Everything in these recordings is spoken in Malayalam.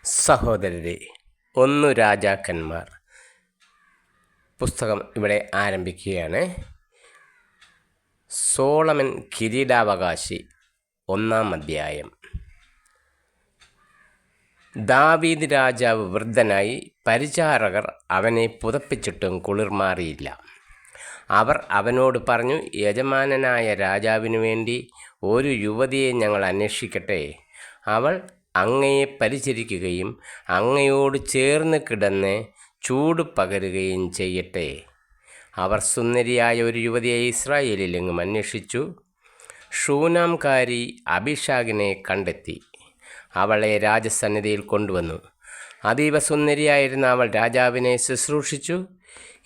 സഹോദരരെ, ഒന്നു രാജാക്കന്മാർ പുസ്തകം ഇവിടെ ആരംഭിക്കുകയാണ്. സോളമൻ കിരീടാവകാശി, 1-ാം അധ്യായം. ദാവീദ് രാജാവ് വൃദ്ധനായി. പരിചാരകർ അവനെ പുതപ്പിച്ചിട്ടും കുളിർ മാറിയില്ല. അവർ അവനോട് പറഞ്ഞു, യജമാനനായ രാജാവിനു വേണ്ടി ഒരു യുവതിയെ ഞങ്ങൾ അന്വേഷിക്കട്ടെ. അവൾ അങ്ങയെ പരിചരിക്കുകയും അങ്ങയോട് ചേർന്ന് കിടന്ന് ചൂട് പകരുകയും ചെയ്യട്ടെ. അവർ സുന്ദരിയായ ഒരു യുവതിയെ ഇസ്രായേലിലെങ്ങും അന്വേഷിച്ചു. ഷൂനാംകാരി അബീഷാഗിനെ കണ്ടെത്തി. അവളെ രാജസന്നിധിയിൽ കൊണ്ടുവന്നു. അതീവ സുന്ദരിയായിരുന്ന അവൾ രാജാവിനെ ശുശ്രൂഷിച്ചു.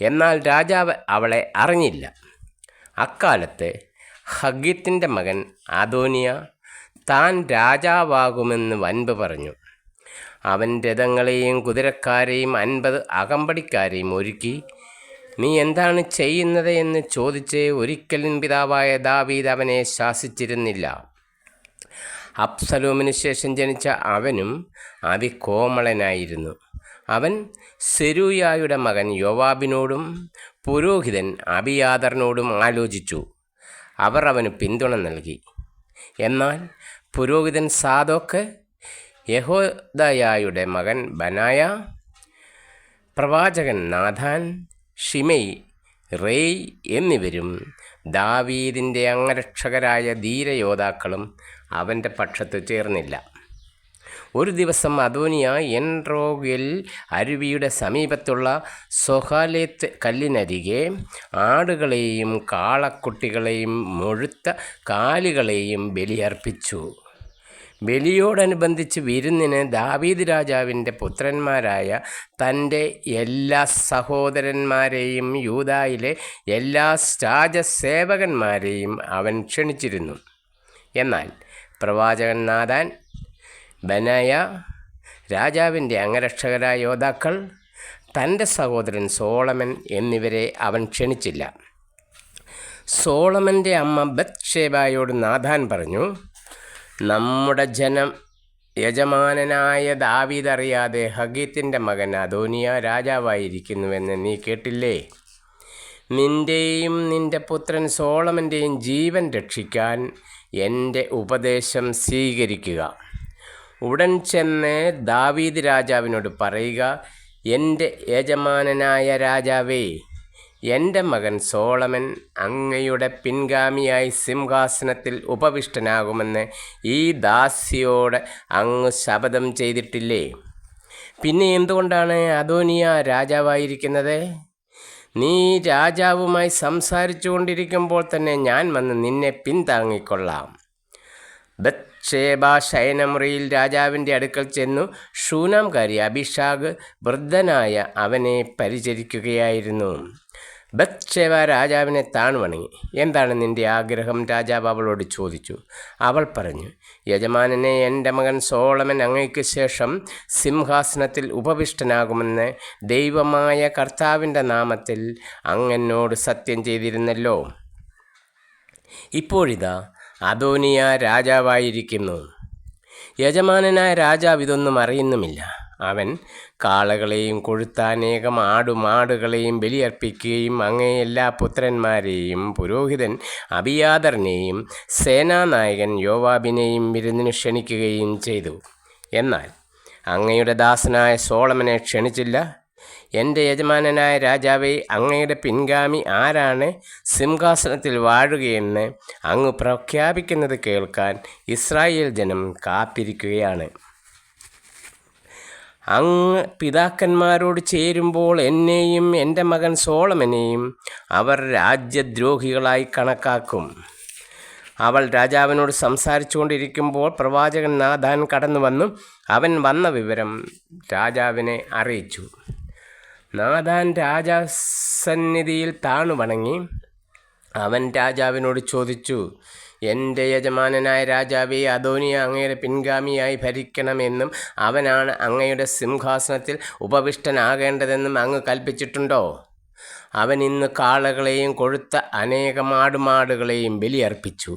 എന്നാൽ രാജാവ് അവളെ അറിഞ്ഞില്ല. അക്കാലത്ത് ഹഗ്ഗീത്തിൻ്റെ മകൻ അദോനിയ താൻ രാജാവാകുമെന്ന് വൻപ് പറഞ്ഞു. അവൻ രഥങ്ങളെയും കുതിരക്കാരെയും 50 അകമ്പടിക്കാരെയും ഒരുക്കി. നീ എന്താണ് ചെയ്യുന്നത് എന്ന് ചോദിച്ച് ഒരിക്കലും പിതാവായ ദാവീദ് അവനെ ശാസിച്ചിരുന്നില്ല. അബ്സലോമിന് ശേഷം ജനിച്ച അവനും അതികോമളനായിരുന്നു. അവൻ സെരൂയായുടെ മകൻ യോവാബിനോടും പുരോഹിതൻ അബിയാദറിനോടും ആലോചിച്ചു. അവർ അവന് പിന്തുണ നൽകി. എന്നാൽ പുരോഹിതൻ സാദോക്ക്, യഹോദായുടെ മകൻ ബനായ, പ്രവാചകൻ നാഥാൻ, ഷിമെയി, റേയ് എന്നിവരും ദാവീദിൻ്റെ അംഗരക്ഷകരായ ധീരയോദ്ധാക്കളും അവൻ്റെ പക്ഷത്ത് ചേർന്നില്ല. ഒരു ദിവസം അദോനിയ എൻറോഗിൽ അരുവിയുടെ സമീപത്തുള്ള സൊഹാലേത്ത് കല്ലിനരികെ ആടുകളെയും കാളക്കുട്ടികളെയും മുഴുത്ത കാലികളെയും ബലിയർപ്പിച്ചു. ബലിയോടനുബന്ധിച്ച് വിരുന്നിന് ദാവീദ് രാജാവിൻ്റെ പുത്രന്മാരായ തൻ്റെ എല്ലാ സഹോദരന്മാരെയും യൂദായിലെ എല്ലാ രാജസേവകന്മാരെയും അവൻ ക്ഷണിച്ചിരുന്നു. എന്നാൽ പ്രവാചകൻ നാഥാൻ, ബനായ, രാജാവിൻ്റെ അംഗരക്ഷകരായ യോദ്ധാക്കൾ, തൻ്റെ സഹോദരൻ സോളമൻ എന്നിവരെ അവൻ ക്ഷണിച്ചില്ല. സോളമൻ്റെ അമ്മ ബത്ശേബയോട് നാഥാൻ പറഞ്ഞു, നമ്മുടെ ജനം യജമാനനായ ദാവീദ് അറിയാതെ ഹഗ്ഗീത്തിൻ്റെ മകൻ അദോനിയ രാജാവായിരിക്കുന്നുവെന്ന് നീ കേട്ടില്ലേ? നിൻ്റെയും നിൻ്റെ പുത്രൻ സോളമൻ്റെയും ജീവൻ രക്ഷിക്കാൻ എൻ്റെ ഉപദേശം സ്വീകരിക്കുക. ഉടൻ ചെന്ന് ദാവീദ് രാജാവിനോട് പറയുക, എൻ്റെ യജമാനനായ രാജാവേ, എൻ്റെ മകൻ സോളമൻ അങ്ങയുടെ പിൻഗാമിയായി സിംഹാസനത്തിൽ ഉപവിഷ്ടനാകുമെന്ന് ഈ ദാസിയോട് അങ്ങ് ശപഥം ചെയ്തിട്ടില്ലേ? പിന്നെ എന്തുകൊണ്ടാണ് അദോനിയ രാജാവായിരിക്കുന്നത്? നീ രാജാവുമായി സംസാരിച്ചു കൊണ്ടിരിക്കുമ്പോൾ തന്നെ ഞാൻ വന്ന് നിന്നെ പിന്താങ്ങിക്കൊള്ളാം. ബത്ശേബ ശയനമുറിയിൽ രാജാവിൻ്റെ അടുക്കൽ ചെന്നു. ഷൂനാംകാരി അബീഷാഗ് വൃദ്ധനായ അവനെ പരിചരിക്കുകയായിരുന്നു. ബത്ശേബ രാജാവിനെ താണുവണങ്ങി. എന്താണ് നിൻ്റെ ആഗ്രഹം? രാജാവ് അവളോട് ചോദിച്ചു. അവൾ പറഞ്ഞു, യജമാനനെ, എൻ്റെ മകൻ സോളമൻ അങ്ങയ്ക്ക് ശേഷം സിംഹാസനത്തിൽ ഉപവിഷ്ടനാകുമെന്ന് ദൈവമായ കർത്താവിൻ്റെ നാമത്തിൽ അങ്ങനോട് സത്യം ചെയ്തിരുന്നല്ലോ. ഇപ്പോഴിതാ അദോനിയ രാജാവായിരിക്കുന്നു. യജമാനനായ രാജാവ് ഇതൊന്നും അറിയുന്നുമില്ല. അവൻ കാളകളെയും കൊഴുത്ത അനേകം ആടുമാടുകളെയും ബലിയർപ്പിക്കുകയും അങ്ങേ എല്ലാ പുത്രന്മാരെയും പുരോഹിതൻ അബിയാദറിനെയും സേനാനായകൻ യോവാബിനെയും വിരുന്നിന് ക്ഷണിക്കുകയും ചെയ്തു. എന്നാൽ അങ്ങയുടെ ദാസനായ സോളമനെ ക്ഷണിച്ചില്ല. എൻ്റെ യജമാനനായ രാജാവേ, അങ്ങയുടെ പിൻഗാമി ആരാണ് സിംഹാസനത്തിൽ വാഴുകയെന്ന് അങ്ങ് പ്രഖ്യാപിക്കുന്നത് കേൾക്കാൻ ഇസ്രായേൽ ജനം കാത്തിരിക്കുകയാണ്. അങ്ങ് പിതാക്കന്മാരോട് ചേരുമ്പോൾ എന്നെയും എൻ്റെ മകൻ സോളമനെയും അവർ രാജ്യദ്രോഹികളായി കണക്കാക്കും. അവൾ രാജാവിനോട് സംസാരിച്ചു കൊണ്ടിരിക്കുമ്പോൾ പ്രവാചകൻ നാഥാൻ കടന്നു വന്നു. അവൻ വന്ന വിവരം രാജാവിനെ അറിയിച്ചു. നാഥാൻ രാജസന്നിധിയിൽ താണു വണങ്ങി. അവൻ രാജാവിനോട് ചോദിച്ചു, എൻ്റെ യജമാനനായ രാജാവേ, അദോനിയ അങ്ങയുടെ പിൻഗാമിയായി ഭരിക്കണമെന്നും അവനാണ് അങ്ങയുടെ സിംഹാസനത്തിൽ ഉപവിഷ്ടനാകേണ്ടതെന്നും അങ്ങ് കൽപ്പിച്ചിട്ടുണ്ടോ? അവൻ ഇന്ന് കാളകളെയും കൊഴുത്ത അനേകം ആടുമാടുകളെയും ബലിയർപ്പിച്ചു.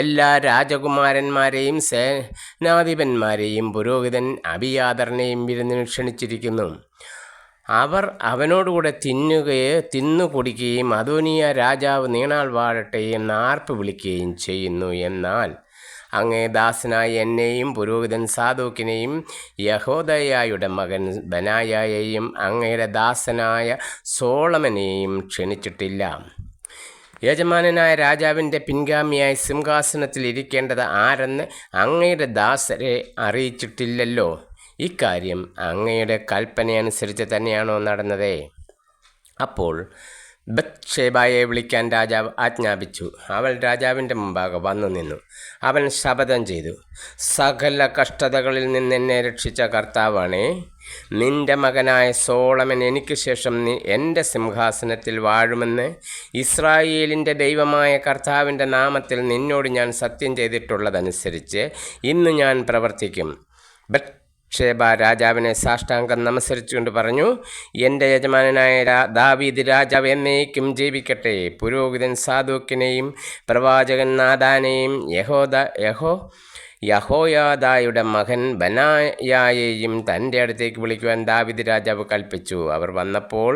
എല്ലാ രാജകുമാരന്മാരെയും സേനാധിപന്മാരെയും പുരോഹിതൻ അബിയാതറിനെയും വിരുന്നിന് ക്ഷണിച്ചിരിക്കുന്നു. അവർ അവനോടുകൂടെ തിന്നു കുടിക്കുകയും അദോനിയ രാജാവ് നീണാൾ വാഴട്ടെ എന്ന് ആർപ്പ് വിളിക്കുകയും ചെയ്യുന്നു. എന്നാൽ അങ്ങേ ദാസനായ എന്നെയും പുരോഹിതൻ സാദോക്കിനെയും യഹോദയായുടെ മകൻ ബനായായെയും അങ്ങയുടെ ദാസനായ സോളമനെയും ക്ഷണിച്ചിട്ടില്ല. യജമാനനായ രാജാവിൻ്റെ പിൻഗാമിയായി സിംഹാസനത്തിൽ ഇരിക്കേണ്ടത് ആരെന്ന് അങ്ങയുടെ ദാസരെ അറിയിച്ചിട്ടില്ലല്ലോ. ഇക്കാര്യം അങ്ങയുടെ കൽപ്പനയനുസരിച്ച് തന്നെയാണോ നടന്നത്? അപ്പോൾ ബത്ശേബയെ വിളിക്കാൻ രാജാവ് ആജ്ഞാപിച്ചു. അവൾ രാജാവിൻ്റെ മുമ്പാകെ വന്നു നിന്നു. അവൻ ശപഥം ചെയ്തു, സകല കഷ്ടതകളിൽ നിന്ന് എന്നെ രക്ഷിച്ച കർത്താവാണേ, നിന്റെ മകനായ സോളമൻ എനിക്ക് ശേഷം എൻ്റെ സിംഹാസനത്തിൽ വാഴുമെന്ന് ഇസ്രായേലിൻ്റെ ദൈവമായ കർത്താവിൻ്റെ നാമത്തിൽ നിന്നോട് ഞാൻ സത്യം ചെയ്തിട്ടുള്ളതനുസരിച്ച് ഇന്ന് ഞാൻ പ്രവർത്തിക്കും. ബത്ശേബ രാജാവിനെ സാഷ്ടാംഗം നമസ്കരിച്ചുകൊണ്ട് പറഞ്ഞു, എൻ്റെ യജമാനനായ ദാവീദ് രാജാവ് എന്നേക്കും ജീവിക്കട്ടെ. പുരോഹിതൻ സാദോക്കിനെയും പ്രവാചകൻ നാഥാനെയും യഹോയാദായുടെ മകൻ ബനായായെയും തൻ്റെ അടുത്തേക്ക് വിളിക്കുവാൻ ദാവീദ് രാജാവ് കൽപ്പിച്ചു. അവർ വന്നപ്പോൾ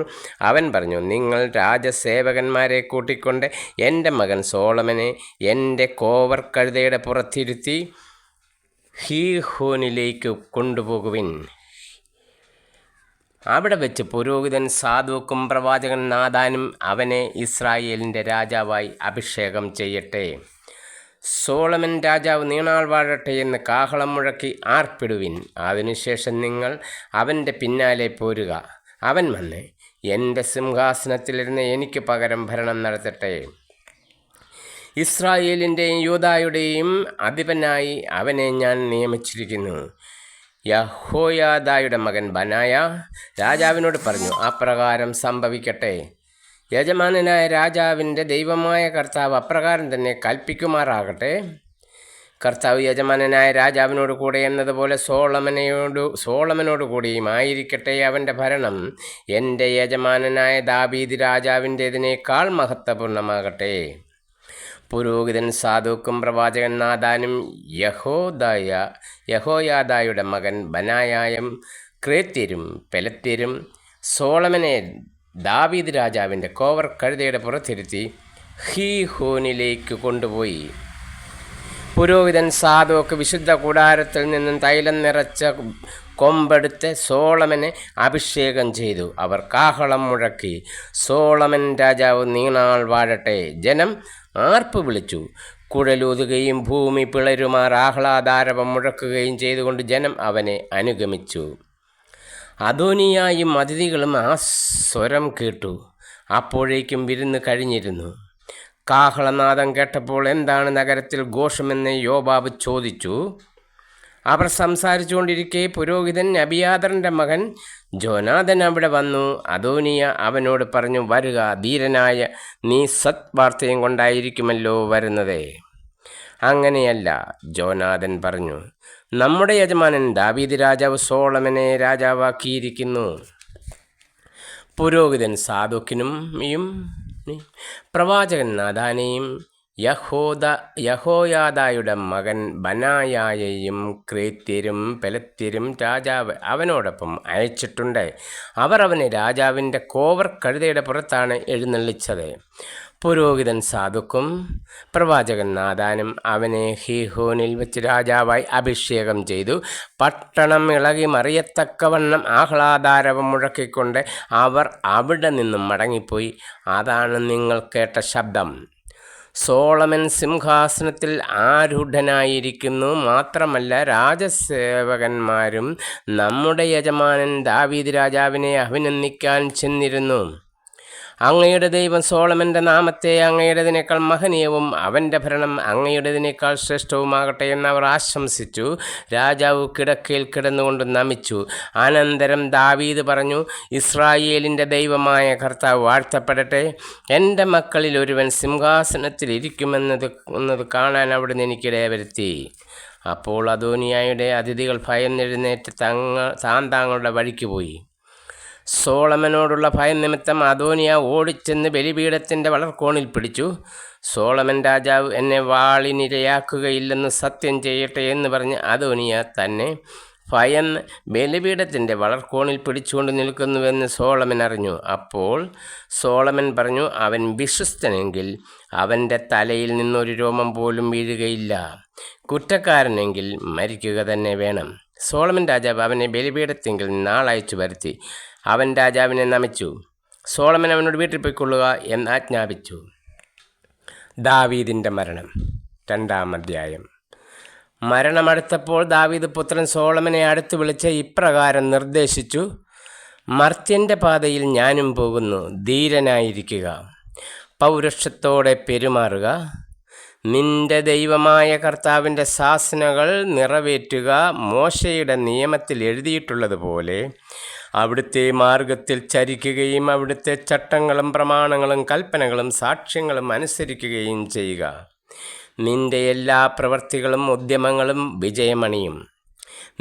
അവൻ പറഞ്ഞു, നിങ്ങൾ രാജസേവകന്മാരെ കൂട്ടിക്കൊണ്ട് എൻ്റെ മകൻ സോളമനെ എൻ്റെ കോവർ കഴുതയുടെ പുറത്തിരുത്തി ഹീഹോനിലേക്ക് കൊണ്ടുപോകുവിൻ. അവിടെ വെച്ച് പുരോഹിതൻ സാദോക്കും പ്രവാചകൻ നാഥാനും അവനെ ഇസ്രായേലിൻ്റെ രാജാവായി അഭിഷേകം ചെയ്യട്ടെ. സോളമൻ രാജാവ് നീണാൾ വാഴട്ടെ എന്ന് കാഹളം മുഴക്കി ആർപ്പിടുവിൻ. അതിനുശേഷം നിങ്ങൾ അവൻ്റെ പിന്നാലെ പോരുക. അവൻ വന്ന് എൻ്റെ സിംഹാസനത്തിലിരുന്ന് എനിക്ക് പകരം ഭരണം നടത്തട്ടെ. ഇസ്രായേലിൻ്റെയും യൂദായുടെയും അധിപനായി അവനെ ഞാൻ നിയമിച്ചിരിക്കുന്നു. യഹോയാദായുടെ മകൻ ബനായ രാജാവിനോട് പറഞ്ഞു, അപ്രകാരം സംഭവിക്കട്ടെ. യജമാനനായ രാജാവിൻ്റെ ദൈവമായ കർത്താവ് അപ്രകാരം തന്നെ കൽപ്പിക്കുമാറാകട്ടെ. കർത്താവ് യജമാനനായ രാജാവിനോട് കൂടെ എന്നതുപോലെ സോളമനോട് കൂടിയും ആയിരിക്കട്ടെ. അവൻ്റെ ഭരണം എൻ്റെ യജമാനനായ ദാവീദ് രാജാവിൻ്റേതിനേക്കാൾ മഹത്വപൂർണ്ണമാകട്ടെ. പുരോഹിതൻ സാദോക്കും പ്രവാചകൻ നാഥാനും യഹോയാദായുടെ മകൻ ബനായായും ക്രേത്യരും പെലത്യരും സോളമനെ ദാവീദ് രാജാവിൻ്റെ കോവർ കഴുതയുടെ പുറത്തിരുത്തി ഹീഹോനിലേക്ക് കൊണ്ടുപോയി. പുരോഹിതൻ സാദോക്ക് വിശുദ്ധ കൂടാരത്തിൽ നിന്നും തൈലം നിറച്ച കൊമ്പെടുത്ത് സോളമനെ അഭിഷേകം ചെയ്തു. അവർ കാഹളം മുഴക്കി, സോളമൻ രാജാവ് നീണാൾ വാഴട്ടെ. ജനം ആർപ്പ് വിളിച്ചു. കുഴലൂതുകയും ഭൂമി പിളരുമാർ ആഹ്ലാദാരവം മുഴക്കുകയും ചെയ്തുകൊണ്ട് ജനം അവനെ അനുഗമിച്ചു. അദോനിയായും അതിഥികളും ആ സ്വരം കേട്ടു. അപ്പോഴേക്കും വിരുന്ന് കഴിഞ്ഞിരുന്നു. കാഹളനാദം കേട്ടപ്പോൾ എന്താണ് നഗരത്തിൽ ഘോഷമെന്ന് യോബാബ് ചോദിച്ചു. അവർ സംസാരിച്ചുകൊണ്ടിരിക്കെ പുരോഹിതൻ അബിയാതറിൻ്റെ മകൻ ജോനാഥൻ അവിടെ വന്നു. അദോനിയ അവനോട് പറഞ്ഞു, വരുക, ധീരനായ നീ സത്വാർത്തയും കൊണ്ടായിരിക്കുമല്ലോ വരുന്നത്. അങ്ങനെയല്ല, ജോനാഥൻ പറഞ്ഞു, നമ്മുടെ യജമാനൻ ദാവീദ് രാജാവ് സോളമനെ രാജാവാക്കിയിരിക്കുന്നു. പുരോഹിതൻ സാദോക്കിനും പ്രവാചകൻ നാഥാനെയും യഹോയാദായുടെ മകൻ ബനായായെയും ക്രേത്യരും പെലത്യരും രാജാവ് അവനോടൊപ്പം അയച്ചിട്ടുണ്ട്. അവർ അവനെ രാജാവിൻ്റെ കോവർ കഴുതയുടെ പുറത്താണ് എഴുന്നള്ളിച്ചത്. പുരോഹിതൻ സാദോക്കും പ്രവാചകൻ നാഥാനും അവനെ ഹീഹോനിൽ വെച്ച് രാജാവായി അഭിഷേകം ചെയ്തു. പട്ടണം ഇളകി മറിയത്തക്കവണ്ണം ആഹ്ലാദാരവം മുഴക്കിക്കൊണ്ട് അവർ അവിടെ നിന്നും മടങ്ങിപ്പോയി. അതാണ് നിങ്ങൾ കേട്ട ശബ്ദം. സോളമൻ സിംഹാസനത്തിൽ ആരൂഢനായിരിക്കുന്നു. മാത്രമല്ല, രാജസേവകന്മാരും നമ്മുടെ യജമാനൻ ദാവീദ് രാജാവിനെ അഭിനന്ദിക്കാൻ ചെന്നിരുന്നു. അങ്ങയുടെ ദൈവം സോളമൻ്റെ നാമത്തെ അങ്ങയുടേതിനേക്കാൾ മഹനീയവും അവൻ്റെ ഭരണം അങ്ങയുടേതിനേക്കാൾ ശ്രേഷ്ഠവുമാകട്ടെ എന്ന് അവർ ആശംസിച്ചു. രാജാവ് കിടക്കയിൽ കിടന്നുകൊണ്ട് നമിച്ചു. അനന്തരം ദാവീദ് പറഞ്ഞു, ഇസ്രായേലിൻ്റെ ദൈവമായ കർത്താവ് വാഴ്ത്തപ്പെടട്ടെ. എൻ്റെ മക്കളിൽ ഒരുവൻ സിംഹാസനത്തിൽ ഇരിക്കുമെന്നത് കാണാൻ അവിടുന്ന് എനിക്കിടയെ വരുത്തി. അപ്പോൾ അദോനിയായുടെ അതിഥികൾ ഭയന്നെഴുന്നേറ്റ് താങ്കളുടെ വഴിക്ക് പോയി. സോളമനോടുള്ള ഭയം നിമിത്തം അദോനിയ ഓടിച്ചെന്ന് ബലിപീഠത്തിൻ്റെ വളർക്കോണിൽ പിടിച്ചു. സോളമൻ രാജാവ് എന്നെ വാളിനിരയാക്കുകയില്ലെന്ന് സത്യം ചെയ്യട്ടെ എന്ന് പറഞ്ഞ് അദോനിയ തന്നെ ഭയന്ന് ബലിപീഠത്തിൻ്റെ വളർക്കോണിൽ പിടിച്ചുകൊണ്ട് നിൽക്കുന്നുവെന്ന് സോളമൻ അറിഞ്ഞു. അപ്പോൾ സോളമൻ പറഞ്ഞു, അവൻ വിശ്വസ്തനെങ്കിൽ അവൻ്റെ തലയിൽ നിന്നൊരു രോമം പോലും വീഴുകയില്ല, കുറ്റക്കാരനെങ്കിൽ മരിക്കുക തന്നെ വേണം. സോളമൻ രാജാവ് അവനെ ബലിപീഠത്തെങ്കിൽ നാളയച്ചു വരുത്തി അവൻ രാജാവിനെ നമിച്ചു. സോളമൻ അവനോട് വീട്ടിൽ പോയിക്കൊള്ളുക എന്ന് ആജ്ഞാപിച്ചു. ദാവീദിൻ്റെ മരണം. 2-ാം അധ്യായം. മരണമടുത്തപ്പോൾ ദാവീദ് പുത്രൻ സോളമനെ അടുത്ത് വിളിച്ച് ഇപ്രകാരം നിർദ്ദേശിച്ചു: മർത്യൻ്റെ പാതയിൽ ഞാനും പോകുന്നു. ധീരനായിരിക്കുക, പൗരുഷത്തോടെ പെരുമാറുക, നിന്റെ ദൈവമായ കർത്താവിൻ്റെ ശാസനകൾ നിറവേറ്റുക. മോശയുടെ നിയമത്തിൽ എഴുതിയിട്ടുള്ളതുപോലെ അവിടുത്തെ മാർഗത്തിൽ ചരിക്കുകയും അവിടുത്തെ ചട്ടങ്ങളും പ്രമാണങ്ങളും കൽപ്പനകളും സാക്ഷ്യങ്ങളും അനുസരിക്കുകയും ചെയ്യുക. നിന്റെ എല്ലാ പ്രവൃത്തികളും ഉദ്യമങ്ങളും വിജയമണിയും.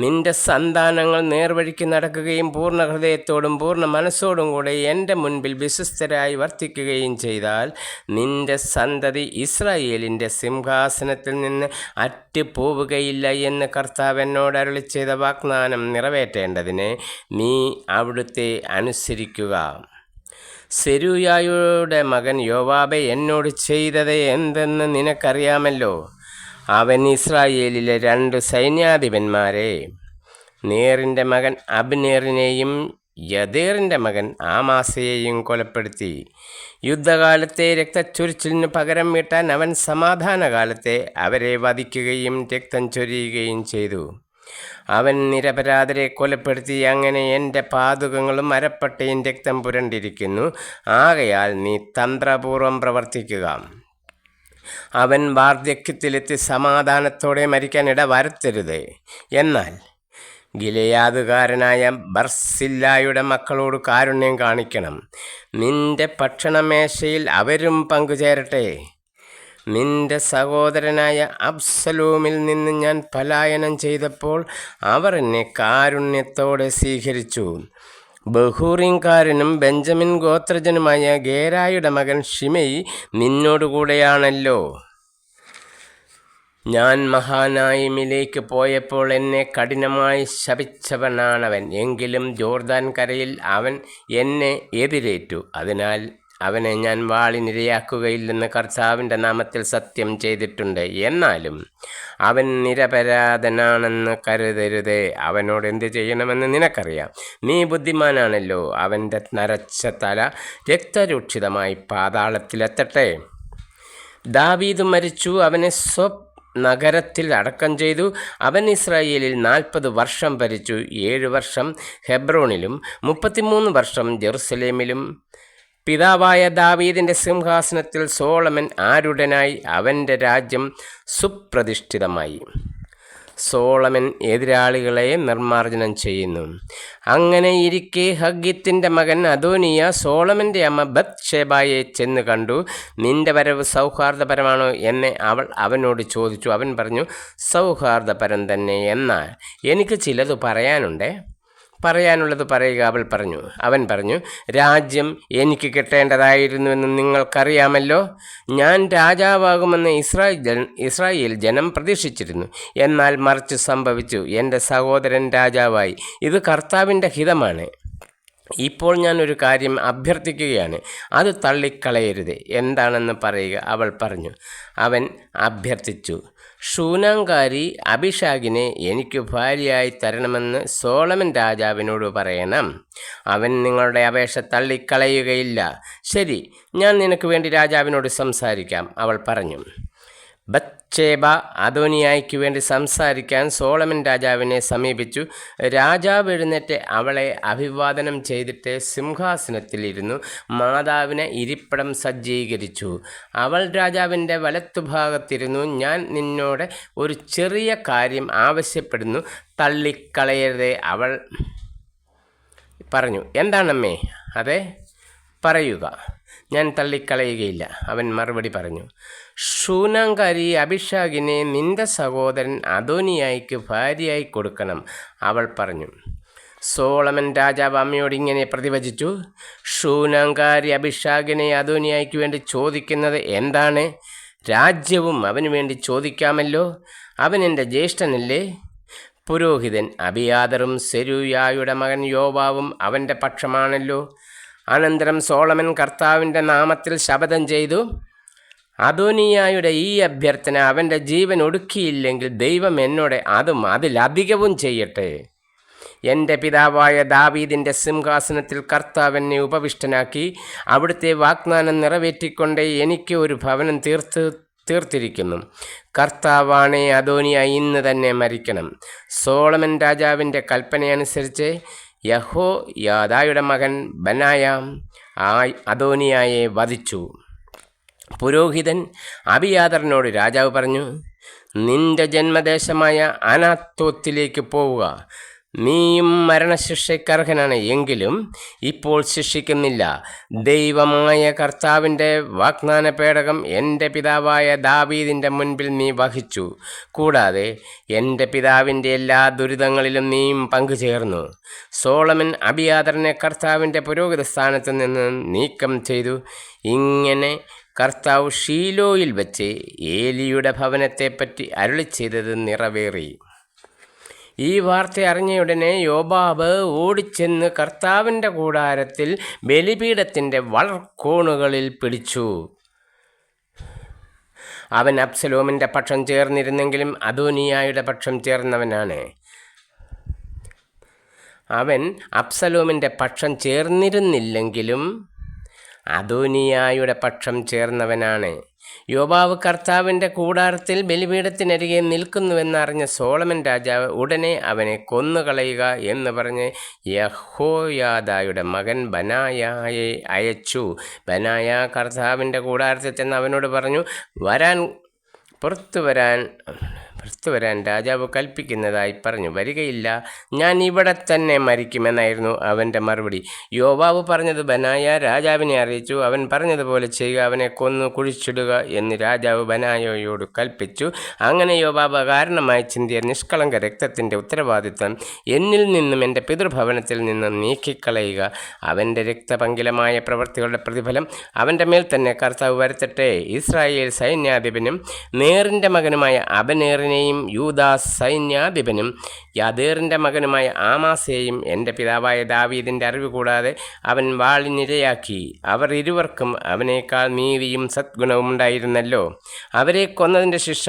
നിന്റെ സന്താനങ്ങൾ നേർവഴിക്ക് നടക്കുകയും പൂർണ്ണ ഹൃദയത്തോടും പൂർണ്ണ മനസ്സോടും കൂടെ എൻ്റെ മുൻപിൽ വിശ്വസ്തരായി വർത്തിക്കുകയും ചെയ്താൽ നിന്റെ സന്തതി ഇസ്രായേലിൻ്റെ സിംഹാസനത്തിൽ നിന്ന് അറ്റുപോവുകയില്ല എന്ന് കർത്താവ് എന്നോട് അരുളി ചെയ്ത വാഗ്ദാനം നിറവേറ്റേണ്ടതിന് നീ അവിടുത്തെ അനുസരിക്കുക. സെരൂയായുടെ മകൻ യോവാബ് എന്നോട് ചെയ്തത് എന്തെന്ന് നിനക്കറിയാമല്ലോ. അവൻ ഇസ്രായേലിലെ 2 സൈന്യാധിപന്മാരെ, നേറിൻ്റെ മകൻ അബ്നേറിനെയും യദേറിൻ്റെ മകൻ ആമാസയെയും കൊലപ്പെടുത്തി. യുദ്ധകാലത്തെ രക്തച്ചൊരിച്ചിലിന് പകരം വീട്ടാൻ അവൻ സമാധാനകാലത്തെ അവരെ വധിക്കുകയും രക്തം ചൊരിയുകയും ചെയ്തു. അവൻ നിരപരാധരെ കൊലപ്പെടുത്തി. അങ്ങനെ എൻ്റെ പാദുകങ്ങളും അരപ്പട്ടയും രക്തം പുരണ്ടിരിക്കുന്നു. ആകയാൽ നീ തന്ത്രപൂർവം പ്രവർത്തിക്കുക. അവൻ വാർദ്ധക്യത്തിലെത്തി സമാധാനത്തോടെ മരിക്കാൻ ഇടവരുത്തരുത്. എന്നാൽ ഗിലെയാദുകാരനായ ബർസില്ലായുടെ മക്കളോട് കാരുണ്യം കാണിക്കണം. നിന്റെ ഭക്ഷണമേശയിൽ അവരും പങ്കുചേരട്ടെ. നിന്റെ സഹോദരനായ അബ്സലോമിൽ നിന്ന് ഞാൻ പലായനം ചെയ്തപ്പോൾ അവർ എന്നെ കാരുണ്യത്തോടെ സ്വീകരിച്ചു. ബഹൂറിൻകാരനും ബെഞ്ചമിൻ ഗോത്രജനുമായ ഗേരായുടെ മകൻ ഷിമെയി നിന്നോടുകൂടെയാണല്ലോ. ഞാൻ മഹാനായിമിലേക്ക് പോയപ്പോൾ എന്നെ കഠിനമായി ശപിച്ചവനാണവൻ. എങ്കിലും ജോർദാൻ കരയിൽ അവൻ എന്നെ എതിരേറ്റു. അതിനാൽ അവനെ ഞാൻ വാളിനിരയാക്കുകയില്ലെന്ന് കർത്താവിൻ്റെ നാമത്തിൽ സത്യം ചെയ്തിട്ടുണ്ട്. എന്നാലും അവൻ നിരപരാധനാണെന്ന് കരുതരുത്. അവനോട് എന്ത് ചെയ്യണമെന്ന് നിനക്കറിയാം. നീ ബുദ്ധിമാനാണല്ലോ. അവൻ്റെ നരച്ച തല രക്തരൂക്ഷിതമായി പാതാളത്തിലെത്തട്ടെ. ദാവീദ് മരിച്ചു. അവനെ നഗരത്തിൽ അടക്കം ചെയ്തു. അവൻ ഇസ്രായേലിൽ 40 വർഷം ഭരിച്ചു. 7 വർഷം ഹെബ്രോണിലും 33 വർഷം ജെറുസലേമിലും. പിതാവായ ദാവീദിൻ്റെ സിംഹാസനത്തിൽ സോളമൻ ആരൂഢനായി. അവൻ്റെ രാജ്യം സുപ്രതിഷ്ഠിതമായി. സോളമൻ എതിരാളികളെ നിർമ്മാർജ്ജനം ചെയ്യുന്നു. അങ്ങനെ ഇരിക്കെ ഹഗ്ഗീത്തിൻ്റെ മകൻ അദോനിയ സോളമൻ്റെ അമ്മ ബത്ത്ശേബയെ ചെന്ന് കണ്ടു. നിന്റെ വരവ് സൗഹാർദ്ദപരമാണോ എന്ന് അവൾ അവനോട് ചോദിച്ചു. അവൻ പറഞ്ഞു, സൗഹാർദ്ദപരം തന്നെ. എന്നാൽ എനിക്ക് ചിലത് പറയാനുള്ളത് പറയുക. അവൻ പറഞ്ഞു, രാജ്യം എനിക്ക് കിട്ടേണ്ടതായിരുന്നുവെന്ന് നിങ്ങൾക്കറിയാമല്ലോ. ഞാൻ രാജാവാകുമെന്ന് ഇസ്രായേൽ ജനം പ്രതീക്ഷിച്ചിരുന്നു. എന്നാൽ മറിച്ച് സംഭവിച്ചു. എൻ്റെ സഹോദരൻ രാജാവായി. ഇത് കർത്താവിൻ്റെ ഹിതമാണ്. ഇപ്പോൾ ഞാൻ ഒരു കാര്യം അഭ്യർത്ഥിക്കുകയാണ്, അത് തള്ളിക്കളയരുത്. എന്താണെന്ന് പറയുക. അവൾ പറഞ്ഞു. അവൻ അഭ്യർത്ഥിച്ചു, ഷൂനാംകാരി അബിഷാഗിനെ എനിക്ക് ഭാര്യയായി തരണമെന്ന് സോളമൻ രാജാവിനോട് പറയണം. അവൻ നിങ്ങളുടെ അപേക്ഷ തള്ളിക്കളയുകയില്ല. ശരി, ഞാൻ നിനക്ക് വേണ്ടി രാജാവിനോട് സംസാരിക്കാം. അവൾ പറഞ്ഞു. ബത്ത്ശേബ അദോനിയായ്ക്ക് വേണ്ടി സംസാരിക്കാൻ സോളമൻ രാജാവിനെ സമീപിച്ചു. രാജാവ് എഴുന്നേറ്റ് അവളെ അഭിവാദനം ചെയ്തിട്ട് സിംഹാസനത്തിലിരുന്നു. മാതാവിനെ ഇരിപ്പിടം സജ്ജീകരിച്ചു. അവൾ രാജാവിൻ്റെ വലത്തുഭാഗത്തിരുന്നു. ഞാൻ നിന്നോട് ഒരു ചെറിയ കാര്യം ആവശ്യപ്പെടുന്നു, തള്ളിക്കളയരുതേ. അവൾ പറഞ്ഞു. എന്താണമ്മേ? അതെ, പറയുക, ഞാൻ തള്ളിക്കളയുകയില്ല. അവൻ മറുപടി പറഞ്ഞു. ഷൂനാംകാരി അബിഷാഗിനെ നിന്റെ സഹോദരൻ അദോനിയായ്ക്ക് ഭാര്യയായി കൊടുക്കണം. അവൾ പറഞ്ഞു. സോളമൻ രാജാവ് അമ്മയോട് ഇങ്ങനെ പ്രതിവചിച്ചു, ഷൂനാംകാരി അഭിഷാകിനെ അദോനിയായ്ക്ക് വേണ്ടി ചോദിക്കുന്നത് എന്താണ്? രാജ്യവും അവന് വേണ്ടി ചോദിക്കാമല്ലോ, അവൻ എൻ്റെ ജ്യേഷ്ഠനല്ലേ? പുരോഹിതൻ അബിയാദറും സെരൂയായുടെ മകൻ യോവാവും അവൻ്റെ പക്ഷമാണല്ലോ. അനന്തരം സോളമൻ കർത്താവിൻ്റെ നാമത്തിൽ ശപഥം ചെയ്തു, അദോനിയായുടെ ഈ അഭ്യർത്ഥന അവൻ്റെ ജീവൻ ഒടുക്കിയില്ലെങ്കിൽ ദൈവം എന്നോട് അതിലധികവും ചെയ്യട്ടെ. എൻ്റെ പിതാവായ ദാവീദിൻ്റെ സിംഹാസനത്തിൽ കർത്താവ് എന്നെ ഉപവിഷ്ടനാക്കി അവിടുത്തെ വാഗ്ദാനം നിറവേറ്റിക്കൊണ്ട് എനിക്ക് ഒരു ഭവനം തീർത്തിരിക്കുന്നു. കർത്താവാണേ അദോനിയ ഇന്ന് തന്നെ മരിക്കണം. സോളമൻ രാജാവിൻ്റെ കൽപ്പനയനുസരിച്ച് യഹോയാദയുടെ മകൻ ബനായ അദോനിയായെ വധിച്ചു. പുരോഹിതൻ അബിയാദറിനോട് രാജാവ് പറഞ്ഞു, നിന്റെ ജന്മദേശമായ അനാത്തോത്തിലേക്ക് പോവുക. നീയും മരണശിക്ഷയ്ക്കർഹനാണ്, എങ്കിലും ഇപ്പോൾ ശിക്ഷിക്കുന്നില്ല. ദൈവമായ കർത്താവിൻ്റെ വാഗ്ദാന പേടകം എൻ്റെ പിതാവായ ദാവീദിൻ്റെ മുൻപിൽ നീ വഹിച്ചു. കൂടാതെ എൻ്റെ പിതാവിൻ്റെ എല്ലാ ദുരിതങ്ങളിലും നീയും പങ്കുചേർന്നു. സോളമൻ അബിയാദറിനെ കർത്താവിൻ്റെ പുരോഹിത സ്ഥാനത്ത് നിന്ന് നീക്കം ചെയ്തു. ഇങ്ങനെ കർത്താവ് ഷീലോയിൽ വെച്ച് ഏലിയുടെ ഭവനത്തെപ്പറ്റി അരുളിച്ചെയ്തത് നിറവേറി. ഈ വാർത്ത അറിഞ്ഞയുടനെ യോബാബ് ഓടിച്ചെന്ന് കർത്താവിൻ്റെ കൂടാരത്തിൽ ബലിപീഠത്തിൻ്റെ വളർക്കോണുകളിൽ പിടിച്ചു. അവൻ അബ്സലോമിൻ്റെ പക്ഷം ചേർന്നിരുന്നെങ്കിലും അദോനിയായുടെ പക്ഷം ചേർന്നവനാണ്. അവൻ അബ്സലോമിൻ്റെ പക്ഷം ചേർന്നിരുന്നില്ലെങ്കിലും അദോനിയായുടെ പക്ഷം ചേർന്നവനാണ്. യോബാവ് കർത്താവിൻ്റെ കൂടാരത്തിൽ ബലിപീഠത്തിനരികെ നിൽക്കുന്നുവെന്നറിഞ്ഞ സോളമൻ രാജാവ് ഉടനെ അവനെ കൊന്നുകളയുക എന്ന് പറഞ്ഞ് യഹോയാദയുടെ മകൻ ബനായായെ അയച്ചു. ബനായ കർത്താവിൻ്റെ കൂടാരത്തിൽ ചെന്ന് അവനോട് പറഞ്ഞു, പുറത്തു വരാൻ രാജാവ് കൽപ്പിക്കുന്നതായി പറഞ്ഞു. വരികയില്ല, ഞാൻ ഇവിടെ തന്നെ മരിക്കുമെന്നായിരുന്നു അവൻ്റെ മറുപടി. യോബാവ് പറഞ്ഞത് ബനായ രാജാവിനെ അറിയിച്ചു. അവൻ പറഞ്ഞതുപോലെ ചെയ്യുക, അവനെ കൊന്നു കുഴിച്ചിടുക എന്ന് രാജാവ് ബനായയോട് കൽപ്പിച്ചു. അങ്ങനെ യോബാബ് കാരണമായി ചിന്തിയ നിഷ്കളങ്ക രക്തത്തിൻ്റെ ഉത്തരവാദിത്വം എന്നിൽ നിന്നും എൻ്റെ പിതൃഭവനത്തിൽ നിന്നും നീക്കിക്കളയുക. അവൻ്റെ രക്തപങ്കിലമായ പ്രവൃത്തികളുടെ പ്രതിഫലം അവൻ്റെ മേൽ തന്നെ കർത്താവ് വരുത്തട്ടെ. ഇസ്രായേൽ സൈന്യാധിപനും നേറിൻ്റെ മകനുമായ അബനേറിനെയും യൂദാ സൈന്യാധിപനും യാദേറിൻ്റെ മകനുമായ ആമാസയെയും എൻ്റെ പിതാവായ ദാവീദിൻ്റെ അറിവ് കൂടാതെ അവൻ വാളിനിരയാക്കി. അവർ ഇരുവർക്കും അവനേക്കാൾ നീതിയും സദ്ഗുണവും ഉണ്ടായിരുന്നല്ലോ. അവരെ കൊന്നതിൻ്റെ ശിക്ഷ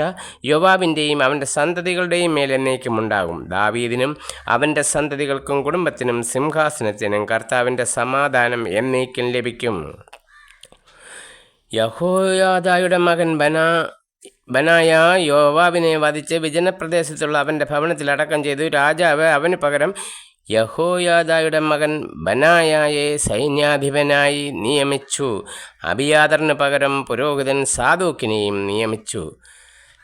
യോവാബിൻ്റെയും അവൻ്റെ സന്തതികളുടെയും മേൽ എന്നേക്കും ഉണ്ടാകും. ദാവീദിനും അവൻ്റെ സന്തതികൾക്കും കുടുംബത്തിനും സിംഹാസനത്തിനും കർത്താവിൻ്റെ സമാധാനം എന്നേക്കും ലഭിക്കും. യഹോയാദയുടെ മകൻ ബനായ യോവാബിനെ വധിച്ച് വിജനപ്രദേശത്തുള്ള അവൻ്റെ ഭവനത്തിൽ അടക്കം ചെയ്തു. രാജാവ് അവന് പകരം യഹോയാദയുടെ മകൻ ബനായയെ സൈന്യാധിപനായി നിയമിച്ചു. അബിയാദറിന് പകരം പുരോഹിതൻ സാദോക്കിനെയും നിയമിച്ചു.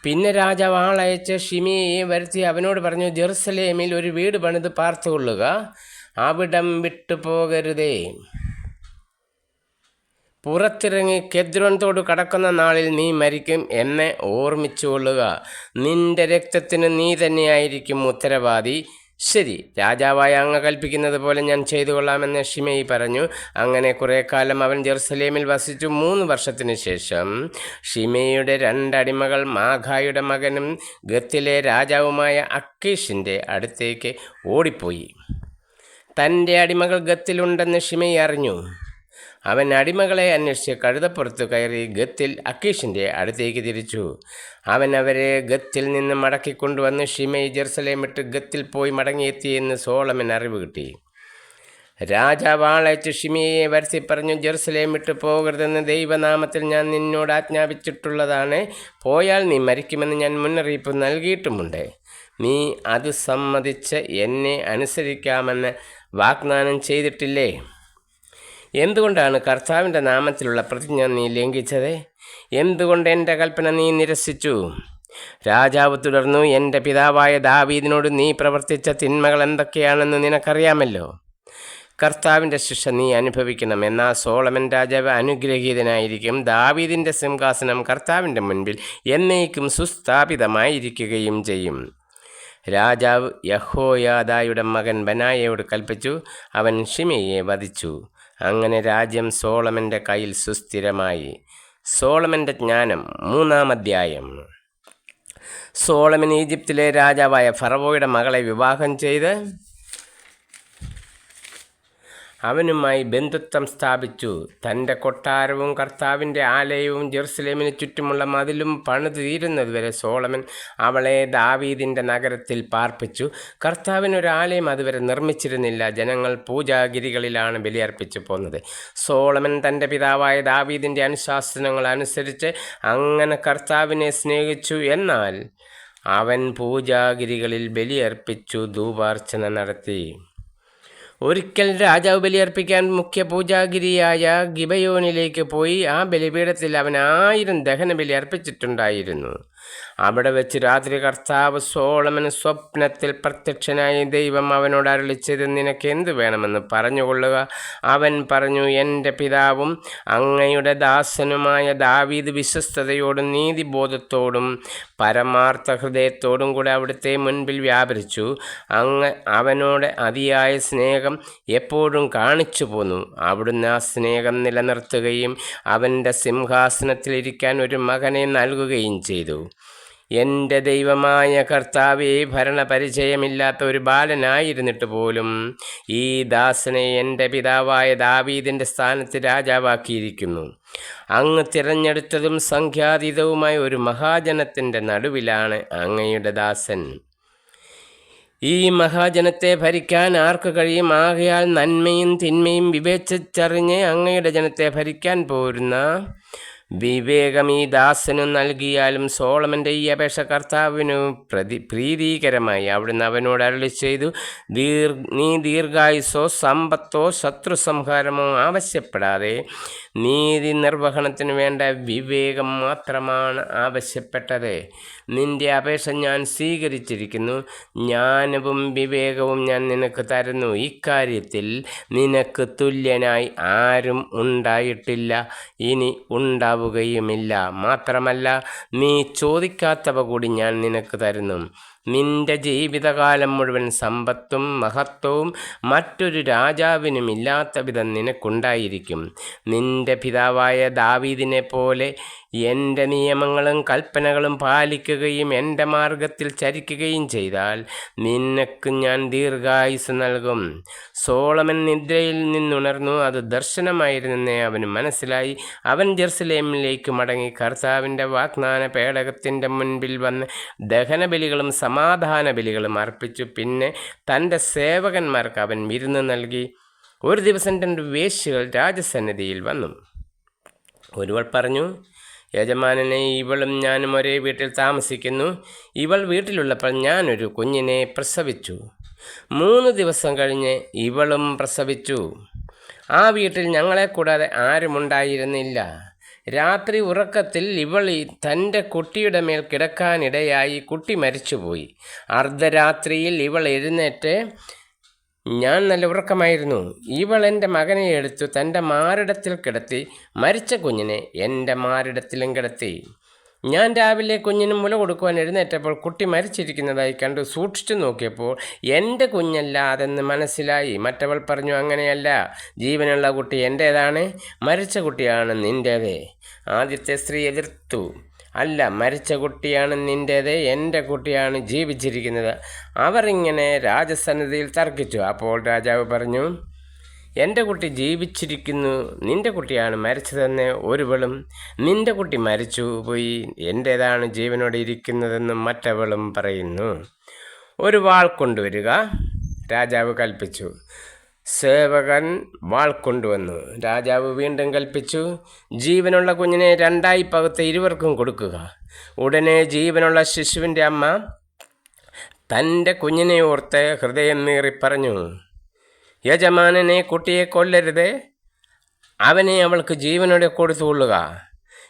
പിന്നെ രാജാവ് ആളയച്ച് ഷിമിയെ വരുത്തി അവനോട് പറഞ്ഞു, ജെറുസലേമിൽ ഒരു വീട് പണിത് പാർത്തുകൊള്ളുക, അവിടം വിട്ടുപോകരുതേ. പുറത്തിറങ്ങി കെദ്രോൻ തോട് കടക്കുന്ന നാളിൽ നീ മരിക്കും എന്നെ ഓർമ്മിച്ചുകൊള്ളുക. നിന്റെ രക്തത്തിന് നീ തന്നെയായിരിക്കും ഉത്തരവാദി. ശരി, രാജാവായ അങ്ങ് കൽപ്പിക്കുന്നത് പോലെ ഞാൻ ചെയ്തു കൊള്ളാമെന്ന് ഷിമെയി പറഞ്ഞു. അങ്ങനെ കുറേ കാലം അവൻ ജെറുസലേമിൽ വസിച്ചു. 3 വർഷത്തിന് ശേഷം ഷിമെയിയുടെ 2 അടിമകൾ മാഖായുടെ മകനും ഗത്തിലെ രാജാവുമായ അക്കീഷിൻ്റെ അടുത്തേക്ക് ഓടിപ്പോയി. തൻ്റെ അടിമകൾ ഗത്തിലുണ്ടെന്ന് ഷിമെയി അറിഞ്ഞു. അവൻ അടിമകളെ അന്വേഷിച്ച് കഴുതപ്പുറത്ത് കയറി ഗത്തിൽ അക്കീഷിൻ്റെ അടുത്തേക്ക് തിരിച്ചു. അവൻ അവരെ ഗത്തിൽ നിന്ന് മടക്കിക്കൊണ്ടുവന്ന് ഷിമെയി ജെറുസലേം വിട്ട് ഗത്തിൽ പോയി മടങ്ങിയെത്തിയെന്ന് സോളമൻ അറിവ് കിട്ടി. രാജാവ് ആളയച്ച് ഷിമെയെ വരുത്തി പറഞ്ഞു, ജെറുസലേം വിട്ട് പോകരുതെന്ന് ദൈവനാമത്തിൽ ഞാൻ നിന്നോട് ആജ്ഞാപിച്ചിട്ടുള്ളതാണ്. പോയാൽ നീ മരിക്കുമെന്ന് ഞാൻ മുന്നറിയിപ്പ് നൽകിയിട്ടുമുണ്ട്. നീ അത് സമ്മതിച്ച് എന്നെ അനുസരിക്കാമെന്ന് വാഗ്ദാനം ചെയ്തിട്ടില്ലേ? എന്തുകൊണ്ടാണ് കർത്താവിൻ്റെ നാമത്തിലുള്ള പ്രതിജ്ഞ നീ ലംഘിച്ചത്? എന്തുകൊണ്ട് എൻ്റെ കൽപ്പന നീ നിരസിച്ചു? രാജാവ് തുടർന്നു, എൻ്റെ പിതാവായ ദാവീദിനോട് നീ പ്രവർത്തിച്ച തിന്മകൾ എന്തൊക്കെയാണെന്ന് നിനക്കറിയാമല്ലോ. കർത്താവിൻ്റെ ശിക്ഷ നീ അനുഭവിക്കണം. എന്നാൽ സോളമൻ രാജാവ് അനുഗ്രഹീതനായിരിക്കും. ദാവീദിൻ്റെ സിംഹാസനം കർത്താവിൻ്റെ മുൻപിൽ എന്നേക്കും സുസ്ഥാപിതമായിരിക്കുകയും ചെയ്യും. രാജാവ് യഹോയാദായുടെ മകൻ ബനായയോട് കൽപ്പിച്ചു. അവൻ ഷിമെയിയെ വധിച്ചു. അങ്ങനെ രാജ്യം സോളമൻ്റെ കയ്യിൽ സുസ്ഥിരമായി. സോളമൻ്റെ ജ്ഞാനം 3-ാം അധ്യായം. സോളമൻ ഈജിപ്തിലെ രാജാവായ ഫറവോയുടെ മകളെ വിവാഹം ചെയ്ത് അവനുമായി ബന്ധുത്വം സ്ഥാപിച്ചു. തൻ്റെ കൊട്ടാരവും കർത്താവിൻ്റെ ആലയവും ജെറുസലേമിന് ചുറ്റുമുള്ള മതിലും പണിതു തീരുന്നതുവരെ സോളമൻ അവളെ ദാവീദിൻ്റെ നഗരത്തിൽ പാർപ്പിച്ചു. കർത്താവിനൊരു ആലയം അതുവരെ നിർമ്മിച്ചിരുന്നില്ല. ജനങ്ങൾ പൂജാഗിരികളിലാണ് ബലിയർപ്പിച്ചു പോന്നത്. സോളമൻ തൻ്റെ പിതാവായ ദാവീദിൻ്റെ അനുശാസനങ്ങൾ അനുസരിച്ച് അങ്ങനെ കർത്താവിനെ സ്നേഹിച്ചു. എന്നാൽ അവൻ പൂജാഗിരികളിൽ ബലിയർപ്പിച്ചു ധൂപാർച്ചന നടത്തി. ഒരിക്കൽ രാജാവ് ബലിയർപ്പിക്കാൻ മുഖ്യ പൂജാഗിരിയായ ഗിബയോനിലേക്ക് പോയി. ആ ബലിപീഠത്തിൽ അവൻ 1000 ദഹനബലി അർപ്പിച്ചിട്ടുണ്ടായിരുന്നു. അവിടെ വെച്ച് രാത്രി കർത്താവ് സോളമന് സ്വപ്നത്തിൽ പ്രത്യക്ഷനായി ദൈവം അവനോട് അരുളിച്ചത്, നിനക്ക് എന്ത് വേണമെന്ന് പറഞ്ഞുകൊള്ളുക. അവൻ പറഞ്ഞു, എൻ്റെ പിതാവും അങ്ങയുടെ ദാസനുമായ ദാവീദ് വിശ്വസ്തയോടും നീതിബോധത്തോടും പരമാർത്ഥ ഹൃദയത്തോടും കൂടെ അവിടുത്തെ മുൻപിൽ വ്യാപരിച്ചു. അങ്ങ് അവനോട് അതിയായ സ്നേഹം എപ്പോഴും കാണിച്ചു പോന്നു. അവിടുന്ന് ആ സ്നേഹം നിലനിർത്തുകയും അവൻ്റെ സിംഹാസനത്തിലിരിക്കാൻ ഒരു മകനെ നൽകുകയും ചെയ്തു. എൻ്റെ ദൈവമായ കർത്താവേ, ഭരണപരിചയമില്ലാത്ത ഒരു ബാലനായിരുന്നിട്ട് പോലും ഈ ദാസനെ എൻ്റെ പിതാവായ ദാവീദിൻ്റെ സ്ഥാനത്ത് രാജാവാക്കിയിരിക്കുന്നു. അങ്ങ് തിരഞ്ഞെടുത്തതും സംഖ്യാതീതവുമായ ഒരു മഹാജനത്തിൻ്റെ നടുവിലാണ് അങ്ങയുടെ ദാസൻ. ഈ മഹാജനത്തെ ഭരിക്കാൻ ആർക്ക് കഴിയും? ആകയാൽ നന്മയും തിന്മയും വിവേചിച്ചറിഞ്ഞ് അങ്ങയുടെ ജനത്തെ ഭരിക്കാൻ പോരുന്ന വിവേകം ഈ ദാസനു നൽകിയാലും. സോളമൻ്റെ ഈ അപേക്ഷ കർത്താവിനു പ്രീതികരമായി. അവിടുന്ന് അവനോട് അരുളി ചെയ്തു, നീ ദീർഘായുസോ സമ്പത്തോ ശത്രുസംഹാരമോ ആവശ്യപ്പെടാതെ നീതി നിർവഹണത്തിന് വേണ്ട വിവേകം മാത്രമാണ് ആവശ്യപ്പെട്ടത്. നിന്റെ അപേക്ഷ ഞാൻ സ്വീകരിച്ചിരിക്കുന്നു. ജ്ഞാനവും വിവേകവും ഞാൻ നിനക്ക് തരുന്നു. ഇക്കാര്യത്തിൽ നിനക്ക് തുല്യനായി ആരും ഉണ്ടായിട്ടില്ല, ഇനി ഉണ്ടാവുകയുമില്ല. മാത്രമല്ല, നീ ചോദിക്കാത്തവ കൂടി ഞാൻ നിനക്ക് തരുന്നു. നിന്റെ ജീവിതകാലം മുഴുവൻ സമ്പത്തും മഹത്വവും മറ്റൊരു രാജാവിനും ഇല്ലാത്ത വിധം നിനക്കുണ്ടായിരിക്കും. നിന്റെ പിതാവായ ദാവീദിനെ പോലെ എൻ്റെ നിയമങ്ങളും കൽപ്പനകളും പാലിക്കുകയും എൻ്റെ മാർഗത്തിൽ ചരിക്കുകയും ചെയ്താൽ നിനക്ക് ഞാൻ ദീർഘായുസ് നൽകും. സോളമൻ നിദ്രയിൽ നിന്നുണർന്നു. അത് ദർശനമായിരുന്നെന്ന് അവന് മനസ്സിലായി. അവൻ ജെറുസലേമിലേക്ക് മടങ്ങി കർത്താവിൻ്റെ വാഗ്ദാന പേടകത്തിൻ്റെ മുൻപിൽ വന്ന് ദഹനബലികളും സമാധാന ബലികളും അർപ്പിച്ചു. പിന്നെ തൻ്റെ സേവകന്മാർക്ക് അവൻ വിരുന്ന് നൽകി. ഒരു ദിവസം 2 വേശ്യകൾ രാജസന്നിധിയിൽ വന്നു. ഒരുവൾ പറഞ്ഞു, യജമാനനെ, ഇവളും ഞാനും ഒരേ വീട്ടിൽ താമസിക്കുന്നു. ഇവൾ വീട്ടിലുള്ളപ്പോൾ ഞാനൊരു കുഞ്ഞിനെ പ്രസവിച്ചു. 3 ദിവസം കഴിഞ്ഞ് ഇവളും പ്രസവിച്ചു. ആ വീട്ടിൽ ഞങ്ങളെ കൂടാതെ ആരുമുണ്ടായിരുന്നില്ല. രാത്രി ഉറക്കത്തിൽ ഇവൾ തൻ്റെ കുട്ടിയുടെ മേൽ കിടക്കാനിടയായി. കുട്ടി മരിച്ചുപോയി. അർദ്ധരാത്രിയിൽ ഇവൾ എഴുന്നേറ്റ്, ഞാൻ നല്ല ഉറക്കമായിരുന്നു. ഇവൾ എൻ്റെ മകനെ എടുത്തു തൻ്റെ മാറിടത്തിൽ കിടത്തി. മരിച്ച കുഞ്ഞിനെ എൻ്റെ മാറിടത്തിലും കിടത്തി. ഞാൻ രാവിലെ കുഞ്ഞിന് മുല കൊടുക്കുവാൻ എഴുന്നേറ്റപ്പോൾ കുട്ടി മരിച്ചിരിക്കുന്നതായി കണ്ടു. സൂക്ഷിച്ചു നോക്കിയപ്പോൾ എൻ്റെ കുഞ്ഞല്ല അതെന്ന് മനസ്സിലായി. മറ്റവൾ പറഞ്ഞു, അങ്ങനെയല്ല, ജീവനുള്ള കുട്ടി എൻ്റേതാണ്, മരിച്ച കുട്ടിയാണ് നിൻ്റേത്. ആദ്യത്തെ സ്ത്രീ എതിർത്തു, അല്ല, മരിച്ച കുട്ടിയാണ് നിൻ്റേത്, എൻ്റെ കുട്ടിയാണ് ജീവിച്ചിരിക്കുന്നത്. അവർ ഇങ്ങനെ രാജസന്നിധിയിൽ തർക്കിച്ചു. അപ്പോൾ രാജാവ് പറഞ്ഞു, എൻ്റെ കുട്ടി ജീവിച്ചിരിക്കുന്നു, നിൻ്റെ കുട്ടിയാണ് മരിച്ചതെന്ന് ഒരുവളും, നിൻ്റെ കുട്ടി മരിച്ചു പോയി, എൻ്റേതാണ് ജീവനോടെ ഇരിക്കുന്നതെന്നും മറ്റവളും പറയുന്നു. ഒരു വാൾ കൊണ്ടുവരിക, രാജാവ് കൽപ്പിച്ചു. സേവകൻ വാൾ കൊണ്ടുവന്നു. രാജാവ് വീണ്ടും കൽപ്പിച്ചു, ജീവനുള്ള കുഞ്ഞിനെ 2 പകുത്ത് ഇരുവർക്കും കൊടുക്കുക. ഉടനെ ജീവനുള്ള ശിശുവിൻ്റെ അമ്മ തൻ്റെ കുഞ്ഞിനെ ഓർത്ത് ഹൃദയം നീറി പറഞ്ഞു, യജമാനനെ, കുട്ടിയെ കൊല്ലരുത്, അവനെ അവൾക്ക് ജീവനോടെ കൊടുത്തുകൊള്ളുക.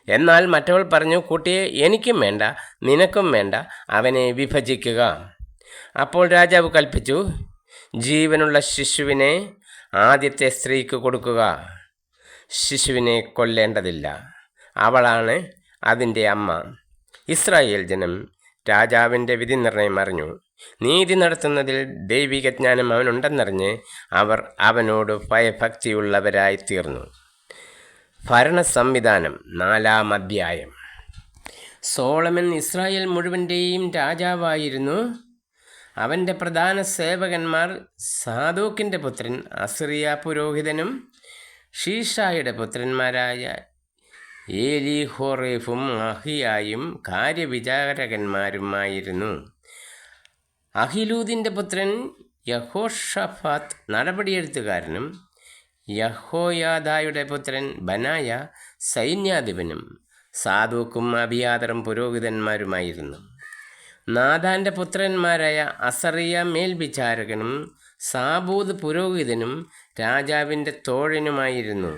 എന്നാൽ മറ്റവൾ പറഞ്ഞു, കുട്ടിയെ എനിക്കും വേണ്ട, നിനക്കും വേണ്ട, അവനെ വിഭജിക്കുക. അപ്പോൾ രാജാവ് കൽപ്പിച്ചു, ജീവനുള്ള ശിശുവിനെ ആദ്യത്തെ സ്ത്രീക്ക് കൊടുക്കുക. ശിശുവിനെ കൊല്ലേണ്ടതില്ല, അവളാണ് അതിൻ്റെ അമ്മ. ഇസ്രായേൽ ജനം രാജാവിൻ്റെ വിധി നിർണയം അറിഞ്ഞു. നീതി നടത്തുന്നതിൽ ദൈവിക ജ്ഞാനം അവനുണ്ടെന്നറിഞ്ഞ് അവർ അവനോട് ഭയഭക്തിയുള്ളവരായി തീർന്നു. ഭരണ സംവിധാനം 4-ാം അധ്യായം. സോളമൻ ഇസ്രായേൽ മുഴുവൻ്റെയും രാജാവായിരുന്നു. അവൻ്റെ പ്രധാന സേവകന്മാർ സാദോക്കിൻ്റെ പുത്രൻ അസറിയ പുരോഹിതനും ഷീഷായുടെ പുത്രന്മാരായ ഏലിഹോറേഫും അഹിയായും കാര്യവിചാരകന്മാരുമായിരുന്നു. അഹിലൂദിൻ്റെ പുത്രൻ യഹോഷഫാത്ത് നടപടിയെഴുത്തുകാരനും യഹോയാദായുടെ പുത്രൻ ബനായ സൈന്യാധിപനും സാദോക്കും അബിയാതറും പുരോഹിതന്മാരുമായിരുന്നു. നാഥാൻ്റെ പുത്രന്മാരായ അസറിയ മേൽവിചാരകനും സാബൂദ് പുരോഹിതനും രാജാവിൻ്റെ തോഴനുമായിരുന്നു.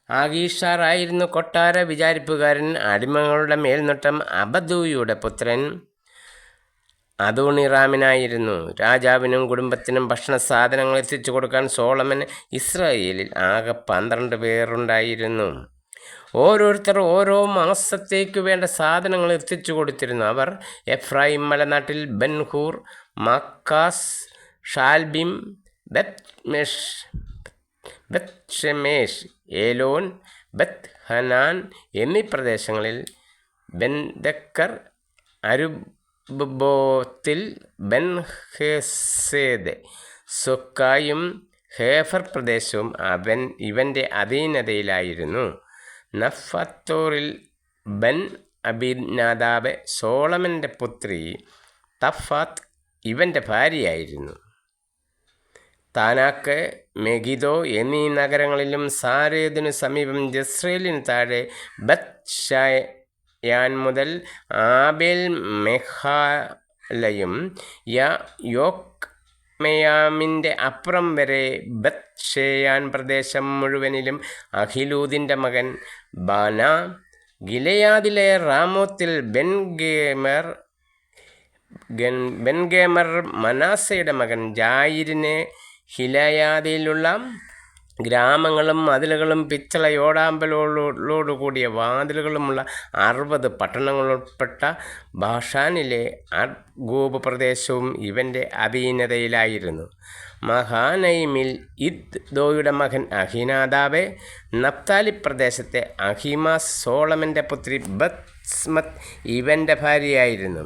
ആഗീഷാർ ആയിരുന്നു കൊട്ടാര വിചാരിപ്പുകാരൻ. അടിമകളുടെ മേൽനോട്ടം അബദൂയുടെ പുത്രൻ അദോണിറാമിനായിരുന്നു. രാജാവിനും കുടുംബത്തിനും ഭക്ഷണ സാധനങ്ങൾ എത്തിച്ചു കൊടുക്കാൻ സോളമൻ ഇസ്രായേലിൽ ആകെ 12 പേരുണ്ടായിരുന്നു. ഓരോരുത്തർ ഓരോ മാസത്തേക്ക് വേണ്ട സാധനങ്ങൾ എത്തിച്ചു കൊടുത്തിരുന്നു. അവർ എഫ്രായിം മലനാട്ടിൽ ബൻഹൂർ, മക്കാസ്, ഷാൽബിം, ബത്ത്ഷെമേഷ്, ഏലോൻ, ബത്ത് ഹനാൻ എന്നീ പ്രദേശങ്ങളിൽ, ബെൻദക്കർ, അരുബ്ബോത്തിൽ, ബെൻഹേസേദ്, സൊക്കായും ഹേഫർ പ്രദേശവും ഇവൻ്റെ അധീനതയിലായിരുന്നു. നഫത്തോറിൽ ബൻ അബിനാദാബ് സോളമൻ്റെ പുത്രി തഫാത്ത് ഇവൻ്റെ ഭാര്യയായിരുന്നു. താനാക്ക്, മെഗിദോ എന്നീ നഗരങ്ങളിലും സാരേദിനു സമീപം ജസ്രേലിന് താഴെ ബത്ത്ഷയാൻ മുതൽ ആബേൽ മെഹാലയും യോക്മെയാമിൻ്റെ അപ്പുറം വരെ ബത്ത്ഷേയാൻ പ്രദേശം മുഴുവനിലും അഹിലൂദിൻ്റെ മകൻ ബാന, ഗിലെയാദിലെ റാമോത്തിൽ ബെൻഗേമർ, മനാസയുടെ മകൻ ജായിരിനെ ഹിലയാദിലുള്ള ഗ്രാമങ്ങളും മതിലുകളും പിച്ചളയോടാമ്പലോടുകൂടിയ വാതിലുകളുമുള്ള 60 പട്ടണങ്ങളുൾപ്പെട്ട ബാഷാനിലെ അർഗോബ് പ്രദേശവും ഇവൻ്റെ അധീനതയിലായിരുന്നു. മഹാനൈമിൽ ഇദ്ദോയുടെ മകൻ അഹിനാദാബ്, നഫ്താലി പ്രദേശത്തെ അഹിമാസ് സോളമൻ്റെ പുത്രി ബത്സ്മത്ത് ഇവൻ്റെ ഭാര്യയായിരുന്നു.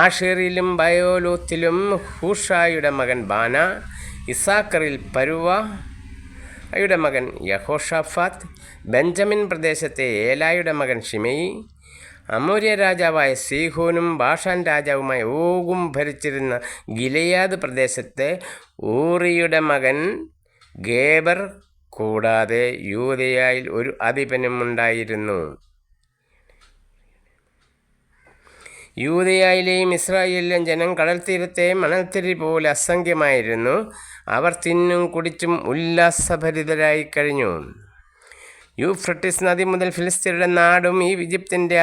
ആഷേറിലും ബയോലോത്തിലും ഹൂഷായുടെ മകൻ ബാന, ഇസാക്കറിൽ പരുവയുടെ മകൻ യഹോഷഫാത്ത്, ബെഞ്ചമിൻ പ്രദേശത്തെ ഏലായുടെ മകൻ ഷിമെയി, അമോര്യ രാജാവായ സീഹോനും ബാഷാൻ രാജാവുമായ ഓഗും ഭരിച്ചിരുന്ന ഗിലെയാദ് പ്രദേശത്തെ ഊറിയുടെ മകൻ ഗേബർ, കൂടാതെ യൂദയായിൽ ഒരു അധിപനും ഉണ്ടായിരുന്നു. യൂദയായിലെയും ഇസ്രായേലിലെയും ജനം കടൽ തീരത്തെ മണൽത്തിരി പോലെ അസംഖ്യമായിരുന്നു. അവർ തിന്നും കുടിച്ചും ഉല്ലാസഭരിതരായി കഴിഞ്ഞു. യൂഫ്രട്ടീസ് നദി മുതൽ ഫിലിസ്ത്യരുടെ നാടും ഈ ഈജിപ്തിൻ്റെ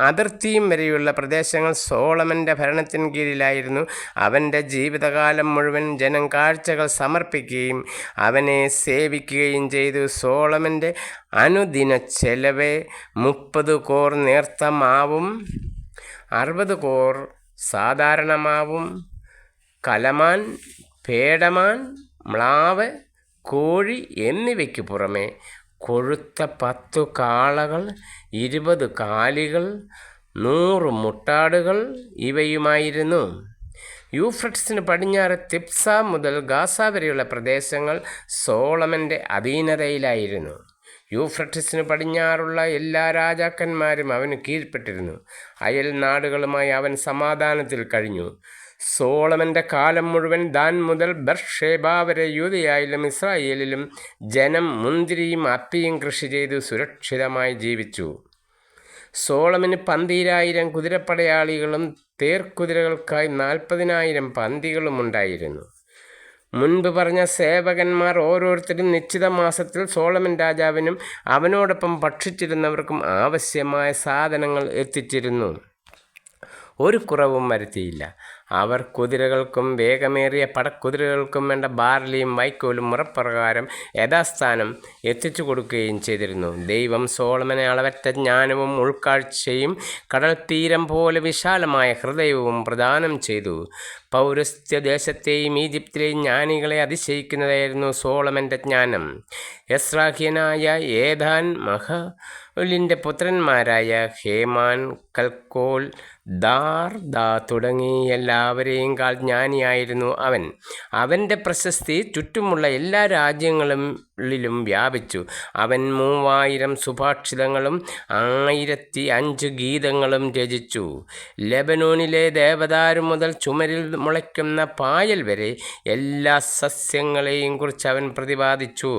അതിർത്തിയും വരെയുള്ള പ്രദേശങ്ങൾ സോളമൻ്റെ ഭരണത്തിന് കീഴിലായിരുന്നു. അവൻ്റെ ജീവിതകാലം മുഴുവൻ ജനം കാഴ്ചകൾ സമർപ്പിക്കുകയും അവനെ സേവിക്കുകയും ചെയ്തു. സോളമൻ്റെ അനുദിന ചെലവ് 30 കോർ നേർത്ത മാവും 60 കോർ സാധാരണ മാവും, കലമാൻ, പേടമാൻ, മ്ലാവ്, കോഴി എന്നിവയ്ക്ക് പുറമെ കൊഴുത്ത 10 കാളകൾ, 20 കാലികൾ, 100 മുട്ടാടുകൾ ഇവയുമായിരുന്നു. യൂഫ്രട്ടീസിന് പടിഞ്ഞാറ് തിപ്സ മുതൽ ഗാസ വരെയുള്ള പ്രദേശങ്ങൾ സോളമൻ്റെ അധീനതയിലായിരുന്നു. യൂഫ്രട്ടീസിന് പടിഞ്ഞാറുള്ള എല്ലാ രാജാക്കന്മാരും അവന് കീഴ്പ്പെട്ടിരുന്നു. അയൽ നാടുകളുമായി അവൻ സമാധാനത്തിൽ കഴിഞ്ഞു. സോളമൻ്റെ കാലം മുഴുവൻ ദാൻ മുതൽ ബർഷേബ വരെ യൂദയായിലും ഇസ്രായേലിലും ജനം മുന്തിരിയും അത്തിയും കൃഷി ചെയ്ത് സുരക്ഷിതമായി ജീവിച്ചു. സോളമന് 12,000 കുതിരപ്പടയാളികളും തേർക്കുതിരകൾക്കായി 40,000 പന്തികളും ഉണ്ടായിരുന്നു. മുൻപ് പറഞ്ഞ സേവകന്മാർ ഓരോരുത്തരും നിശ്ചിത മാസത്തിൽ സോളമൻ രാജാവിനും അവനോടൊപ്പം ഭക്ഷിച്ചിരുന്നവർക്കും ആവശ്യമായ സാധനങ്ങൾ എത്തിച്ചിരുന്നു. ഒരു കുറവും വരുത്തിയില്ല. അവർ കുതിരകൾക്കും വേഗമേറിയ പടക്കുതിരകൾക്കും വേണ്ട ബാർലിയും വൈക്കോലും മുറപ്രകാരം യഥാസ്ഥാനം എത്തിച്ചു കൊടുക്കുകയും ചെയ്തിരുന്നു. ദൈവം സോളമനെ അളവറ്റ ജ്ഞാനവും ഉൾക്കാഴ്ചയും കടൽ തീരം പോലെ വിശാലമായ ഹൃദയവും പ്രദാനം ചെയ്തു. പൗരസ്ത്യദേശത്തെയും ഈജിപ്തിലെയും ജ്ഞാനികളെ അതിശയിക്കുന്നതായിരുന്നു സോളമൻ്റെ ജ്ഞാനം. എസ്രാഹ്യനായ ഏഥാൻ മഹലിൻ്റെ പുത്രന്മാരായ ഹേമാൻ, കൽക്കോൽ, ദാർദ തുടങ്ങി എല്ലാവരെയും കാൾ ജ്ഞാനിയായിരുന്നു അവൻ. അവൻ്റെ പ്രശസ്തി ചുറ്റുമുള്ള എല്ലാ രാജ്യങ്ങളിലും വ്യാപിച്ചു. അവൻ 3000 സുഭാഷിതങ്ങളും 1005 ഗീതങ്ങളും രചിച്ചു. ലെബനോനിലെ ദേവദാരു മുതൽ ചുമരിൽ മുളയ്ക്കുന്ന പായൽ വരെ എല്ലാ സസ്യങ്ങളെയും കുറിച്ച് അവൻ പ്രതിപാദിച്ചു.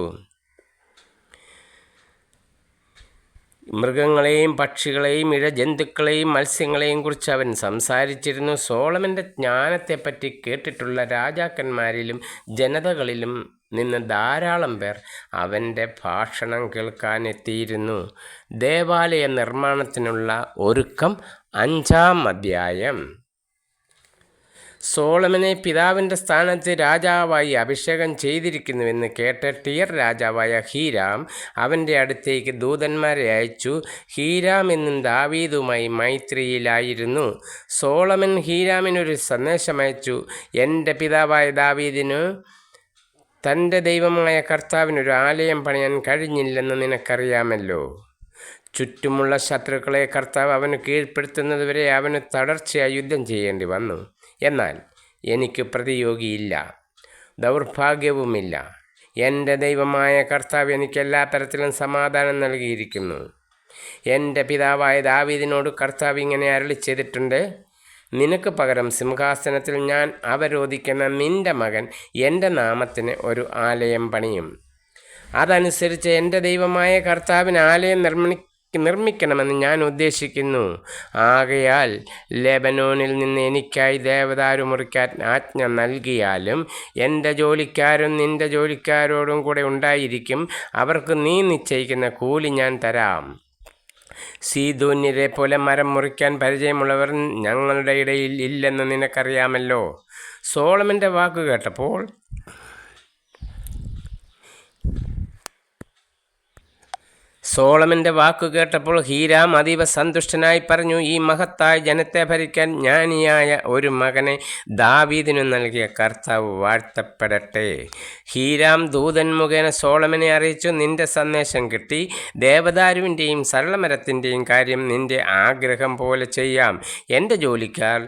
മൃഗങ്ങളെയും പക്ഷികളെയും ഇഴജന്തുക്കളെയും മത്സ്യങ്ങളെയും കുറിച്ച് അവൻ സംസാരിച്ചിരുന്നു. സോളമൻ്റെ ജ്ഞാനത്തെപ്പറ്റി കേട്ടിട്ടുള്ള രാജാക്കന്മാരിലും ജനതകളിലും നിന്ന് ധാരാളം പേർ അവൻ്റെ ഭാഷണം കേൾക്കാനെത്തിയിരുന്നു. ദേവാലയ നിർമ്മാണത്തിനുള്ള ഒരുക്കം 5-ാം അധ്യായം. സോളമനെ പിതാവിൻ്റെ സ്ഥാനത്ത് രാജാവായി അഭിഷേകം ചെയ്തിരിക്കുന്നുവെന്ന് കേട്ട് ടിയർ രാജാവായ ഹീരാം അവൻ്റെ അടുത്തേക്ക് ദൂതന്മാരെ അയച്ചു. ഹീരാം എന്നും ദാവീദുമായി മൈത്രിയിലായിരുന്നു. സോളമൻ ഹീരാമിനൊരു സന്ദേശമയച്ചു. എൻ്റെ പിതാവായ ദാവീദിനു തൻ്റെ ദൈവമായ കർത്താവിനൊരു ആലയം പണിയാൻ കഴിഞ്ഞില്ലെന്ന് നിനക്കറിയാമല്ലോ. ചുറ്റുമുള്ള ശത്രുക്കളെ കർത്താവ് അവന് കീഴ്പ്പെടുത്തുന്നതുവരെ അവന് തുടർച്ചയായി യുദ്ധം ചെയ്യേണ്ടി വന്നു. എന്നാൽ എനിക്ക് പ്രതിയോഗിയില്ല, ദൗർഭാഗ്യവുമില്ല. എൻ്റെ ദൈവമായ കർത്താവ് എനിക്ക് എല്ലാ തരത്തിലും സമാധാനം നൽകിയിരിക്കുന്നു. എൻ്റെ പിതാവായ ദാവീദിനോട് കർത്താവ് ഇങ്ങനെ അരുളി ചെയ്തിട്ടുണ്ട്: നിനക്ക് പകരം സിംഹാസനത്തിൽ ഞാൻ അവരോധിക്കുന്ന നിൻ്റെ മകൻ എൻ്റെ നാമത്തിന് ഒരു ആലയം പണിയും. അതനുസരിച്ച് എൻ്റെ ദൈവമായ കർത്താവിന് ആലയം നിർമ്മിക്കണമെന്ന് ഞാൻ ഉദ്ദേശിക്കുന്നു. ആകയാൽ ലെബനോനിൽ നിന്ന് എനിക്കായി ദേവദാരു മുറിക്കാൻ ആജ്ഞ നൽകിയാലും എൻ്റെ ജോലിക്കാരും നിൻ്റെ ജോലിക്കാരോടും കൂടെ ഉണ്ടായിരിക്കും. അവർക്ക് നീ നിശ്ചയിക്കുന്ന കൂലി ഞാൻ തരാം. സീദോന്യരെ പോലെ മരം മുറിക്കാൻ പരിചയമുള്ളവർ ഞങ്ങളുടെ ഇടയിൽ ഇല്ലെന്ന് നിനക്കറിയാമല്ലോ. സോളമൻ്റെ വാക്ക് കേട്ടപ്പോൾ ഹീരാം അതീവ സന്തുഷ്ടനായി പറഞ്ഞു: ഈ മഹത്തായ ജനത്തെ ഭരിക്കാൻ ജ്ഞാനിയായ ഒരു മകനെ ദാവീദിനു നൽകിയ കർത്താവ് വാഴ്ത്തപ്പെടട്ടെ. ഹീരാം ദൂതൻ മുഖേന സോളമനെ അറിയിച്ചു: നിന്റെ സന്ദേശം കിട്ടി. ദേവദാരുവിൻ്റെയും സരളമരത്തിൻ്റെയും കാര്യം നിന്റെ ആഗ്രഹം പോലെ ചെയ്യാം. എൻ്റെ ജോലിക്കാർ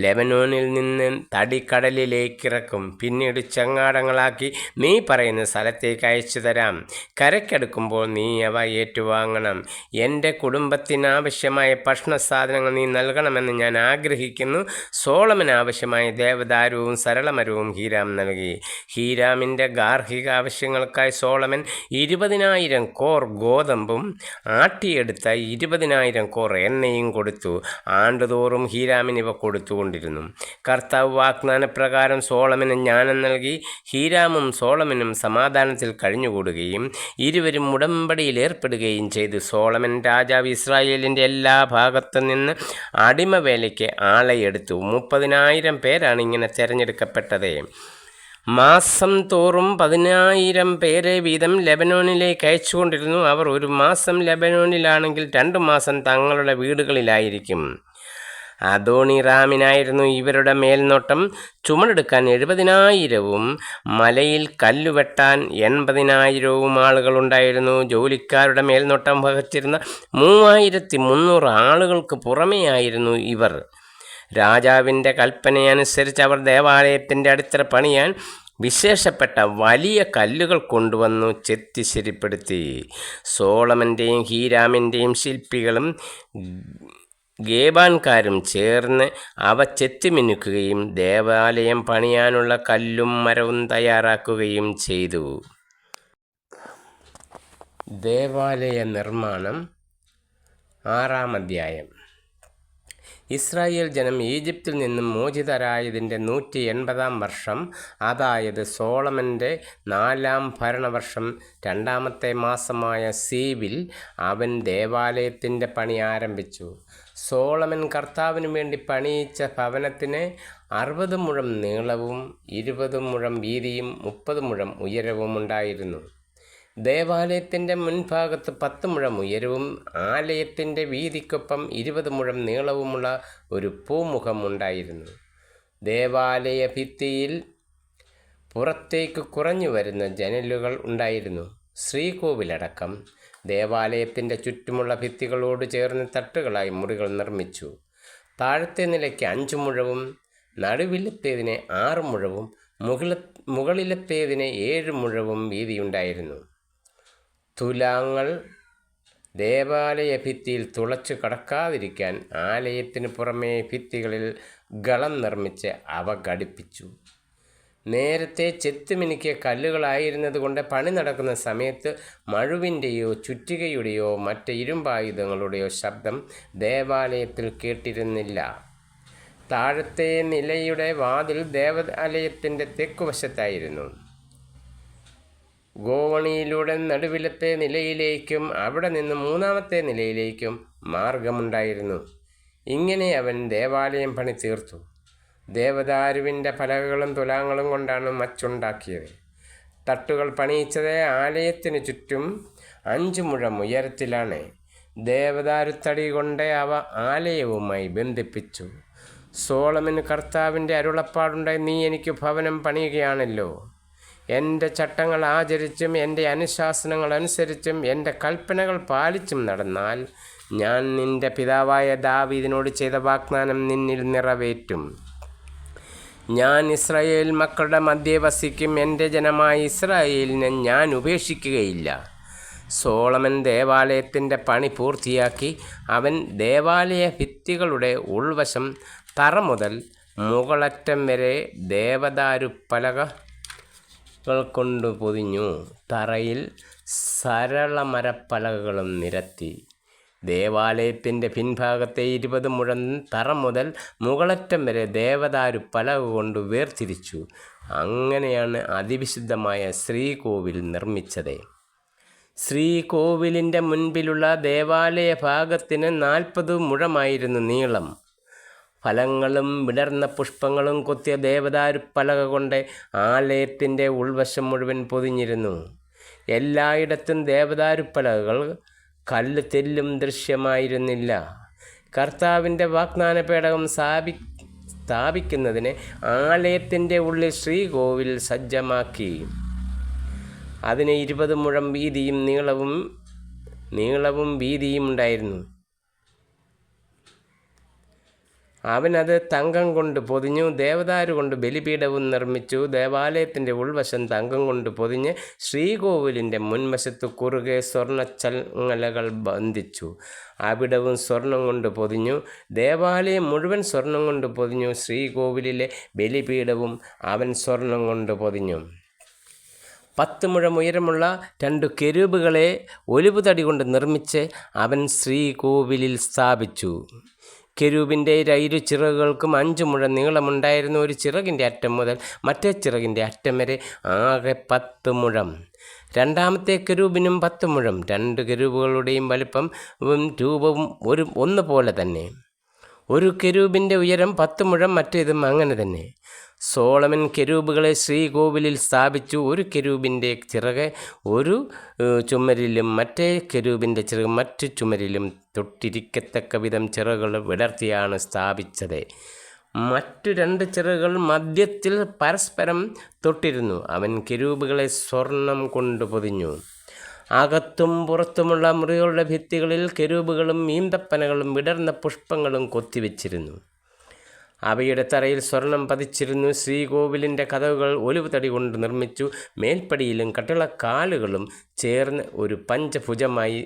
ലെബനോനിൽ നിന്ന് തടി കടലിലേക്കിറക്കും. പിന്നീട് ചങ്ങാടങ്ങളാക്കി നീ പറയുന്ന സ്ഥലത്തേക്ക് അയച്ചു തരാം. കരയ്ക്കടുക്കുമ്പോൾ നീ അവ ഏറ്റുവാങ്ങണം. എൻ്റെ കുടുംബത്തിനാവശ്യമായ ഭക്ഷണ സാധനങ്ങൾ നീ നൽകണമെന്ന് ഞാൻ ആഗ്രഹിക്കുന്നു. സോളമന് ആവശ്യമായ ദേവദാരുവും സരളമരവും ഹീരാം നൽകി. ഹീരാമിൻ്റെ ഗാർഹിക ആവശ്യങ്ങൾക്കായി സോളമൻ 20,000 കോർ ഗോതമ്പും ആട്ടിയെടുത്ത 20,000 കോർ എണ്ണയും കൊടുത്തു. ആണ്ടുതോറും ഹീരാമിന് ഇവ കൊടുത്തുകൊണ്ടിരുന്നു. കർത്താവ് വാഗ്ദാനപ്രകാരം സോളമന് ജ്ഞാനം നൽകി. ഹീരാമും സോളമനും സമാധാനത്തിൽ കഴിഞ്ഞുകൂടുകയും ഇരുവരും ഉടമ്പടിയിൽ ഏർപ്പെടുകയും ചെയ്തു. സോളമൻ രാജാവ് ഇസ്രായേലിൻ്റെ എല്ലാ ഭാഗത്തു നിന്ന് അടിമവേലയ്ക്ക് ആളെ എടുത്തു. 30,000 പേരാണ് ഇങ്ങനെ തിരഞ്ഞെടുക്കപ്പെട്ടത്. മാസം തോറും 10,000 പേരെ വീതം ലെബനോനിലേക്ക് അയച്ചുകൊണ്ടിരുന്നു. അവർ ഒരു മാസം ലെബനോനിലാണെങ്കിൽ 2 മാസം തങ്ങളുടെ വീടുകളിലായിരിക്കും. അദോണിറാമിനായിരുന്നു ഇവരുടെ മേൽനോട്ടം. ചുമടെടുക്കാൻ 70,000-ഉം മലയിൽ കല്ലുവെട്ടാൻ 80,000-ഉം ആളുകളുണ്ടായിരുന്നു. ജോലിക്കാരുടെ മേൽനോട്ടം വഹിച്ചിരുന്ന 3,300 ആളുകൾക്ക് പുറമെയായിരുന്നു ഇവർ. രാജാവിൻ്റെ കൽപ്പനയനുസരിച്ച് അവർ ദേവാലയത്തിൻ്റെ അടിത്തറ പണിയാൻ വിശേഷപ്പെട്ട വലിയ കല്ലുകൾ കൊണ്ടുവന്നു ചെത്തിശരിപ്പെടുത്തി. സോളമൻ്റെയും ഹീരാമിൻ്റെയും ശില്പികളും ഗേബാൻകാരും ചേർന്ന് അവ ചെത്തിമിനുക്കുകയും ദേവാലയം പണിയാനുള്ള കല്ലും മരവും തയ്യാറാക്കുകയും ചെയ്തു. ദേവാലയ നിർമ്മാണം 6-ാം അധ്യായം. ഇസ്രായേൽ ജനം ഈജിപ്തിൽ നിന്നും മോചിതരായതിൻ്റെ 180-ാം വർഷം, അതായത് സോളമൻ്റെ 4-ാം ഭരണവർഷം 2-ാമത്തെ മാസമായ സീവിൽ അവൻ ദേവാലയത്തിൻ്റെ പണി ആരംഭിച്ചു. സോളമൻ കർത്താവിനു വേണ്ടി പണിയിച്ച ഭവനത്തിന് 60 മുഴം നീളവും 20 മുഴം വീതിയും 30 മുഴം ഉയരവും ഉണ്ടായിരുന്നു. ദേവാലയത്തിൻ്റെ മുൻഭാഗത്ത് 10 മുഴം ഉയരവും ആലയത്തിൻ്റെ വീതിക്കൊപ്പം 20 മുഴം നീളവുമുള്ള ഒരു പൂമുഖം ഉണ്ടായിരുന്നു. ദേവാലയ ഭിത്തിയിൽ പുറത്തേക്ക് കുറഞ്ഞു വരുന്ന ജനലുകൾ ഉണ്ടായിരുന്നു. ശ്രീകോവിലടക്കം ദേവാലയത്തിൻ്റെ ചുറ്റുമുള്ള ഭിത്തികളോട് ചേർന്ന് തട്ടുകളായി മുറികൾ നിർമ്മിച്ചു. താഴത്തെ നിലയ്ക്ക് 5 മുഴവും നടുവിലത്തേതിന് 6 മുഴവും മുകളിലത്തേതിന് 7 മുഴവും വീതിയുണ്ടായിരുന്നു. തുലാങ്ങൾ ദേവാലയ ഭിത്തിയിൽ തുളച്ചു കടക്കാതിരിക്കാൻ ആലയത്തിന് പുറമേ ഭിത്തികളിൽ ഗളം നിർമ്മിച്ച് അവ ഘടിപ്പിച്ചു. നേരത്തെ ചെത്തുമിനുക്കിയ കല്ലുകളായിരുന്നത് കൊണ്ട് പണി നടക്കുന്ന സമയത്ത് മഴുവിൻ്റെയോ ചുറ്റികയുടെയോ മറ്റ് ഇരുമ്പായുധങ്ങളുടെയോ ശബ്ദം ദേവാലയത്തിൽ കേട്ടിരുന്നില്ല. താഴത്തെ നിലയുടെ വാതിൽ ദേവാലയത്തിൻ്റെ തെക്കുവശത്തായിരുന്നു. ഗോവണിയിലൂടെ നടുവിലത്തെ നിലയിലേക്കും അവിടെ നിന്ന് 3-ാമത്തെ നിലയിലേക്കും മാർഗമുണ്ടായിരുന്നു. ഇങ്ങനെ അവൻ ദേവാലയം പണി തീർത്തു. ദേവദാരുവിൻ്റെ പലകകളും തുലാങ്ങളും കൊണ്ടാണ് മച്ചുണ്ടാക്കിയത്. തട്ടുകൾ പണിയിച്ചത് ആലയത്തിന് ചുറ്റും 5 മുഴം ഉയരത്തിലാണ്. ദേവദാരുത്തടി കൊണ്ട് അവ ആലയവുമായി ബന്ധിപ്പിച്ചു. സോളമന് കർത്താവിൻ്റെ അരുളപ്പാടുണ്ടായി, നീ എനിക്ക് ഭവനം പണിയുകയാണല്ലോ. എൻ്റെ ചട്ടങ്ങൾ ആചരിച്ചും എൻ്റെ അനുശാസനങ്ങൾ അനുസരിച്ചും എൻ്റെ കൽപ്പനകൾ പാലിച്ചും നടന്നാൽ ഞാൻ നിൻ്റെ പിതാവായ ദാവീദിനോട് ചെയ്ത വാഗ്ദാനം നിന്നിൽ നിറവേറ്റും. ഞാൻ ഇസ്രായേൽ മക്കളുടെ മധ്യേ വസിക്കും. എൻ്റെ ജനമായ ഇസ്രായേലിനെ ഞാൻ ഉപേക്ഷിക്കുകയില്ല. സോളമൻ ദേവാലയത്തിൻ്റെ പണി പൂർത്തിയാക്കി. അവൻ ദേവാലയ ഭിത്തികളുടെ ഉൾവശം തറ മുതൽ മുകളറ്റം വരെ ദേവദാരു പലകകൾ കൊണ്ട് പൊതിഞ്ഞു. തറയിൽ സരളമരപ്പലകകളും നിരത്തി. ദേവാലയത്തിൻ്റെ പിൻഭാഗത്തെ 20 മുഴം തറ മുതൽ മുകളറ്റം വരെ ദേവദാരു പലക കൊണ്ട് വേർതിരിച്ചു. അങ്ങനെയാണ് അതിവിശുദ്ധമായ ശ്രീകോവിൽ നിർമ്മിച്ചത്. ശ്രീകോവിലിൻ്റെ മുൻപിലുള്ള ദേവാലയ ഭാഗത്തിന് 40 മുഴമായിരുന്നു നീളം. ഫലങ്ങളും വിടർന്ന പുഷ്പങ്ങളും കൊത്തിയ ദേവദാരു പലക കൊണ്ട് ആലയത്തിൻ്റെ ഉൾവശം മുഴുവൻ പൊതിഞ്ഞിരുന്നു. എല്ലായിടത്തും ദേവദാരു പലകകൾ കല്ല് തെല്ലും ദൃശ്യമായിരുന്നില്ല. കർത്താവിൻ്റെ വാഗ്ദാന പേടകം സ്ഥാപിക്കുന്നതിന് ആലയത്തിൻ്റെ ഉള്ളിൽ ശ്രീകോവിൽ സജ്ജമാക്കി. അതിന് 20 മുഴം വീതിയും നീളവും വീതിയും ഉണ്ടായിരുന്നു. അവനത് തങ്കം കൊണ്ട് പൊതിഞ്ഞു. ദേവദാരു കൊണ്ട് ബലിപീഠവും നിർമ്മിച്ചു. ദേവാലയത്തിൻ്റെ ഉൾവശം തങ്കം കൊണ്ട് പൊതിഞ്ഞ് ശ്രീകോവിലിൻ്റെ മുൻവശത്ത് കുറുകെ സ്വർണ്ണച്ചങ്ങലകൾ ബന്ധിച്ചു. അവിടവും സ്വർണം കൊണ്ട് പൊതിഞ്ഞു. ദേവാലയം മുഴുവൻ സ്വർണം കൊണ്ട് പൊതിഞ്ഞു. ശ്രീകോവിലിലെ ബലിപീഠവും അവൻ സ്വർണം കൊണ്ട് പൊതിഞ്ഞു. 10 മുഴം ഉയരമുള്ള 2 കെരൂബുകളെ ഒലിവുതടി കൊണ്ട് നിർമ്മിച്ച് അവൻ ശ്രീകോവിലിൽ സ്ഥാപിച്ചു. കെരൂബിൻ്റെ 2 ചിറകുകൾക്കും 5 മുഴം നീളമുണ്ടായിരുന്നു. ഒരു ചിറകിൻ്റെ അറ്റം മുതൽ മറ്റേ ചിറകിൻ്റെ അറ്റം വരെ ആകെ 10 മുഴം. 2-ാമത്തെ കെരൂബിനും 10 മുഴം. 2 കെരൂബുകളുടെയും വലിപ്പം രൂപവും ഒന്നുപോലെ തന്നെ. ഒരു കെരൂബിൻ്റെ ഉയരം 10 മുഴം, മറ്റേതും അങ്ങനെ തന്നെ. സോളമൻ കെരൂബുകളെ ശ്രീകോവിലിൽ സ്ഥാപിച്ചു. ഒരു കെരൂബിൻ്റെ ചിറക് ഒരു ചുമരിലും മറ്റേ കെരൂബിൻ്റെ ചിറക് മറ്റു ചുമരിലും തൊട്ടിരിക്കത്തക്ക വിധം ചിറകുകൾ വിടർത്തിയാണ് സ്ഥാപിച്ചത്. മറ്റു 2 ചിറകുകൾ മധ്യത്തിൽ പരസ്പരം തൊട്ടിരുന്നു. അവൻ കെരൂബുകളെ സ്വർണം കൊണ്ട് പൊതിഞ്ഞു. അകത്തും പുറത്തുമുള്ള മുറികളുടെ ഭിത്തികളിൽ കെരൂബുകളും ഈന്തപ്പനകളും വിടർന്ന പുഷ്പങ്ങളും കൊത്തിവെച്ചിരുന്നു. അവയുടെ തറയിൽ സ്വർണം പതിച്ചിരുന്നു. ശ്രീകോവിലിൻ്റെ കതകുകൾ ഒലിവുതടി കൊണ്ട് നിർമ്മിച്ചു. മേൽപ്പടിയിലും കട്ടിളക്കാലുകളും ചേർന്ന് ഒരു പഞ്ചഭുജമായി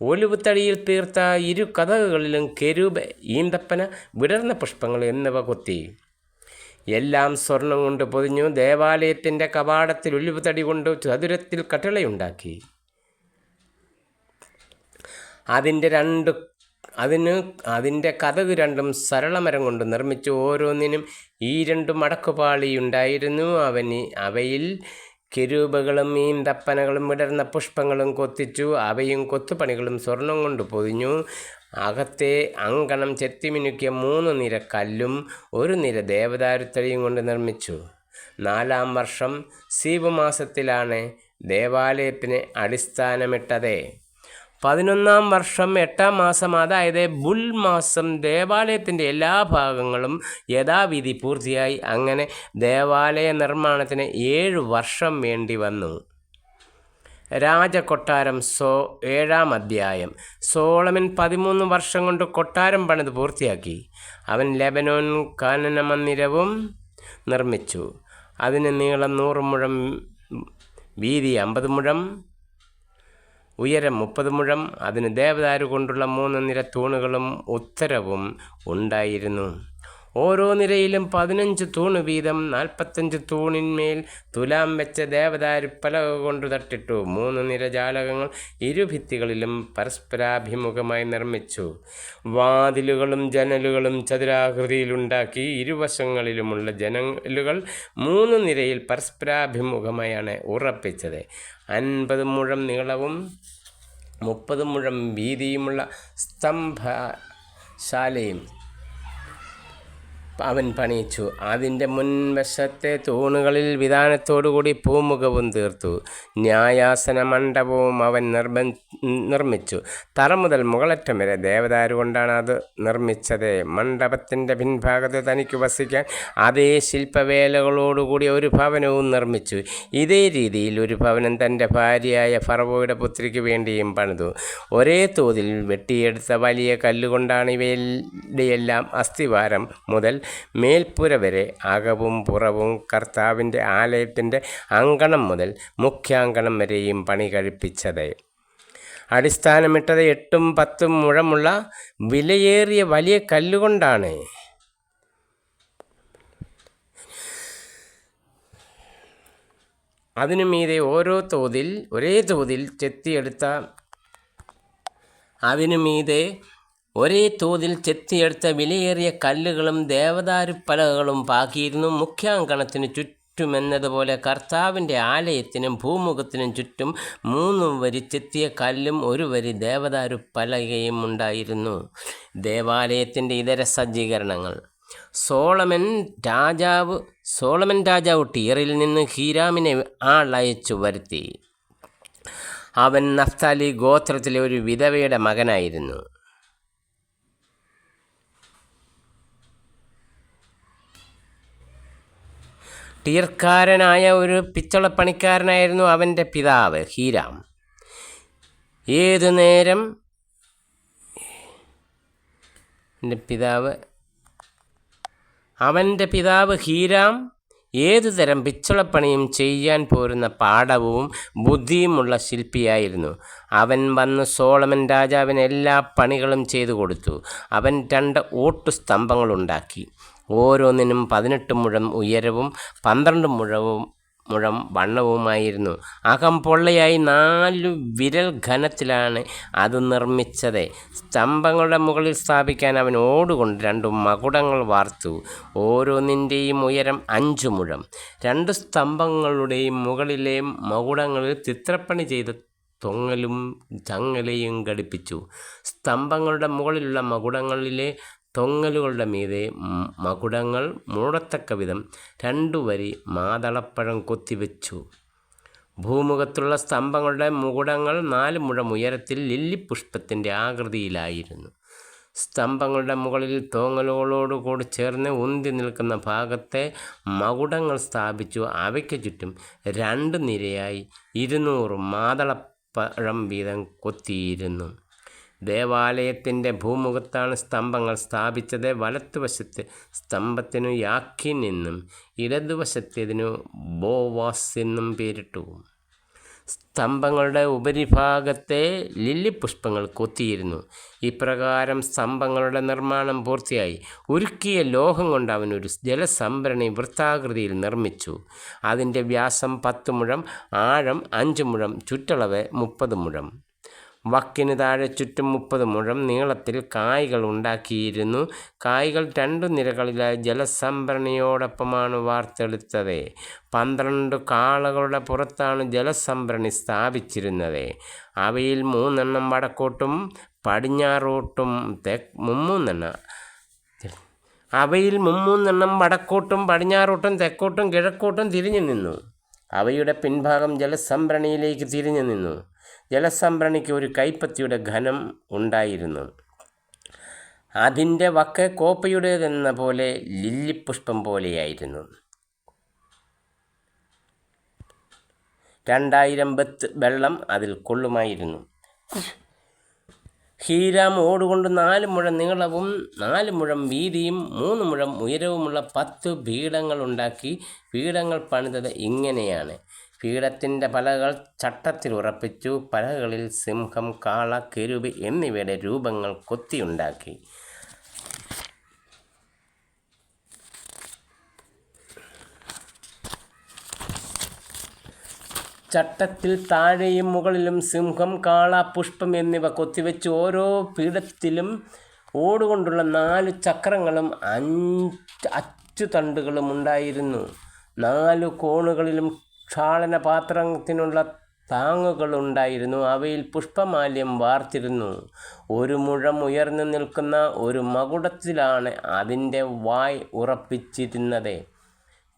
ഒലിവുതടിയിൽ തീർത്ത 2 കതകുകളിലും കെരൂബ്, ഈന്തപ്പന, വിടർന്ന പുഷ്പങ്ങൾ എന്നിവ കൊത്തി. എല്ലാം സ്വർണം കൊണ്ട് പൊതിഞ്ഞു. ദേവാലയത്തിൻ്റെ കവാടത്തിൽ ഒലിവുതടി കൊണ്ട് ചതുരത്തിൽ കട്ടിളയുണ്ടാക്കി. അതിൻ്റെ കതക് 2 സരളമരം കൊണ്ട് നിർമ്മിച്ചു. ഓരോന്നിനും ഈ 2 മടക്കുപാളിയുണ്ടായിരുന്നു. അവയിൽ കെരൂബുകളും ഈന്തപ്പനകളും വിടർന്ന പുഷ്പങ്ങളും കൊത്തിച്ചു. അവയും കൊത്തുപണികളും സ്വർണം കൊണ്ട് പൊതിഞ്ഞു. അകത്തെ അങ്കണം ചെത്തിമിനുക്കിയ 3 നിര കല്ലും 1 നിര ദേവദാരുത്തടിയും കൊണ്ട് നിർമ്മിച്ചു. 4-ാം വർഷം സീബ് മാസത്തിലാണ് ദേവാലയത്തിന് അടിസ്ഥാനമിട്ടത്. 11-ാം വർഷം 8-ാം മാസം, അതായത് ബുൽ മാസം, ദേവാലയത്തിൻ്റെ എല്ലാ ഭാഗങ്ങളും യഥാവിധി പൂർത്തിയായി. അങ്ങനെ ദേവാലയ നിർമ്മാണത്തിന് 7 വർഷം വേണ്ടി വന്നു. രാജകൊട്ടാരം 7-ാം അധ്യായം. സോളമൻ 13 വർഷം കൊണ്ട് കൊട്ടാരം പണിത് പൂർത്തിയാക്കി. അവൻ ലെബനോൻ കാനന മന്ദിരവും നിർമ്മിച്ചു. അതിന് നീളം 100 മുഴം, വീതി 50 മുഴം, ഉയരം 30 മുഴം. അതിന് ദേവദാരു കൊണ്ടുള്ള 3 നിര തൂണുകളും ഉത്തരവും ഉണ്ടായിരുന്നു. ഓരോ നിരയിലും 15 തൂണ് വീതം. 45 തൂണിന്മേൽ തുലാം വെച്ച ദേവദാരു പലക കൊണ്ടു തട്ടിട്ടു. 3 നിര ജാലകങ്ങൾ ഇരുഭിത്തികളിലും പരസ്പരാഭിമുഖമായി നിർമ്മിച്ചു. വാതിലുകളും ജനലുകളും ചതുരാകൃതിയിലുണ്ടാക്കി. ഇരുവശങ്ങളിലുമുള്ള ജനലുകൾ 3 നിരയിൽ പരസ്പരാഭിമുഖമായാണ് ഉറപ്പിച്ചത്. 50 മുഴം നീളവും 30 മുഴം വീതിയുമുള്ള സ്തംഭശാലയും അവൻ പണിയിച്ചു. അതിൻ്റെ മുൻവശത്തെ തൂണുകളിൽ വിധാനത്തോടുകൂടി പൂമുഖവും തീർത്തു. ന്യായാസന മണ്ഡപവും അവൻ നിർമ്മിച്ചു. തറ മുതൽ മുകളറ്റം വരെ ദേവദാരു കൊണ്ടാണ് അത് നിർമ്മിച്ചത്. മണ്ഡപത്തിൻ്റെ പിൻഭാഗത്ത് തനിക്ക് വസിക്കാൻ അതേ ശില്പവേലകളോടുകൂടി ഒരു ഭവനവും നിർമ്മിച്ചു. ഇതേ രീതിയിൽ ഒരു ഭവനം തൻ്റെ ഭാര്യയായ ഫറവോയുടെ പുത്രിക്ക് വേണ്ടിയും പണിതു. ഒരേ തോതിൽ വെട്ടിയെടുത്ത വലിയ കല്ലുകൊണ്ടാണ് ഇവയുടെയെല്ലാം അസ്ഥിവാരം മുതൽ മേൽപ്പുര വരെ, അകവും പുറവും, കർത്താവിൻ്റെ ആലയത്തിൻ്റെ അങ്കണം മുതൽ മുഖ്യാങ്കണം വരെയും പണി കഴിപ്പിച്ചത്. അടിസ്ഥാനമിട്ടത് 8-10 മുഴമുള്ള വിലയേറിയ വലിയ കല്ലുകൊണ്ടാണ്. അതിനു മീതെ ഒരേ തോതിൽ ചെത്തിയെടുത്ത വിലയേറിയ കല്ലുകളും ദേവദാരു പലകകളും പാകിയിരുന്നു. മുഖ്യാങ്കണത്തിന് ചുറ്റുമെന്നതുപോലെ കർത്താവിൻ്റെ ആലയത്തിനും ഭൂമുഖത്തിനും ചുറ്റും 3 വരി ചെത്തിയ കല്ലും 1 വരി ദേവദാരു പലകയും ഉണ്ടായിരുന്നു. ദേവാലയത്തിൻ്റെ ഇതര സജ്ജീകരണങ്ങൾ. സോളമൻ രാജാവ് ടീറിൽ നിന്ന് ഹീരാമിനെ ആളയച്ചു വരുത്തി. അവൻ നഫ്താലി ഗോത്രത്തിലെ ഒരു വിധവയുടെ മകനായിരുന്നു. ടീർക്കാരനായ ഒരു പിച്ചളപ്പണിക്കാരനായിരുന്നു അവൻ്റെ പിതാവ് ഹീരാം. അവൻ്റെ പിതാവ് ഹീരാം ഏതുതരം പിച്ചളപ്പണിയും ചെയ്യാൻ പോരുന്ന പാടവും ബുദ്ധിയുമുള്ള ശില്പിയായിരുന്നു. അവൻ വന്ന് സോളമൻ രാജാവിന് എല്ലാ പണികളും ചെയ്തു കൊടുത്തു. അവൻ 2 ഓട്ടുസ്തംഭങ്ങളുണ്ടാക്കി. ഓരോന്നിനും 18 മുഴം ഉയരവും 12 മുഴം വണ്ണവുമായിരുന്നു. അകം പൊള്ളയായി 4 വിരൽ ഘനത്തിലാണ് അത് നിർമ്മിച്ചത്. സ്തംഭങ്ങളുടെ മുകളിൽ സ്ഥാപിക്കാൻ അവൻ ഓടുകൊണ്ട് 2 മകുടങ്ങൾ വാർത്തു. ഓരോന്നിൻ്റെയും ഉയരം 5 മുഴം. 2 സ്തംഭങ്ങളുടെയും മുകളിലെ മകുടങ്ങളിൽ ചിത്രപ്പണി ചെയ്ത തൊങ്ങലും ചങ്ങലയും ഘടിപ്പിച്ചു. സ്തംഭങ്ങളുടെ മുകളിലുള്ള മകുടങ്ങളിലെ തൊങ്ങലുകളുടെ മീതെ മകുടങ്ങൾ മൂടത്തക്ക വിധം 2 വരി മാതളപ്പഴം കൊത്തിവെച്ചു. ഭൂമുഖത്തുള്ള സ്തംഭങ്ങളുടെ മുകുടങ്ങൾ 4 മുഴം ഉയരത്തിൽ ലില്ലിപുഷ്പത്തിൻ്റെ ആകൃതിയിലായിരുന്നു. സ്തംഭങ്ങളുടെ മുകളിൽ തോങ്ങലുകളോടുകൂടി ചേർന്ന് ഉന്തി നിൽക്കുന്ന ഭാഗത്തെ മകുടങ്ങൾ സ്ഥാപിച്ചു. അവയ്ക്ക് ചുറ്റും 2 നിരയായി 200 മാതളപ്പഴം വീതം കൊത്തിയിരുന്നു. ദേവാലയത്തിൻ്റെ ഭൂമുഖത്താണ് സ്തംഭങ്ങൾ സ്ഥാപിച്ചത്. വലത്തുവശത്തെ സ്തംഭത്തിനു യാഖീൻ എന്നും ഇടതുവശത്തേതിനു ബോവാസ് എന്നും പേരിട്ടു. സ്തംഭങ്ങളുടെ ഉപരിഭാഗത്തെ ലില്ലിപുഷ്പങ്ങൾ കൊത്തിയിരുന്നു. ഇപ്രകാരം സ്തംഭങ്ങളുടെ നിർമ്മാണം പൂർത്തിയായി. ഉരുക്കിയ ലോഹം കൊണ്ട് അവൻ ഒരു ജലസംഭരണി വൃത്താകൃതിയിൽ നിർമ്മിച്ചു. അതിൻ്റെ വ്യാസം 10 മുഴം, ആഴം 5 മുഴം, ചുറ്റളവ് 30 മുഴം. വക്കിന് താഴെ ചുറ്റും 30 മുഴം നീളത്തിൽ കായ്കൾ ഉണ്ടാക്കിയിരുന്നു. കായ്കൾ 2 നിരകളിലായി ജലസംഭരണിയോടൊപ്പമാണ് വാർത്തെടുത്തത്. 12 കാളകളുടെ പുറത്താണ് ജലസംഭരണി സ്ഥാപിച്ചിരുന്നത്. അവയിൽ 3 വടക്കോട്ടും പടിഞ്ഞാറോട്ടും അവയിൽ 3 വടക്കോട്ടും പടിഞ്ഞാറോട്ടും തെക്കോട്ടും കിഴക്കോട്ടും തിരിഞ്ഞു നിന്നു. അവയുടെ പിൻഭാഗം ജലസംഭരണിയിലേക്ക് തിരിഞ്ഞു നിന്നു. ജലസംഭരണിക്ക് ഒരു കൈപ്പത്തിയുടെ ഘനം ഉണ്ടായിരുന്നു. അതിൻ്റെ വക്ക് കോപ്പയുടേതെന്ന പോലെ ലില്ലിപ്പുഷ്പം പോലെയായിരുന്നു. 2000 ബത്ത് വെള്ളം അതിൽ കൊള്ളുമായിരുന്നു. ഹീരാം ഓടുകൊണ്ട് 4 മുഴം നീളവും 4 മുഴം വീതിയും 3 മുഴം ഉയരവുമുള്ള 10 പീഠങ്ങൾ ഉണ്ടാക്കി. പീഠങ്ങൾ പണിതത് ഇങ്ങനെയാണ്. പീഠത്തിൻ്റെ പലകൾ ചട്ടത്തിൽ ഉറപ്പിച്ചു. പലകളിൽ സിംഹം, കാള, കെരൂബ് എന്നിവയുടെ രൂപങ്ങൾ കൊത്തിയുണ്ടാക്കി. ചട്ടത്തിൽ താഴെയും മുകളിലും സിംഹം, കാള, പുഷ്പം എന്നിവ കൊത്തിവെച്ച് ഓരോ പീഠത്തിലും ഓടുകൊണ്ടുള്ള 4 ചക്രങ്ങളും 5 അച്ചുതണ്ടുകളും ഉണ്ടായിരുന്നു. 4 കോണുകളിലും ക്ഷാളനപാത്രത്തിനുള്ള താങ്ങുകളുണ്ടായിരുന്നു. അവയിൽ പുഷ്പമാല്യം വാർത്തിരുന്നു. 1 മുഴം ഉയർന്നു നിൽക്കുന്ന ഒരു മകുടത്തിലാണ് അതിൻ്റെ വായ് ഉറപ്പിച്ചിരുന്നത്.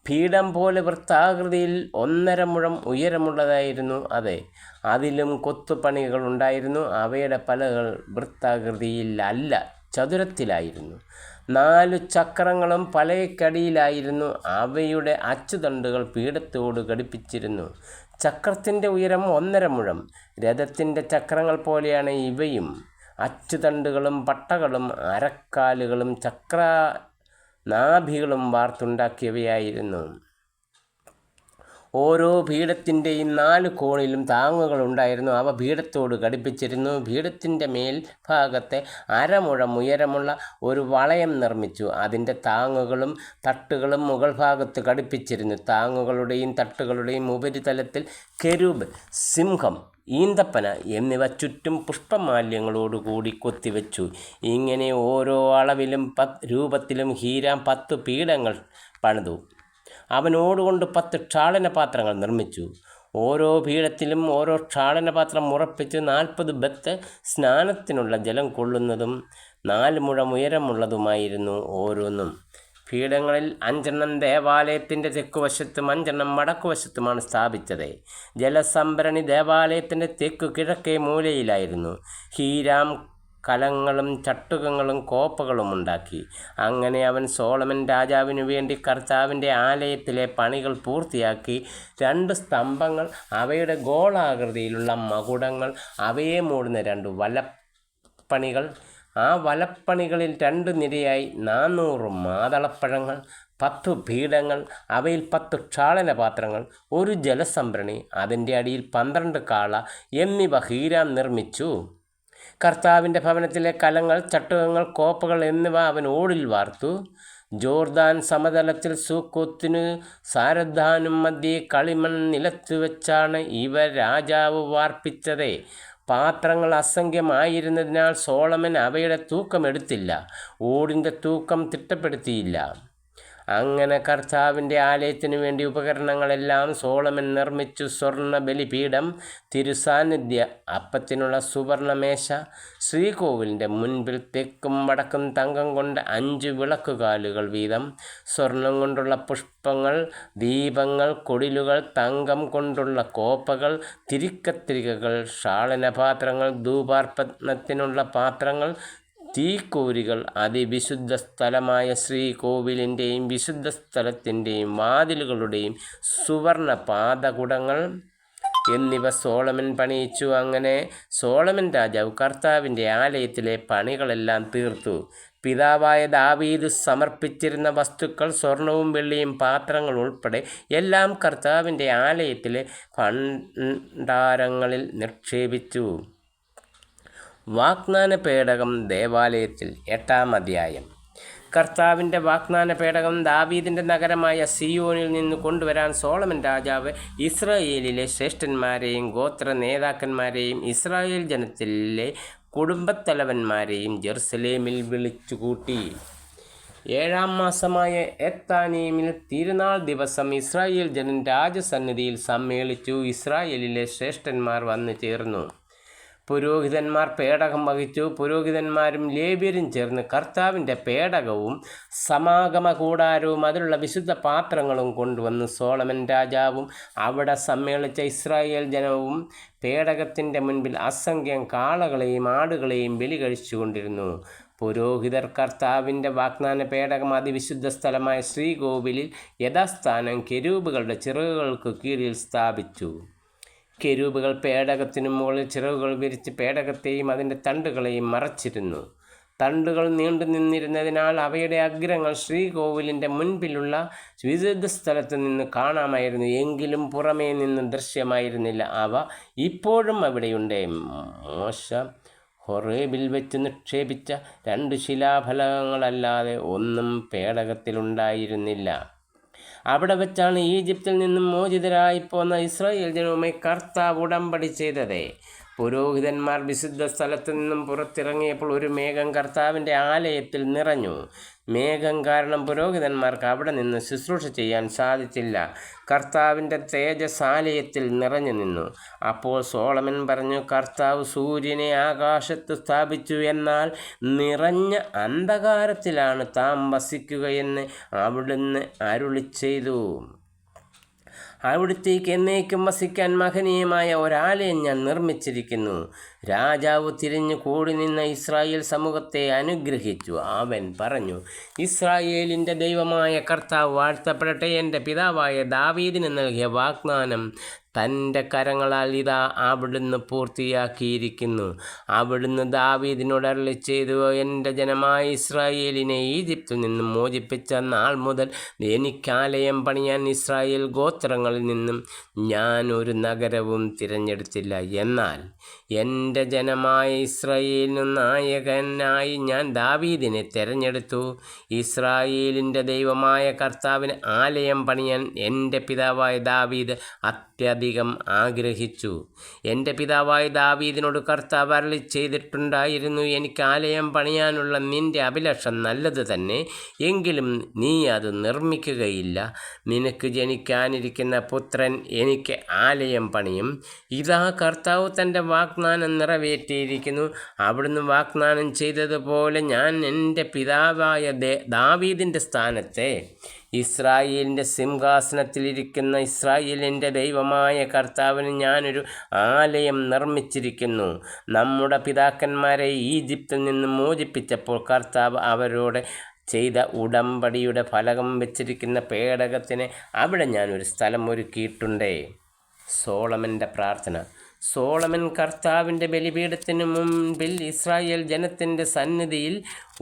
പീഠം പോലെ വൃത്താകൃതിയിൽ 1.5 മുഴം ഉയരമുള്ളതായിരുന്നു അത്. അതിലും കൊത്തുപണികളുണ്ടായിരുന്നു. അവയുടെ പലകൾ വൃത്താകൃതിയിലല്ല, ചതുരത്തിലായിരുന്നു. 4 ചക്രങ്ങളും പലയ്ക്കടിയിലായിരുന്നു. അവയുടെ അച്ചുതണ്ടുകൾ പീഠത്തോട് ഘടിപ്പിച്ചിരുന്നു. ചക്രത്തിൻ്റെ ഉയരം 1.5 മുഴം. രഥത്തിൻ്റെ ചക്രങ്ങൾ പോലെയാണ് ഇവയും. അച്ചുതണ്ടുകളും പട്ടകളും അരക്കാലുകളും ചക്രനാഭികളും വാർത്തുണ്ടാക്കിയവയായിരുന്നു. ഓരോ പീഠത്തിൻ്റെയും 4 കോണിലും താങ്ങുകളുണ്ടായിരുന്നു. അവ പീഠത്തോട് ഘടിപ്പിച്ചിരുന്നു. പീഠത്തിൻ്റെ മേൽഭാഗത്തെ 1/2 മുഴം ഉയരമുള്ള ഒരു വളയം നിർമ്മിച്ചു. അതിൻ്റെ താങ്ങുകളും തട്ടുകളും മുകൾ ഭാഗത്ത് ഘടിപ്പിച്ചിരുന്നു. താങ്ങുകളുടെയും തട്ടുകളുടെയും ഉപരിതലത്തിൽ കെരൂബ്, സിംഹം, ഈന്തപ്പന എന്നിവ ചുറ്റും പുഷ്പമാല്യങ്ങളോടുകൂടി കൊത്തിവെച്ചു. ഇങ്ങനെ ഓരോ അളവിലും രൂപത്തിലും ഹീരാം 10 പീഠങ്ങൾ പണിതു. അവനോടുകൊണ്ട് 10 ക്ഷാളനപാത്രങ്ങൾ നിർമ്മിച്ചു. ഓരോ പീഠത്തിലും ഓരോ ക്ഷാളനപാത്രം ഉറപ്പിച്ച് 40 ബത്ത് സ്നാനത്തിനുള്ള ജലം കൊള്ളുന്നതും 4 മുഴം ഉയരമുള്ളതുമായിരുന്നു ഓരോന്നും. പീഠങ്ങളിൽ 5 ദേവാലയത്തിൻ്റെ തെക്കുവശത്തും 5 വടക്കുവശത്തുമാണ് സ്ഥാപിച്ചത്. ജലസംഭരണി ദേവാലയത്തിൻ്റെ തെക്കു കിഴക്കേ മൂലയിലായിരുന്നു. ഹീരാം കലങ്ങളും ചട്ടുകങ്ങളും കോപ്പകളും ഉണ്ടാക്കി. അങ്ങനെ അവൻ സോളമൻ രാജാവിനു വേണ്ടി കർത്താവിൻ്റെ ആലയത്തിലെ പണികൾ പൂർത്തിയാക്കി. 2 സ്തംഭങ്ങൾ, അവയുടെ ഗോളാകൃതിയിലുള്ള മകുടങ്ങൾ, അവയെ മൂടുന്ന 2 വലപ്പണികൾ, ആ വലപ്പണികളിൽ 2 നിരയായി 400 മാതളപ്പഴങ്ങൾ, 10 പീഠങ്ങൾ, അവയിൽ 10 ക്ഷാളനപാത്രങ്ങൾ, 1 ജലസംഭരണി, അതിൻ്റെ അടിയിൽ 12 കാള എന്നിവ ഹീരാം നിർമ്മിച്ചു. കർത്താവിൻ്റെ ഭവനത്തിലെ കലങ്ങൾ, ചട്ടുകങ്ങൾ, കോപ്പകൾ എന്നിവ അവൻ ഓടിൽ വാർത്തു. ജോർദാൻ സമതലത്തിൽ സൂക്കോത്തിനു സാരദ്ധാനും മധ്യേ കളിമൺ നിലത്ത് വെച്ചാണ് ഇവ രാജാവ് വാർപ്പിച്ചത്. പാത്രങ്ങൾ അസംഖ്യമായിരുന്നതിനാൽ സോളമൻ അവയുടെ തൂക്കമെടുത്തില്ല, ഓടിൻ്റെ തൂക്കം തിട്ടപ്പെടുത്തിയില്ല. അങ്ങനെ കർത്താവിൻ്റെ ആലയത്തിനു വേണ്ടി ഉപകരണങ്ങളെല്ലാം സോളമൻ നിർമ്മിച്ചു. സ്വർണ്ണ ബലിപീഠം, തിരുസാന്നിധ്യ അപ്പത്തിനുള്ള സുവർണമേശ, ശ്രീകോവിലിൻ്റെ മുൻപിൽ തെക്കും വടക്കും തങ്കം കൊണ്ട് 5 വിളക്കുകാലുകൾ വീതം, സ്വർണം കൊണ്ടുള്ള പുഷ്പങ്ങൾ, ദീപങ്ങൾ, കൊടിലുകൾ, തങ്കം കൊണ്ടുള്ള കോപ്പകൾ, തിരിക്കത്തിരികകൾ, ക്ഷാളനപാത്രങ്ങൾ, ധൂപാർപ്പണത്തിനുള്ള പാത്രങ്ങൾ, തീക്കോരികൾ, അതിവിശുദ്ധ സ്ഥലമായ ശ്രീകോവിലിൻ്റെയും വിശുദ്ധ സ്ഥലത്തിൻ്റെയും വാതിലുകളുടെയും സുവർണ പാദകുടങ്ങൾ എന്നിവ സോളമൻ പണിയിച്ചു. അങ്ങനെ സോളമൻ രാജാവ് കർത്താവിൻ്റെ ആലയത്തിലെ പണികളെല്ലാം തീർത്തു. പിതാവായ ദാവീദ് സമർപ്പിച്ചിരുന്ന വസ്തുക്കൾ, സ്വർണവും വെള്ളിയും പാത്രങ്ങൾ ഉൾപ്പെടെ എല്ലാം കർത്താവിൻ്റെ ആലയത്തിലെ ഭണ്ഡാരങ്ങളിൽ നിക്ഷേപിച്ചു. വാഗ്ദാന പേടകം ദേവാലയത്തിൽ. 8-ാം അധ്യായം. കർത്താവിൻ്റെ വാഗ്ദാന പേടകം ദാവീദിൻ്റെ നഗരമായ സിയോനിൽ നിന്ന് കൊണ്ടുവരാൻ സോളമൻ രാജാവ് ഇസ്രായേലിലെ ശ്രേഷ്ഠന്മാരെയും ഗോത്ര നേതാക്കന്മാരെയും ഇസ്രായേൽ ജനത്തിലെ കുടുംബത്തലവന്മാരെയും ജെറുസലേമിൽ വിളിച്ചുകൂട്ടി. 7-ാം മാസമായ എത്താനീമിൽ തിരുനാൾ ദിവസം ഇസ്രായേൽ ജനം രാജസന്നിധിയിൽ സമ്മേളിച്ചു. ഇസ്രായേലിലെ ശ്രേഷ്ഠന്മാർ വന്നു ചേർന്നു. പുരോഹിതന്മാർ പേടകം വഹിച്ചു. പുരോഹിതന്മാരും ലേവ്യരും ചേർന്ന് കർത്താവിൻ്റെ പേടകവും സമാഗമ കൂടാരവും അതിലുള്ള വിശുദ്ധ പാത്രങ്ങളും കൊണ്ടുവന്നു. സോളമൻ രാജാവും അവിടെ സമ്മേളിച്ച ഇസ്രായേൽ ജനവും പേടകത്തിൻ്റെ മുൻപിൽ അസംഖ്യം കാളകളെയും ആടുകളെയും ബലി കഴിച്ചുകൊണ്ടിരുന്നു. പുരോഹിതർ കർത്താവിൻ്റെ വാഗ്ദാന പേടകം അതിവിശുദ്ധ സ്ഥലമായ ശ്രീകോവിലിൽ യഥാസ്ഥാനം കെരൂബുകളുടെ ചിറകുകൾക്ക് കീഴിൽ സ്ഥാപിച്ചു. കെരൂബുകൾ പേടകത്തിനു മുകളിൽ ചിറകുകൾ വിരിച്ച് പേടകത്തെയും അതിൻ്റെ തണ്ടുകളെയും മറച്ചിരുന്നു. തണ്ടുകൾ നീണ്ടു നിന്നിരുന്നതിനാൽ അവയുടെ അഗ്രങ്ങൾ ശ്രീകോവിലിൻ്റെ മുൻപിലുള്ള വിശുദ്ധ സ്ഥലത്ത് നിന്ന് കാണാമായിരുന്നു, എങ്കിലും പുറമേ നിന്ന് ദൃശ്യമായിരുന്നില്ല. അവ ഇപ്പോഴും അവിടെയുണ്ട്. മോശ ഹൊറേബിൽ വെച്ച് നിക്ഷേപിച്ച 2 ശിലാഫലകങ്ങളല്ലാതെ ഒന്നും പേടകത്തിലുണ്ടായിരുന്നില്ല. അവിടെ വെച്ചാണ് ഈജിപ്തിൽ നിന്നും മോചിതരായി പോന്ന ഇസ്രായേൽ ജനവുമായി കർത്താവ് ഉടമ്പടി ചെയ്തത്. പുരോഹിതന്മാർ വിശുദ്ധ സ്ഥലത്തു നിന്നും പുറത്തിറങ്ങിയപ്പോൾ ഒരു മേഘം കർത്താവിൻ്റെ ആലയത്തിൽ നിറഞ്ഞു. മേഘം കാരണം പുരോഹിതന്മാർക്ക് അവിടെ നിന്ന് ശുശ്രൂഷ ചെയ്യാൻ സാധിച്ചില്ല. കർത്താവിൻ്റെ തേജസ് ആലയത്തിൽ നിറഞ്ഞു നിന്നു. അപ്പോൾ സോളമൻ പറഞ്ഞു, കർത്താവ് സൂര്യനെ ആകാശത്ത് സ്ഥാപിച്ചു, എന്നാൽ നിറഞ്ഞ അന്ധകാരത്തിലാണ് താൻ വസിക്കുകയെന്ന് അവിടുന്ന് അരുളി ചെയ്തു. അവിടുത്തേക്ക് എന്നേക്കും വസിക്കാൻ മഹനീയമായ ഒരാലയം ഞാൻ നിർമ്മിച്ചിരിക്കുന്നു. രാജാവ് തിരിഞ്ഞു കൂടി നിന്ന ഇസ്രായേൽ സമൂഹത്തെ അനുഗ്രഹിച്ചു. അവൻ പറഞ്ഞു, ഇസ്രായേലിൻ്റെ ദൈവമായ കർത്താവ് വാഴ്ത്തപ്പെടട്ടെ. എൻ്റെ പിതാവായ ദാവീദിന് നൽകിയ വാഗ്ദാനം തൻ്റെ കരങ്ങളാൽ ഇതാ അവിടുന്ന് പൂർത്തിയാക്കിയിരിക്കുന്നു. അവിടുന്ന് ദാവീദിനോട് അരുളി ചെയ്തു, എൻ്റെ ജനമായ ഇസ്രായേലിനെ ഈജിപ്തിൽ നിന്നും മോചിപ്പിച്ച നാൾ മുതൽ എനിക്കാലയം പണിയാൻ ഇസ്രായേൽ ഗോത്രങ്ങളിൽ നിന്നും ഞാൻ ഒരു നഗരവും തിരഞ്ഞെടുത്തില്ല. എന്നാൽ എൻ്റെ ജനമായ ഇസ്രായേലിനു നായകനായി ഞാൻ ദാവീദിനെ തിരഞ്ഞെടുത്തു. ഇസ്രായേലിൻ്റെ ദൈവമായ കർത്താവിന് ആലയം പണിയാൻ എൻ്റെ പിതാവായ ദാവീദ് അത്യധികം ആഗ്രഹിച്ചു. എൻ്റെ പിതാവായ ദാവീദിനോട് കർത്താവ് അരുളി ചെയ്തിട്ടുണ്ടായിരുന്നു, എനിക്ക് ആലയം പണിയാനുള്ള നിൻ്റെ അഭിലാഷം നല്ലത് തന്നെ, എങ്കിലും നീ അത് നിർമ്മിക്കുകയില്ല. നിനക്ക് ജനിക്കാനിരിക്കുന്ന പുത്രൻ എനിക്ക് ആലയം പണിയും. ഇതാ കർത്താവ് തൻ്റെ വാഗ്ദാനം നിറവേറ്റിയിരിക്കുന്നു. അവിടുന്ന് വാഗ്ദാനം ചെയ്തതുപോലെ ഞാൻ എൻ്റെ പിതാവായ ദാവീദിൻ്റെ സ്ഥാനത്തെ ഇസ്രായേലിൻ്റെ സിംഹാസനത്തിലിരിക്കുന്ന ഇസ്രായേലിൻ്റെ ദൈവമായ കർത്താവിന് ഞാനൊരു ആലയം നിർമ്മിച്ചിരിക്കുന്നു. നമ്മുടെ പിതാക്കന്മാരെ ഈജിപ്തിൽ നിന്ന് മോചിപ്പിച്ചപ്പോൾ കർത്താവ് അവരോട് ചെയ്ത ഉടമ്പടിയുടെ ഫലകം വെച്ചിരിക്കുന്ന പേടകത്തിന് അവിടെ ഞാനൊരു സ്ഥലം ഒരുക്കിയിട്ടുണ്ട്. സോളമൻ്റെ പ്രാർത്ഥന. സോളമൻ കർത്താവിൻ്റെ ബലിപീഠത്തിനു മുൻപിൽ ഇസ്രായേൽ ജനത്തിൻ്റെ സന്നിധിയിൽ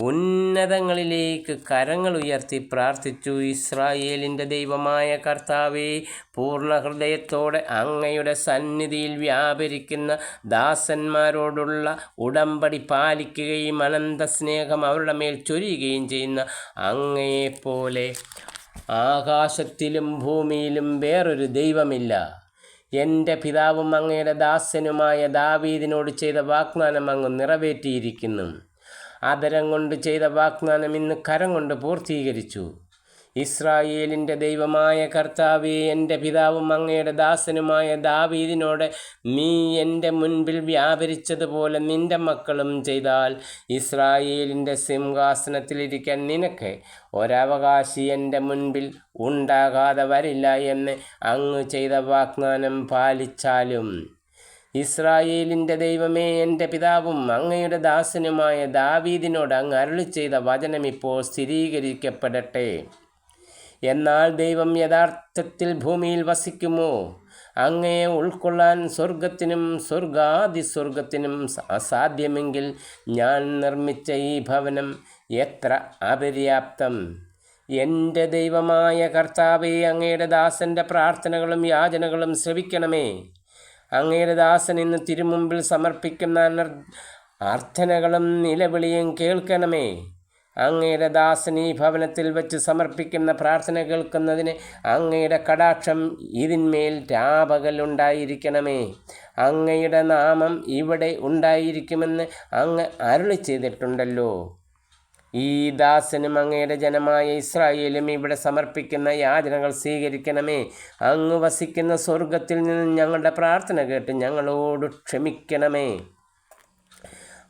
ഉന്നതങ്ങളിലേക്ക് കരങ്ങൾ ഉയർത്തി പ്രാർത്ഥിച്ചു. ഇസ്രായേലിൻ്റെ ദൈവമായ കർത്താവേ, പൂർണ്ണ ഹൃദയത്തോടെ അങ്ങയുടെ സന്നിധിയിൽ വ്യാപരിക്കുന്ന ദാസന്മാരോടുള്ള ഉടമ്പടി പാലിക്കുകയും അനന്ത സ്നേഹം അവരുടെ മേൽ ചൊരിയുകയും ചെയ്യുന്ന അങ്ങയെപ്പോലെ ആകാശത്തിലും ഭൂമിയിലും വേറൊരു ദൈവമില്ല. എൻ്റെ പിതാവും അങ്ങയുടെ ദാസനുമായ ദാവീദിനോട് ചെയ്ത വാഗ്ദാനം അങ്ങ് നിറവേറ്റിയിരിക്കുന്നു. ആദരം കൊണ്ട് ചെയ്ത വാഗ്ദാനം ഇന്ന് കരം കൊണ്ട് പൂർത്തീകരിച്ചു. ഇസ്രായേലിൻ്റെ ദൈവമായ കർത്താവേ, എൻ്റെ പിതാവും അങ്ങയുടെ ദാസനുമായ ദാവീദിനോട് നീ എൻ്റെ മുൻപിൽ വ്യാപരിച്ചതുപോലെ നിൻ്റെ മക്കളും ചെയ്താൽ ഇസ്രായേലിൻ്റെ സിംഹാസനത്തിലിരിക്കാൻ നിനക്ക് ഒരവകാശി എൻ്റെ മുൻപിൽ ഉണ്ടാകാതെ വരില്ല എന്ന് അങ്ങ് ചെയ്ത വാഗ്ദാനം പാലിച്ചാലും. ഇസ്രായേലിൻ്റെ ദൈവമേ, എൻ്റെ പിതാവും അങ്ങയുടെ ദാസനുമായ ദാവീദിനോട് അങ്ങ് അരുളി ചെയ്ത വചനം ഇപ്പോൾ സ്ഥിരീകരിക്കപ്പെടട്ടെ. എന്നാൽ ദൈവം യഥാർത്ഥത്തിൽ ഭൂമിയിൽ വസിക്കുമോ? അങ്ങയെ ഉൾക്കൊള്ളാൻ സ്വർഗത്തിനും സ്വർഗാതിസ്വർഗത്തിനും അസാധ്യമെങ്കിൽ ഞാൻ നിർമ്മിച്ച ഈ ഭവനം എത്ര അപര്യാപ്തം. എൻ്റെ ദൈവമായ കർത്താവേ, അങ്ങയുടെ ദാസൻ്റെ പ്രാർത്ഥനകളും യാചനകളും ശ്രവിക്കണമേ. അങ്ങയുടെ ദാസൻ ഇന്ന് തിരുമുമ്പിൽ സമർപ്പിക്കുന്ന അർത്ഥനകളും നിലവിളിയും കേൾക്കണമേ. അങ്ങയുടെ ദാസൻ ഈ ഭവനത്തിൽ വെച്ച് സമർപ്പിക്കുന്ന പ്രാർത്ഥന കേൾക്കുന്നതിന് അങ്ങയുടെ കടാക്ഷം ഇതിന്മേൽ രാപകൽ ഉണ്ടായിരിക്കണമേ. അങ്ങയുടെ നാമം ഇവിടെ ഉണ്ടായിരിക്കുമെന്ന് അങ്ങ് അരുളി ചെയ്തിട്ടുണ്ടല്ലോ. ഈ ദാസനും അങ്ങയുടെ ജനമായ ഇസ്രായേലും ഇവിടെ സമർപ്പിക്കുന്ന യാചനകൾ സ്വീകരിക്കണമേ. അങ്ങ് വസിക്കുന്ന സ്വർഗത്തിൽ നിന്ന് ഞങ്ങളുടെ പ്രാർത്ഥന കേട്ട് ഞങ്ങളോട് ക്ഷമിക്കണമേ.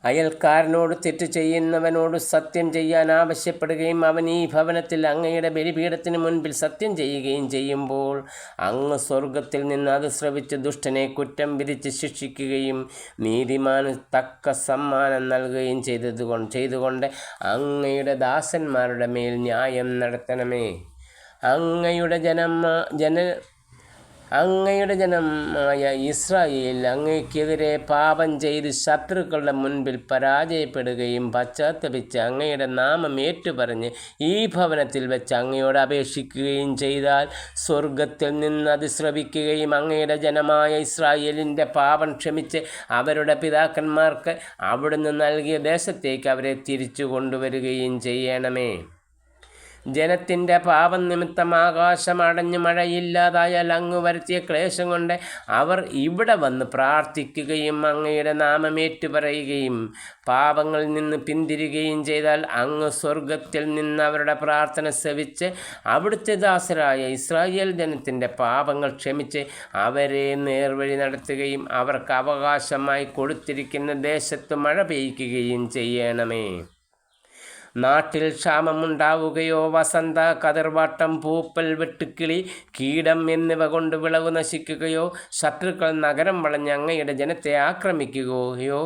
അയൽക്കാരനോട് തെറ്റ് ചെയ്യുന്നവനോട് സത്യം ചെയ്യാൻ ആവശ്യപ്പെടുകയും അവൻ ഈ ഭവനത്തിൽ അങ്ങയുടെ ബലിപീഠത്തിന് മുൻപിൽ സത്യം ചെയ്യുകയും ചെയ്യുമ്പോൾ അങ്ങ് സ്വർഗത്തിൽ നിന്ന് അത് ശ്രവിച്ച് ദുഷ്ടനെ കുറ്റം വിധിച്ച് ശിക്ഷിക്കുകയും നീതിമാന് തക്ക സമ്മാനം നൽകുകയും ചെയ്തുകൊണ്ട് അങ്ങയുടെ ദാസന്മാരുടെ മേൽ ന്യായം നടത്തണമേ. അങ്ങയുടെ ജനമായ ഇസ്രായേൽ അങ്ങയ്ക്കെതിരെ പാപം ചെയ്ത് ശത്രുക്കളുടെ മുൻപിൽ പരാജയപ്പെടുകയും പശ്ചാത്തപിച്ച് അങ്ങയുടെ നാമം ഏറ്റുപറഞ്ഞ് ഈ ഭവനത്തിൽ വെച്ച് അങ്ങയോട് അപേക്ഷിക്കുകയും ചെയ്താൽ സ്വർഗത്തിൽ നിന്ന് അത് ശ്രവിക്കുകയും അങ്ങയുടെ ജനമായ ഇസ്രായേലിൻ്റെ പാപം ക്ഷമിച്ച് അവരുടെ പിതാക്കന്മാർക്ക് അവിടുന്ന് നൽകിയ ദേശത്തേക്ക് അവരെ തിരിച്ചു കൊണ്ടുവരികയും ചെയ്യണമേ. ജനത്തിൻ്റെ പാപം നിമിത്തം ആകാശം അടഞ്ഞ് മഴയില്ലാതായാൽ അങ്ങ് വരുത്തിയ ക്ലേശം കൊണ്ട് അവർ ഇവിടെ വന്ന് പ്രാർത്ഥിക്കുകയും അങ്ങയുടെ നാമം ഏറ്റുപറയുകയും പാപങ്ങളിൽ നിന്ന് പിന്തിരികയും ചെയ്താൽ അങ്ങ് സ്വർഗത്തിൽ നിന്ന് അവരുടെ പ്രാർത്ഥന ശ്രവിച്ച് അവിടുത്തെ ദാസരായ ഇസ്രായേൽ ജനത്തിൻ്റെ പാപങ്ങൾ ക്ഷമിച്ച് അവരെ നേർവഴി നടത്തുകയും അവർക്ക് അവകാശമായി കൊടുത്തിരിക്കുന്ന ദേശത്ത് മഴ പെയ്യ്ക്കുകയും ചെയ്യണമേ. നാട്ടിൽ ക്ഷാമമുണ്ടാവുകയോ വസന്ത കതിർവാട്ടം പൂപ്പൽ വെട്ടുക്കിളി കീടം എന്നിവ കൊണ്ട് വിളവ് നശിക്കുകയോ ശത്രുക്കൾ നഗരം വളഞ്ഞ് അങ്ങയുടെ ജനത്തെ ആക്രമിക്കുകയോ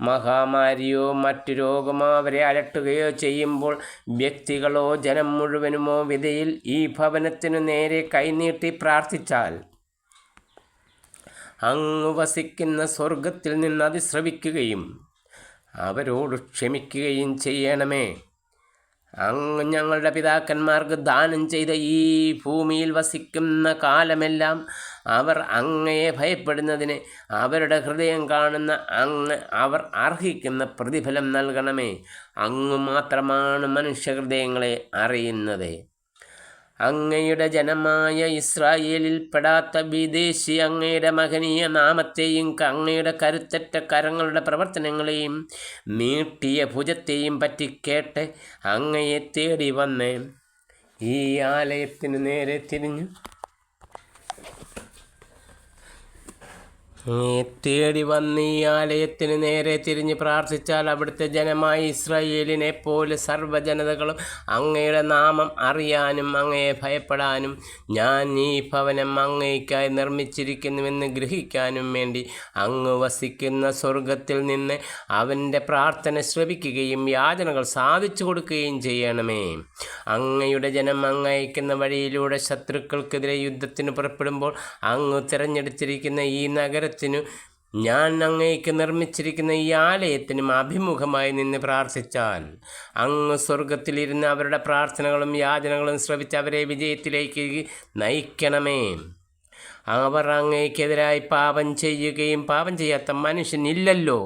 മഹാമാരിയോ മറ്റു രോഗമോ അവരെ അലട്ടുകയോ ചെയ്യുമ്പോൾ വ്യക്തികളോ ജനം മുഴുവനുമോ വിധയിൽ ഈ ഭവനത്തിനു നേരെ കൈനീട്ടി പ്രാർത്ഥിച്ചാൽ അങ്ങ് വസിക്കുന്ന സ്വർഗത്തിൽ നിന്ന് അത് ശ്രവിക്കുകയും അവരോട് ക്ഷമിക്കുകയും ചെയ്യണമേ. അങ്ങ് ഞങ്ങളുടെ പിതാക്കന്മാർക്ക് ദാനം ചെയ്ത ഈ ഭൂമിയിൽ വസിക്കുന്ന കാലമെല്ലാം അവർ അങ്ങയെ ഭയപ്പെടുന്നതിന് അവരുടെ ഹൃദയം കാണുന്ന അങ്ങ് അവർ അർഹിക്കുന്ന പ്രതിഫലം നൽകണമേ. അങ്ങ് മാത്രമാണ് മനുഷ്യഹൃദയങ്ങളെ അറിയുന്നത്. അങ്ങയുടെ ജനമായ ഇസ്രായേലിൽ പെടാത്ത വിദേശി അങ്ങയുടെ മഹനീയ നാമത്തെയും അങ്ങയുടെ കരുത്തറ്റ കരങ്ങളുടെ പ്രവർത്തനങ്ങളെയും നീട്ടിയ ഭുജത്തെയും പറ്റി കേട്ട് അങ്ങയെ തേടി വന്ന് ഈ ആലയത്തിന് നേരെ തിരിഞ്ഞു പ്രാർത്ഥിച്ചാൽ അവിടുത്തെ ജനമായ ഇസ്രായേലിനെ പോലെ സർവ്വജനതകളും അങ്ങയുടെ നാമം അറിയാനും അങ്ങയെ ഭയപ്പെടാനും ഞാൻ ഈ ഭവനം അങ്ങയ്ക്കായി നിർമ്മിച്ചിരിക്കുന്നുവെന്ന് ഗ്രഹിക്കാനും വേണ്ടി അങ്ങ് വസിക്കുന്ന സ്വർഗത്തിൽ നിന്ന് അവൻ്റെ പ്രാർത്ഥന ശ്രവിക്കുകയും യാചനകൾ സാധിച്ചു കൊടുക്കുകയും ചെയ്യണമേ. അങ്ങയുടെ ജനം അങ്ങയക്കുന്ന വഴിയിലൂടെ ശത്രുക്കൾക്കെതിരെ യുദ്ധത്തിന് പുറപ്പെടുമ്പോൾ അങ്ങ് തിരഞ്ഞെടുത്തിരിക്കുന്ന ഈ നഗരത്തിനു ഞാൻ അങ്ങയ്ക്ക് നിർമ്മിച്ചിരിക്കുന്ന ഈ ആലയത്തിനും അഭിമുഖമായി നിന്ന് പ്രാർത്ഥിച്ചാൽ അങ്ങ് സ്വർഗത്തിലിരുന്ന് അവരുടെ പ്രാർത്ഥനകളും യാചനകളും ശ്രവിച്ച് അവരെ വിജയത്തിലേക്ക് നയിക്കണമേ. അവർ അങ്ങയ്ക്കെതിരായി പാപം ചെയ്യുകയും പാപം ചെയ്യാത്ത മനുഷ്യനില്ലല്ലോ.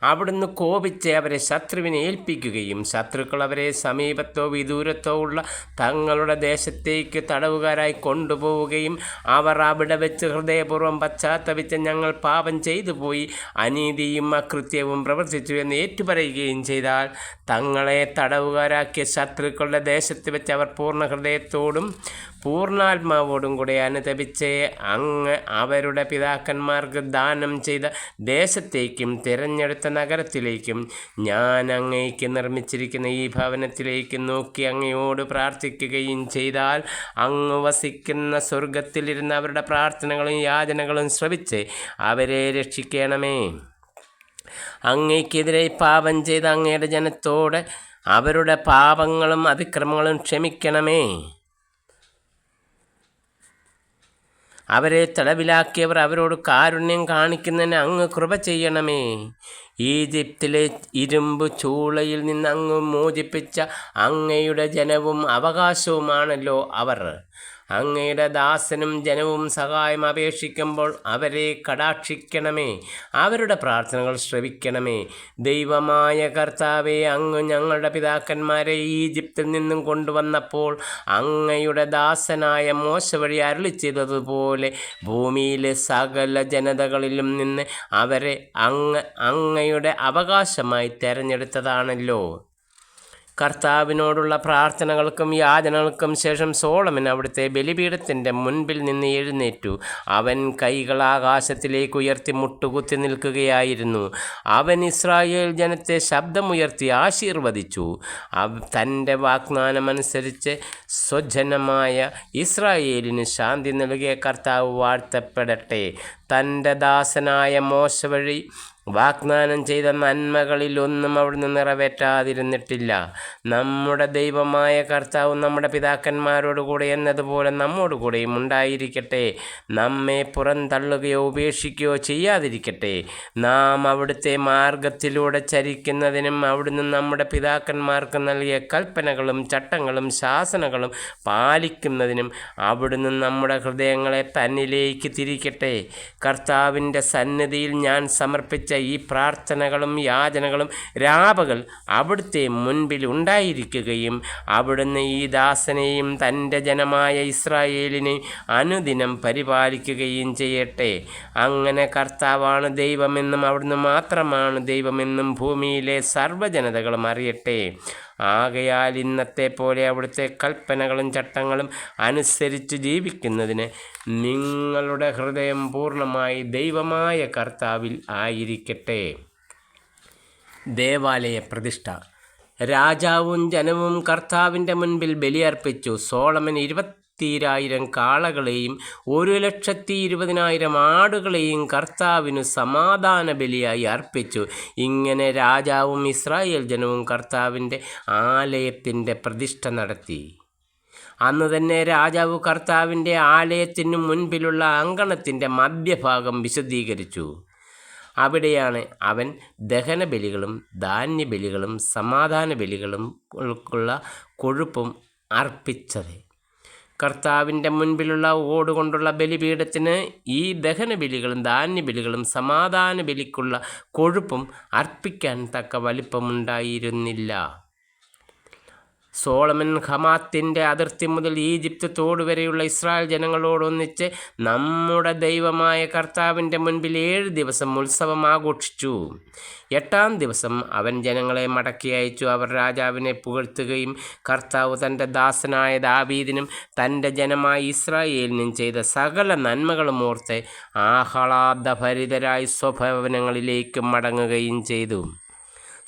അവിടുന്ന് കോപിച്ച് അവരെ ശത്രുവിനെ ഏൽപ്പിക്കുകയും ശത്രുക്കൾ അവരെ സമീപത്തോ വിദൂരത്തോ ഉള്ള തങ്ങളുടെ ദേശത്തേക്ക് തടവുകാരായി കൊണ്ടുപോവുകയും അവർ അവിടെ വെച്ച് ഹൃദയപൂർവ്വം പശ്ചാത്തപിച്ച് ഞങ്ങൾ പാപം ചെയ്തു പോയി അനീതിയും അകൃത്യവും പ്രവർത്തിച്ചു എന്ന് ഏറ്റുപറയുകയും ചെയ്താൽ തങ്ങളെ തടവുകാരാക്കിയ ശത്രുക്കളുടെ ദേശത്ത് വെച്ച് അവർ പൂർണ്ണ ഹൃദയത്തോടും പൂർണ്ണാത്മാവോടും കൂടെ അനുതപിച്ച് അങ്ങ് അവരുടെ പിതാക്കന്മാർക്ക് ദാനം ചെയ്ത ദേശത്തേക്കും തിരഞ്ഞെടുത്ത നഗരത്തിലേക്കും ഞാൻ അങ്ങയ്ക്ക് നിർമ്മിച്ചിരിക്കുന്ന ഈ ഭവനത്തിലേക്ക് നോക്കി അങ്ങയോട് പ്രാർത്ഥിക്കുകയും ചെയ്താൽ അങ്ങ് വസിക്കുന്ന സ്വർഗത്തിലിരുന്ന് അവരുടെ പ്രാർത്ഥനകളും യാചനകളും ശ്രവിച്ച് അവരെ രക്ഷിക്കണമേ. അങ്ങയ്ക്കെതിരെ പാപം ചെയ്ത അങ്ങയുടെ ജനത്തോട് അവരുടെ പാപങ്ങളും അതിക്രമങ്ങളും ക്ഷമിക്കണമേ. അവരെ തടവിലാക്കിയവർ അവരോട് കാരുണ്യം കാണിക്കുന്നതിന് അങ്ങ് കൃപ ചെയ്യണമേ. ഈജിപ്തിലെ ഇരുമ്പ് ചൂളയിൽ നിന്ന് അങ്ങ് മോചിപ്പിച്ച അങ്ങയുടെ ജനവും അവകാശവുമാണല്ലോ അവർ. അങ്ങയുടെ ദാസനും ജനവും സഹായം അപേക്ഷിക്കുമ്പോൾ അവരെ കടാക്ഷിക്കണമേ. അവരുടെ പ്രാർത്ഥനകൾ ശ്രവിക്കണമേ. ദൈവമായ കർത്താവേ, അങ്ങ് ഞങ്ങളുടെ പിതാക്കന്മാരെ ഈജിപ്തിൽ നിന്നും കൊണ്ടുവന്നപ്പോൾ അങ്ങയുടെ ദാസനായ മോശ വഴി അരുളി ചെയ്തതുപോലെ ഭൂമിയിലെ സകല ജനതകളിലും നിന്ന് അവരെ അങ്ങയുടെ അവകാശമായി തിരഞ്ഞെടുത്തതാണല്ലോ. കർത്താവിനോടുള്ള പ്രാർത്ഥനകൾക്കും യാചനകൾക്കും ശേഷം സോളമൻ അവിടുത്തെ ബലിപീഠത്തിൻ്റെ മുൻപിൽ നിന്ന് എഴുന്നേറ്റു. അവൻ കൈകൾ ആകാശത്തിലേക്ക് ഉയർത്തി മുട്ടുകുത്തി നിൽക്കുകയായിരുന്നു. അവൻ ഇസ്രായേൽ ജനത്തെ ശബ്ദമുയർത്തി ആശീർവദിച്ചു. തൻ്റെ വാഗ്ദാനമനുസരിച്ച് സ്വജനമായ ഇസ്രായേലിന് ശാന്തി നൽകിയ കർത്താവ് വാഴ്ത്തപ്പെടട്ടെ. തൻ്റെ ദാസനായ മോശ വഴി വാഗ്ദാനം ചെയ്ത നന്മകളിലൊന്നും അവിടുന്ന് നിറവേറ്റാതിരുന്നിട്ടില്ല. നമ്മുടെ ദൈവമായ കർത്താവ് നമ്മുടെ പിതാക്കന്മാരോടുകൂടെ എന്നതുപോലെ നമ്മോടുകൂടെയും ഉണ്ടായിരിക്കട്ടെ. നമ്മെ പുറന്തള്ളുകയോ ഉപേക്ഷിക്കുകയോ ചെയ്യാതിരിക്കട്ടെ. നാം അവിടുത്തെ മാർഗത്തിലൂടെ ചരിക്കുന്നതിനും അവിടുന്ന് നമ്മുടെ പിതാക്കന്മാർക്ക് നൽകിയ കൽപ്പനകളും ചട്ടങ്ങളും ശാസനകളും പാലിക്കുന്നതിനും അവിടുന്ന് നമ്മുടെ ഹൃദയങ്ങളെ തന്നിലേക്ക് തിരിക്കട്ടെ. കർത്താവിൻ്റെ സന്നിധിയിൽ ഞാൻ സമർപ്പിച്ച ഈ പ്രാർത്ഥനകളും യാചനകളും രാപകൽ അവിടുത്തെ മുൻപിൽ ഉണ്ടായിരിക്കുകയും അവിടുന്ന് ഈ ദാസനെയും തൻ്റെ ജനമായ ഇസ്രായേലിനെയും അനുദിനം പരിപാലിക്കുകയും ചെയ്യട്ടെ. അങ്ങനെ കർത്താവാണ് ദൈവമെന്നും അവിടുന്ന് മാത്രമാണ് ദൈവമെന്നും ഭൂമിയിലെ സർവ്വജനതകളും അറിയട്ടെ. ആകയാൽ ഇന്നത്തെ പോലെ അവിടുത്തെ കൽപ്പനകളും ചട്ടങ്ങളും അനുസരിച്ച് ജീവിക്കുന്നതിന് നിങ്ങളുടെ ഹൃദയം പൂർണ്ണമായി ദൈവമായ കർത്താവിൽ ആയിരിക്കട്ടെ. ദേവാലയ പ്രതിഷ്ഠ. രാജാവും ജനവും കർത്താവിൻ്റെ മുൻപിൽ ബലിയർപ്പിച്ചു. സോളമൻ 20,000 കാളകളെയും 1,20,000 ആടുകളെയും കർത്താവിനു സമാധാന ബലിയായി അർപ്പിച്ചു. ഇങ്ങനെ രാജാവും ഇസ്രായേൽ ജനവും കർത്താവിൻ്റെ ആലയത്തിൻ്റെ പ്രതിഷ്ഠ നടത്തി. അന്ന് തന്നെ രാജാവ് കർത്താവിൻ്റെ ആലയത്തിനു മുൻപിലുള്ള അങ്കണത്തിൻ്റെ മധ്യഭാഗം വിശദീകരിച്ചു. അവിടെയാണ് അവൻ ദഹനബലികളും ധാന്യബലികളും സമാധാന ബലികൾക്കുള്ള കൊഴുപ്പും അർപ്പിച്ചത്. കർത്താവിൻ്റെ മുൻപിലുള്ള ഓടുകൊണ്ടുള്ള ബലിപീഠത്തിന് ഈ ദഹനബലികളും ധാന്യബലികളും സമാധാന ബലിക്കുള്ള കൊഴുപ്പും അർപ്പിക്കാൻ തക്ക വലിപ്പമുണ്ടായിരുന്നില്ല. സോളമൻ ഹമാത്തിൻ്റെ അതിർത്തി മുതൽ ഈജിപ്ത് തോട് വരെയുള്ള ഇസ്രായേൽ ജനങ്ങളോടൊന്നിച്ച് നമ്മുടെ ദൈവമായ കർത്താവിൻ്റെ മുൻപിൽ 7 ദിവസം ഉത്സവം ആഘോഷിച്ചു. 8-ാം ദിവസം അവൻ ജനങ്ങളെ മടക്കി അയച്ചു. അവർ രാജാവിനെ പുകഴ്ത്തുകയും കർത്താവ് തൻ്റെ ദാസനായ ദാവീദിനും തൻ്റെ ജനമായ ഇസ്രായേലിനും ചെയ്ത സകല നന്മകളും ഓർത്ത് ആഹ്ലാദഭരിതരായി സ്വഭവനങ്ങളിലേക്ക് മടങ്ങുകയും ചെയ്തു.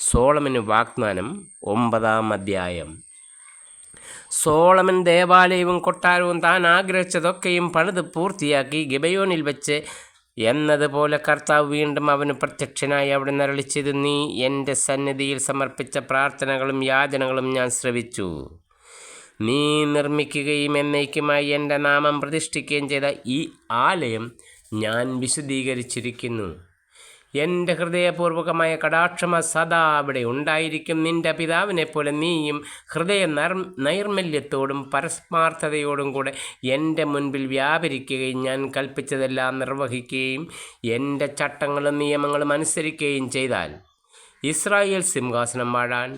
സോളമന് വാഗ്ദാനം. 9-ാം അധ്യായം. സോളമൻ ദേവാലയവും കൊട്ടാരവും താൻ ആഗ്രഹിച്ചതൊക്കെയും പണിത് പൂർത്തിയാക്കി. ഗിബയോനിൽ വെച്ച് എന്നതുപോലെ കർത്താവ് വീണ്ടും അവന് പ്രത്യക്ഷനായി അവിടെ അരുളിച്ചത്, നീ എൻ്റെ സന്നിധിയിൽ സമർപ്പിച്ച പ്രാർത്ഥനകളും യാചനകളും ഞാൻ ശ്രവിച്ചു. നീ നിർമ്മിക്കുകയും എന്നേക്കുമായി എൻ്റെ നാമം പ്രതിഷ്ഠിക്കുകയും ചെയ്ത ഈ ആലയം ഞാൻ വിശദീകരിച്ചിരിക്കുന്നു. എൻ്റെ ഹൃദയപൂർവകമായ കടാക്ഷമ സദാ അവിടെ ഉണ്ടായിരിക്കും. നിൻ്റെ പിതാവിനെ പോലെ നീയും ഹൃദയ നൈർമല്യത്തോടും പരസ്മാർത്ഥതയോടും കൂടെ എൻ്റെ മുൻപിൽ വ്യാപരിക്കുകയും ഞാൻ കൽപ്പിച്ചതെല്ലാം നിർവഹിക്കുകയും എൻ്റെ ചട്ടങ്ങളും നിയമങ്ങളും അനുസരിക്കുകയും ചെയ്താൽ ഇസ്രായേൽ സിംഹാസനം വാഴാൻ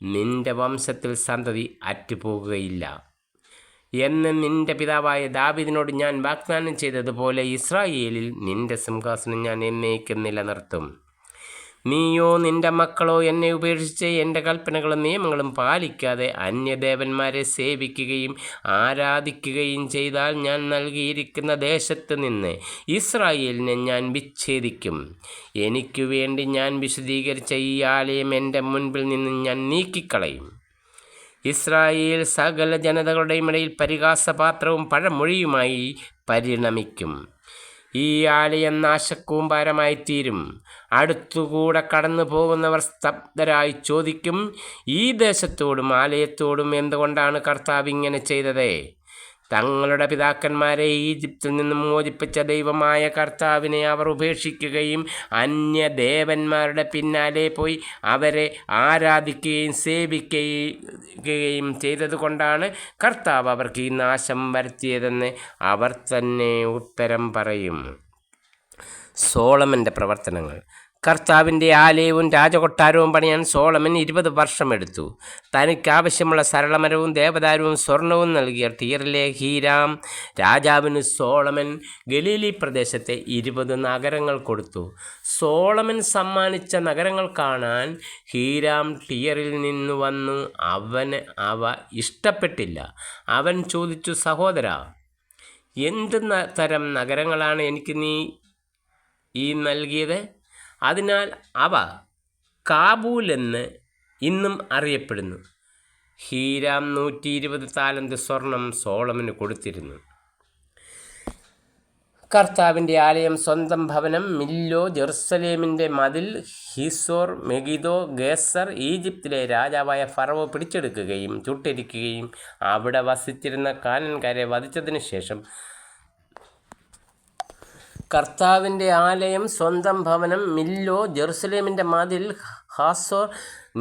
നിൻ്റെ വംശത്തിൽ സന്തതി അറ്റുപോകുകയില്ല എന്ന് നിൻ്റെ പിതാവായ ദാവീദിനോട് ഞാൻ വാഗ്ദാനം ചെയ്തതുപോലെ ഇസ്രായേലിൽ നിൻ്റെ സിംഹാസനം ഞാൻ എന്നേക്കും നിലനിർത്തും. നീയോ നിൻ്റെ മക്കളോ എന്നെ ഉപേക്ഷിച്ച് എൻ്റെ കൽപ്പനകളും നിയമങ്ങളും പാലിക്കാതെ അന്യദേവന്മാരെ സേവിക്കുകയും ആരാധിക്കുകയും ചെയ്താൽ ഞാൻ നൽകിയിരിക്കുന്ന ദേശത്ത് നിന്ന് ഇസ്രായേലിനെ ഞാൻ വിച്ഛേദിക്കും. എനിക്കു വേണ്ടി ഞാൻ വിശദീകരിച്ച ഈ ആലയം എൻ്റെ മുൻപിൽ നിന്ന് ഞാൻ നീക്കിക്കളയും. ഇസ്രായേൽ സകല ജനതകളുടെയും ഇടയിൽ പരിഹാസപാത്രവും പഴമൊഴിയുമായി പരിണമിക്കും. ഈ ആലയം നാശക്കൂമ്പാരമായിത്തീരും. അടുത്തുകൂടെ കടന്നു പോകുന്നവർ സ്തബ്ധരായി ചോദിക്കും, ഈ ദേശത്തോടും ആലയത്തോടും എന്തുകൊണ്ടാണ് കർത്താവ് ഇങ്ങനെ ചെയ്തത്? തങ്ങളുടെ പിതാക്കന്മാരെ ഈജിപ്തിൽ നിന്നും മോചിപ്പിച്ച ദൈവമായ കർത്താവിനെ അവർ ഉപേക്ഷിക്കുകയും അന്യദേവന്മാരുടെ പിന്നാലെ പോയി അവരെ ആരാധിക്കുകയും സേവിക്കുകയും ചെയ്തതുകൊണ്ടാണ് കർത്താവ് അവർക്ക് ഈ നാശം വരുത്തിയതെന്ന് അവർ തന്നെ ഉത്തരം പറയും. സോളമൻ്റെ പ്രവർത്തനങ്ങൾ. കർത്താവിൻ്റെ ആലയവും രാജകൊട്ടാരവും പണിയാൻ സോളമൻ 20 വർഷമെടുത്തു. തനിക്ക് ആവശ്യമുള്ള സരളമരവും ദേവദാരുവും സ്വർണവും നൽകിയ ടീറിലെ ഹീരാം രാജാവിന് സോളമൻ ഗലീലി പ്രദേശത്തെ 20 നഗരങ്ങൾ കൊടുത്തു. സോളമൻ സമ്മാനിച്ച നഗരങ്ങൾ കാണാൻ ഹീരാം ടീറിൽ നിന്ന് വന്നു. അവന് അവ ഇഷ്ടപ്പെട്ടില്ല. അവൻ ചോദിച്ചു, സഹോദരാ, എന്ത് തരം നഗരങ്ങളാണ് എനിക്ക് നീ ഈ നൽകിയത്? അതിനാൽ അവ കാബൂൽ എന്ന് ഇന്നും അറിയപ്പെടുന്നു. ഹീരാം 120 താലന്ത് സ്വർണം സോളമന് കൊടുത്തിരുന്നു. കർത്താവിൻ്റെ ആലയം, സ്വന്തം ഭവനം, മില്ലോ, ജെറുസലേമിൻ്റെ മതിൽ, ഹിസോർ, മെഗിദോ, ഗേസർ ഈജിപ്തിലെ രാജാവായ ഫറവോ പിടിച്ചെടുക്കുകയും ചുട്ടെരിക്കുകയും അവിടെ വസിച്ചിരുന്ന കാനാൻകാരെ വധിച്ചതിന് ശേഷം കർത്താവിൻ്റെ ആലയം, സ്വന്തം ഭവനം, മില്ലോ, ജെറുസലേമിൻ്റെ മതിൽ, ഹാസോർ,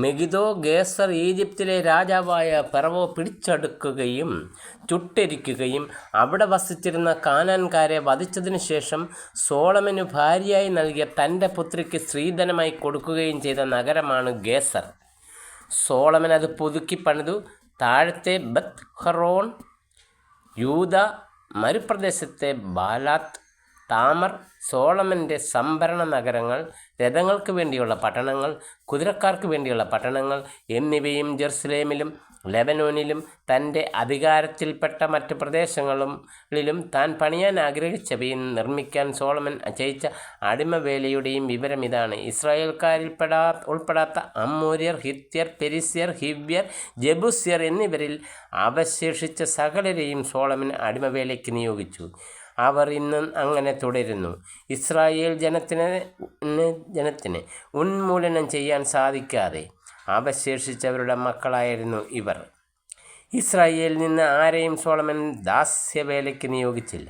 മെഗിദോ, ഗേസർ ഈജിപ്തിലെ രാജാവായ ഫറവോ പിടിച്ചെടുക്കുകയും ചുട്ടെരിക്കുകയും അവിടെ വസിച്ചിരുന്ന കാനാൻകാരെ വധിച്ചതിനു ശേഷം സോളമന് ഭാര്യയായി നൽകിയ തൻ്റെ പുത്രിക്ക് സ്ത്രീധനമായി കൊടുക്കുകയും ചെയ്ത നഗരമാണ് ഗേസർ. സോളമൻ അത് പുതുക്കി പണിതു. താഴത്തെ ബത്ത് ഹറോൺ, യൂദ മരുപ്രദേശത്തെ ബാലാത്ത്, താമർ സോളമൻ്റെ സംഭരണ നഗരങ്ങൾ, രഥങ്ങൾക്ക് വേണ്ടിയുള്ള പട്ടണങ്ങൾ, കുതിരക്കാർക്ക് വേണ്ടിയുള്ള പട്ടണങ്ങൾ എന്നിവയും ജെറുസലേമിലും ലെബനോനിലും തൻ്റെ അധികാരത്തിൽപ്പെട്ട മറ്റ് പ്രദേശങ്ങളിലും താൻ പണിയാൻ ആഗ്രഹിച്ചവയും നിർമ്മിക്കാൻ സോളമൻ ചെയ്യിച്ച അടിമവേലയുടെയും വിവരം ഇതാണ്. ഇസ്രായേൽക്കാരിൽ ഉൾപ്പെടാത്ത അമ്മോര്യർ, ഹിത്യർ, പെരിസ്യർ, ഹിവ്യർ, ജബൂസ്യർ എന്നിവരിൽ അവശേഷിച്ച സകലരെയും സോളമൻ അടിമവേലയ്ക്ക് നിയോഗിച്ചു. അവർ ഇന്നും അങ്ങനെ തുടരുന്നു. ഇസ്രായേൽ ജനത്തിന് ഉന്മൂലനം ചെയ്യാൻ സാധിക്കാതെ അവശേഷിച്ചവരുടെ മക്കളായിരുന്നു ഇവർ. ഇസ്രായേലിൽ നിന്ന് ആരെയും സോളമൻ ദാസ്യവേലയ്ക്ക് നിയോഗിച്ചില്ല.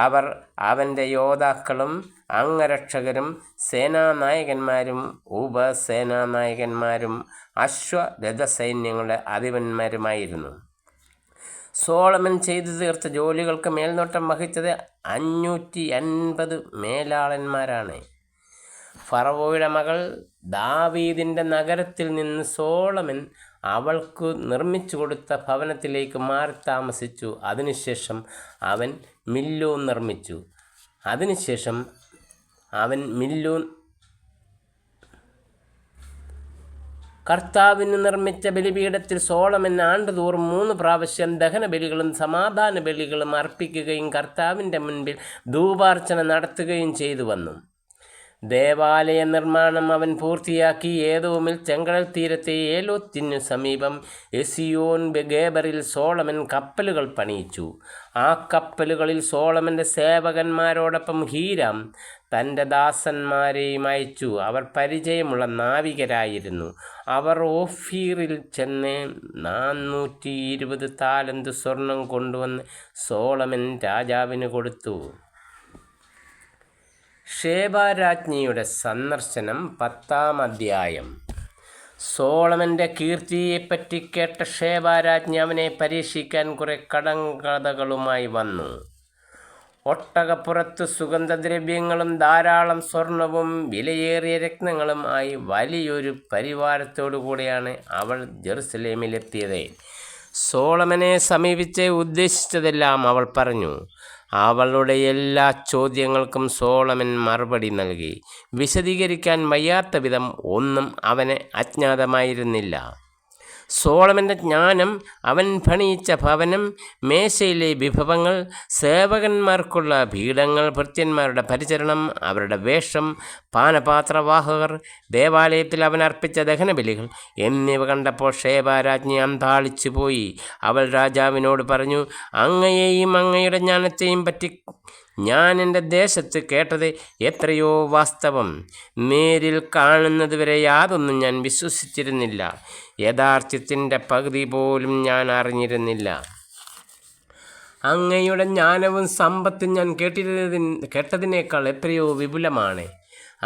അവർ അവൻ്റെ യോദ്ധാക്കളും അംഗരക്ഷകരും സേനാനായകന്മാരും ഉപസേനാനായകന്മാരും അശ്വരഥസൈന്യങ്ങളുടെ അധിപന്മാരുമായിരുന്നു. സോളമൻ ചെയ്തു തീർത്ത ജോലികൾക്ക് മേൽനോട്ടം വഹിച്ചത് 550 മേലാളന്മാരാണ്. ഫറവോയുടെ മകൾ ദാവീദിൻ്റെ നഗരത്തിൽ നിന്ന് സോളമൻ അവൾക്ക് നിർമ്മിച്ചു കൊടുത്ത ഭവനത്തിലേക്ക് മാറി താമസിച്ചു. അതിനുശേഷം അവൻ മില്ലോ നിർമ്മിച്ചു. കർത്താവിന് നിർമ്മിച്ച ബലിപീഠത്തിൽ സോളമൻ ആണ്ടുതോറും 3 പ്രാവശ്യം ദഹനബലികളും സമാധാന ബലികളും അർപ്പിക്കുകയും കർത്താവിൻ്റെ മുൻപിൽ ധൂപാർച്ചന നടത്തുകയും ചെയ്തു വന്നു. ദേവാലയ നിർമ്മാണം അവൻ പൂർത്തിയാക്കി. ഏദോമിൽ ചെങ്കടൽ തീരത്തെ ഏലോത്തിനു സമീപം എസിയോൻ ഗേബറിൽ സോളമൻ കപ്പലുകൾ പണിയിച്ചു. ആ കപ്പലുകളിൽ സോളമൻ്റെ സേവകന്മാരോടൊപ്പം ഹീരാം തൻ്റെ ദാസന്മാരെയും അയച്ചു. അവർ പരിചയമുള്ള നാവികരായിരുന്നു. അവർ ഓഫീറിൽ ചെന്ന് 420 താലന്ത് സ്വർണം കൊണ്ടുവന്ന് സോളമൻ രാജാവിന് കൊടുത്തു. ഷേബാരാജ്ഞിയുടെ സന്ദർശനം. 10-ാം അധ്യായം. സോളമൻ്റെ കീർത്തിയെപ്പറ്റി കേട്ട ഷേബാരാജ്ഞി അവനെ പരീക്ഷിക്കാൻ കുറെ കടങ്കഥകളുമായി വന്നു. ഒട്ടകപ്പുറത്ത് സുഗന്ധദ്രവ്യങ്ങളും ധാരാളം സ്വർണവും വിലയേറിയ രത്നങ്ങളും ആയി വലിയൊരു പരിവാരത്തോടു കൂടിയാണ് അവൾ ജെറുസലേമിലെത്തിയത്. സോളമനെ സമീപിച്ച് ഉദ്ദേശിച്ചതെല്ലാം അവൾ പറഞ്ഞു. അവളുടെ എല്ലാ ചോദ്യങ്ങൾക്കും സോളമൻ മറുപടി നൽകി. വിശദീകരിക്കാൻ വയ്യാത്ത വിധം ഒന്നും അവന് അജ്ഞാതമായിരുന്നില്ല. സോളമൻ്റെ ജ്ഞാനം, അവൻ പണിയിച്ച ഭവനം, മേശയിലെ വിഭവങ്ങൾ, സേവകന്മാർക്കുള്ള പീഠങ്ങൾ, ഭൃത്യന്മാരുടെ പരിചരണം, അവരുടെ വേഷം, പാനപാത്രവാഹകർ, ദേവാലയത്തിൽ അവൻ അർപ്പിച്ച ദഹനബലികൾ എന്നിവ കണ്ടപ്പോൾ ഷേബാരാജ്ഞി അന്താളിച്ചു പോയി. അവൾ രാജാവിനോട് പറഞ്ഞു, അങ്ങയെയും അങ്ങയുടെ ജ്ഞാനത്തെയും പറ്റി ഞാൻ എൻ്റെ ദേശത്ത് കേട്ടത് എത്രയോ വാസ്തവം. നേരിൽ കാണുന്നതുവരെ യാതൊന്നും ഞാൻ വിശ്വസിച്ചിരുന്നില്ല. യഥാർത്ഥത്തിൻ്റെ പകുതി പോലും ഞാൻ അറിഞ്ഞിരുന്നില്ല. അങ്ങയുടെ ജ്ഞാനവും സമ്പത്തും ഞാൻ കേട്ടതിനേക്കാൾ എത്രയോ വിപുലമാണ്.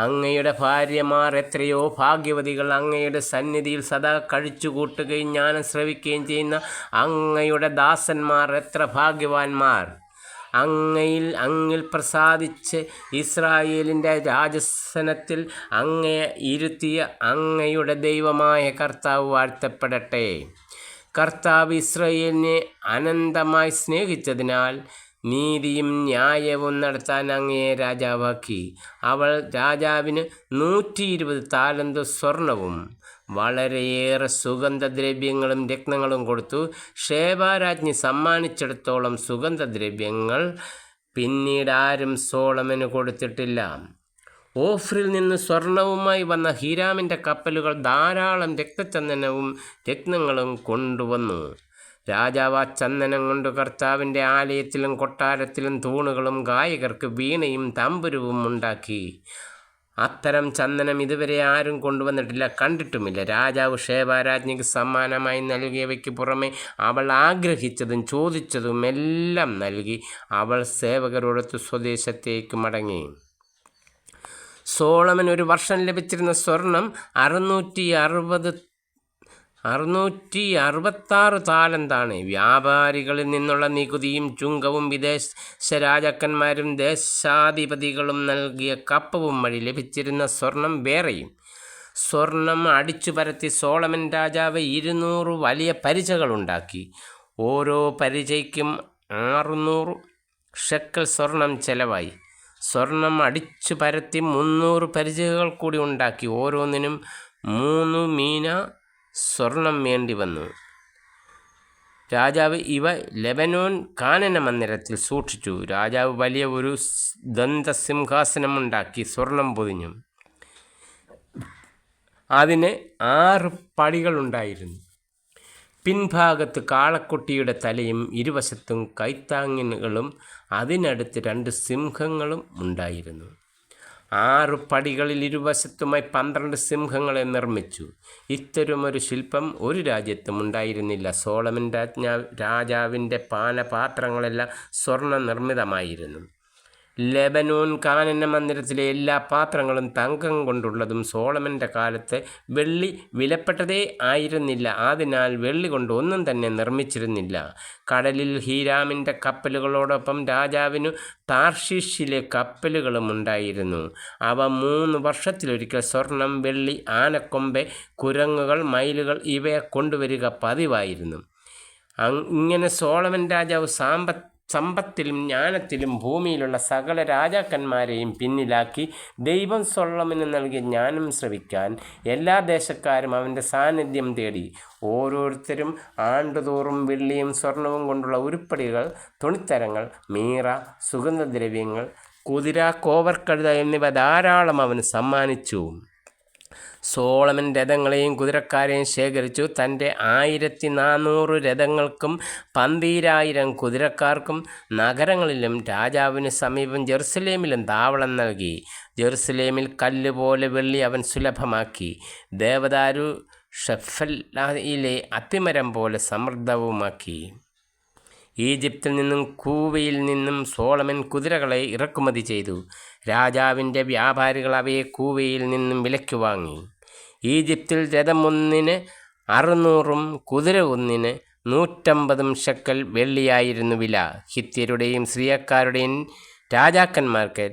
അങ്ങയുടെ ഭാര്യമാർ എത്രയോ ഭാഗ്യവതികൾ. അങ്ങയുടെ സന്നിധിയിൽ സദാ കഴിച്ചുകൂട്ടുകയും ജ്ഞാനം ശ്രവിക്കുകയും ചെയ്യുന്ന അങ്ങയുടെ ദാസന്മാർ എത്ര ഭാഗ്യവാന്മാർ. അങ്ങിൽ പ്രസാദിച്ച് ഇസ്രായേലിൻ്റെ രാജാസനത്തിൽ അങ്ങയെ ഇരുത്തിയ അങ്ങയുടെ ദൈവമായ കർത്താവ് വാഴ്ത്തപ്പെടട്ടെ. കർത്താവ് ഇസ്രായേലിനെ അനന്തമായി സ്നേഹിച്ചതിനാൽ നീതിയും ന്യായവും നടത്താൻ അങ്ങയെ രാജാവാക്കി. അവൾ രാജാവിന് 120 താലന്ത് സ്വർണവും വളരെയേറെ സുഗന്ധദ്രവ്യങ്ങളും രത്നങ്ങളും കൊടുത്തു. ഷേബാരാജ്ഞി സമ്മാനിച്ചിടത്തോളം സുഗന്ധദ്രവ്യങ്ങൾ പിന്നീട് ആരും സോളമന് കൊടുത്തിട്ടില്ല. ഓഫിറിൽ നിന്ന് സ്വർണവുമായി വന്ന ഹീരാമിൻ്റെ കപ്പലുകൾ ധാരാളം രക്തചന്ദനവും രത്നങ്ങളും കൊണ്ടുവന്നു. രാജാവ് ആ ചന്ദനം കൊണ്ട് കർത്താവിൻ്റെ ആലയത്തിലും കൊട്ടാരത്തിലും തൂണുകളും ഗായകർക്ക് വീണയും തമ്പുരുവും ഉണ്ടാക്കി. അത്തരം ചന്ദനം ഇതുവരെ ആരും കൊണ്ടുവന്നിട്ടില്ല, കണ്ടിട്ടുമില്ല. രാജാവ് ഷേബാരാജ്ഞിക്ക് സമ്മാനമായി നൽകിയവയ്ക്ക് പുറമെ അവൾ ആഗ്രഹിച്ചതും ചോദിച്ചതും എല്ലാം നൽകി. അവൾ സേവകരോടൊത്ത് സ്വദേശത്തേക്ക് മടങ്ങി. സോളമൻ ഒരു വർഷം ലഭിച്ചിരുന്ന സ്വർണം 666 താലന്താണ്. വ്യാപാരികളിൽ നിന്നുള്ള നികുതിയും ചുങ്കവും വിദേശ രാജാക്കന്മാരും ദേശാധിപതികളും നൽകിയ കപ്പവും വഴി ലഭിച്ചിരുന്ന സ്വർണം വേറെയും. സ്വർണം അടിച്ചു പരത്തി സോളമൻ രാജാവ് 200 വലിയ പരിചകളുണ്ടാക്കി. ഓരോ പരിചയ്ക്കും 600 ഷെക്കൽ സ്വർണം ചെലവായി. സ്വർണം അടിച്ചു പരത്തി 300 പരിചകൾ കൂടി ഉണ്ടാക്കി. ഓരോന്നിനും 3 മീന സ്വർണം വേണ്ടി വന്നു. രാജാവ് ഇവ ലെബനോൻ കാനന മന്ദിരത്തിൽ സൂക്ഷിച്ചു. രാജാവ് വലിയ ഒരു ദന്തസിംഹാസനമുണ്ടാക്കി സ്വർണം പൊതിഞ്ഞു. അതിന് 6 പടികളുണ്ടായിരുന്നു. പിൻഭാഗത്ത് കാളക്കുട്ടിയുടെ തലയും ഇരുവശത്തും കൈത്താങ്ങലുകളും അതിനടുത്ത് 2 സിംഹങ്ങളും ഉണ്ടായിരുന്നു. 6 പടികളിൽ ഇരുവശത്തുമായി 12 സിംഹങ്ങളെ നിർമ്മിച്ചു. ഇത്തരമൊരു ശില്പം ഒരു രാജ്യത്തും ഉണ്ടായിരുന്നില്ല. സോളമൻ രാജാവിൻ്റെ പാനപാത്രങ്ങളെല്ലാം സ്വർണ്ണ നിർമ്മിതമായിരുന്നു. ലെബനോൻ കാനന മന്ദിരത്തിലെ എല്ലാ പാത്രങ്ങളും തങ്കം കൊണ്ടുള്ളതും സോളമൻ്റെ കാലത്ത് വെള്ളി വിലപ്പെട്ടതേ ആയിരുന്നില്ല. അതിനാൽ വെള്ളി കൊണ്ട് ഒന്നും തന്നെ നിർമ്മിച്ചിരുന്നില്ല. കടലിൽ ഹീരാമിൻ്റെ കപ്പലുകളോടൊപ്പം രാജാവിനു താർഷീഷിലെ കപ്പലുകളും ഉണ്ടായിരുന്നു. അവ 3 വർഷത്തിലൊരിക്കൽ സ്വർണം, വെള്ളി, ആനക്കൊമ്പ്, കുരങ്ങുകൾ, മയിലുകൾ ഇവയെ കൊണ്ടുവരിക പതിവായിരുന്നു. ഇങ്ങനെ സോളമൻ രാജാവ് സമ്പത്തിലും ജ്ഞാനത്തിലും ഭൂമിയിലുള്ള സകല രാജാക്കന്മാരെയും പിന്നിലാക്കി. ദൈവം സോളമന് നൽകിയ ജ്ഞാനം ശ്രവിക്കാൻ എല്ലാ ദേശക്കാരും അവൻ്റെ സാന്നിധ്യം തേടി. ഓരോരുത്തരും ആണ്ടുതോറും വെള്ളിയും സ്വർണവും കൊണ്ടുള്ള ഉരുപ്പടികൾ, തുണിത്തരങ്ങൾ, മീറ, സുഗന്ധദ്രവ്യങ്ങൾ, കുതിര, കോവർക്കഴുത എന്നിവ ധാരാളം അവന് സമ്മാനിച്ചു. സോളമൻ രഥങ്ങളെയും കുതിരക്കാരെയും ശേഖരിച്ചു. തൻ്റെ 1400 രഥങ്ങൾക്കും 12,000 കുതിരക്കാർക്കും നഗരങ്ങളിലും രാജാവിന് സമീപം ജെറുസലേമിലും താവളം നൽകി. ജെറുസലേമിൽ കല്ലുപോലെ വെള്ളി അവൻ സുലഭമാക്കി. ദേവദാരു ഷെഫലയിലെ അത്തിമരം പോലെ സമൃദ്ധവുമാക്കി. ഈജിപ്തിൽ നിന്നും കൂവയിൽ നിന്നും സോളമൻ കുതിരകളെ ഇറക്കുമതി ചെയ്തു. രാജാവിൻ്റെ വ്യാപാരികൾ അവയെ കൂവയിൽ നിന്നും വിലയ്ക്ക് വാങ്ങി. ഈജിപ്തിൽ രഥം ഒന്നിന് 600 കുതിര ഒന്നിന് 150 ഷെക്കൽ വെള്ളിയായിരുന്നു വില. ഹിത്യരുടെയും സിറിയക്കാരുടെയും രാജാക്കന്മാർക്ക്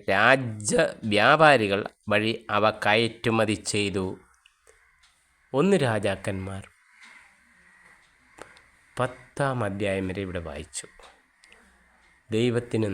വ്യാപാരികൾ വഴി അവ കയറ്റുമതി ചെയ്തു. 1 രാജാക്കന്മാർ 10-ാം അധ്യായം വരെ ഇവിടെ വായിച്ചു. ദൈവത്തിന്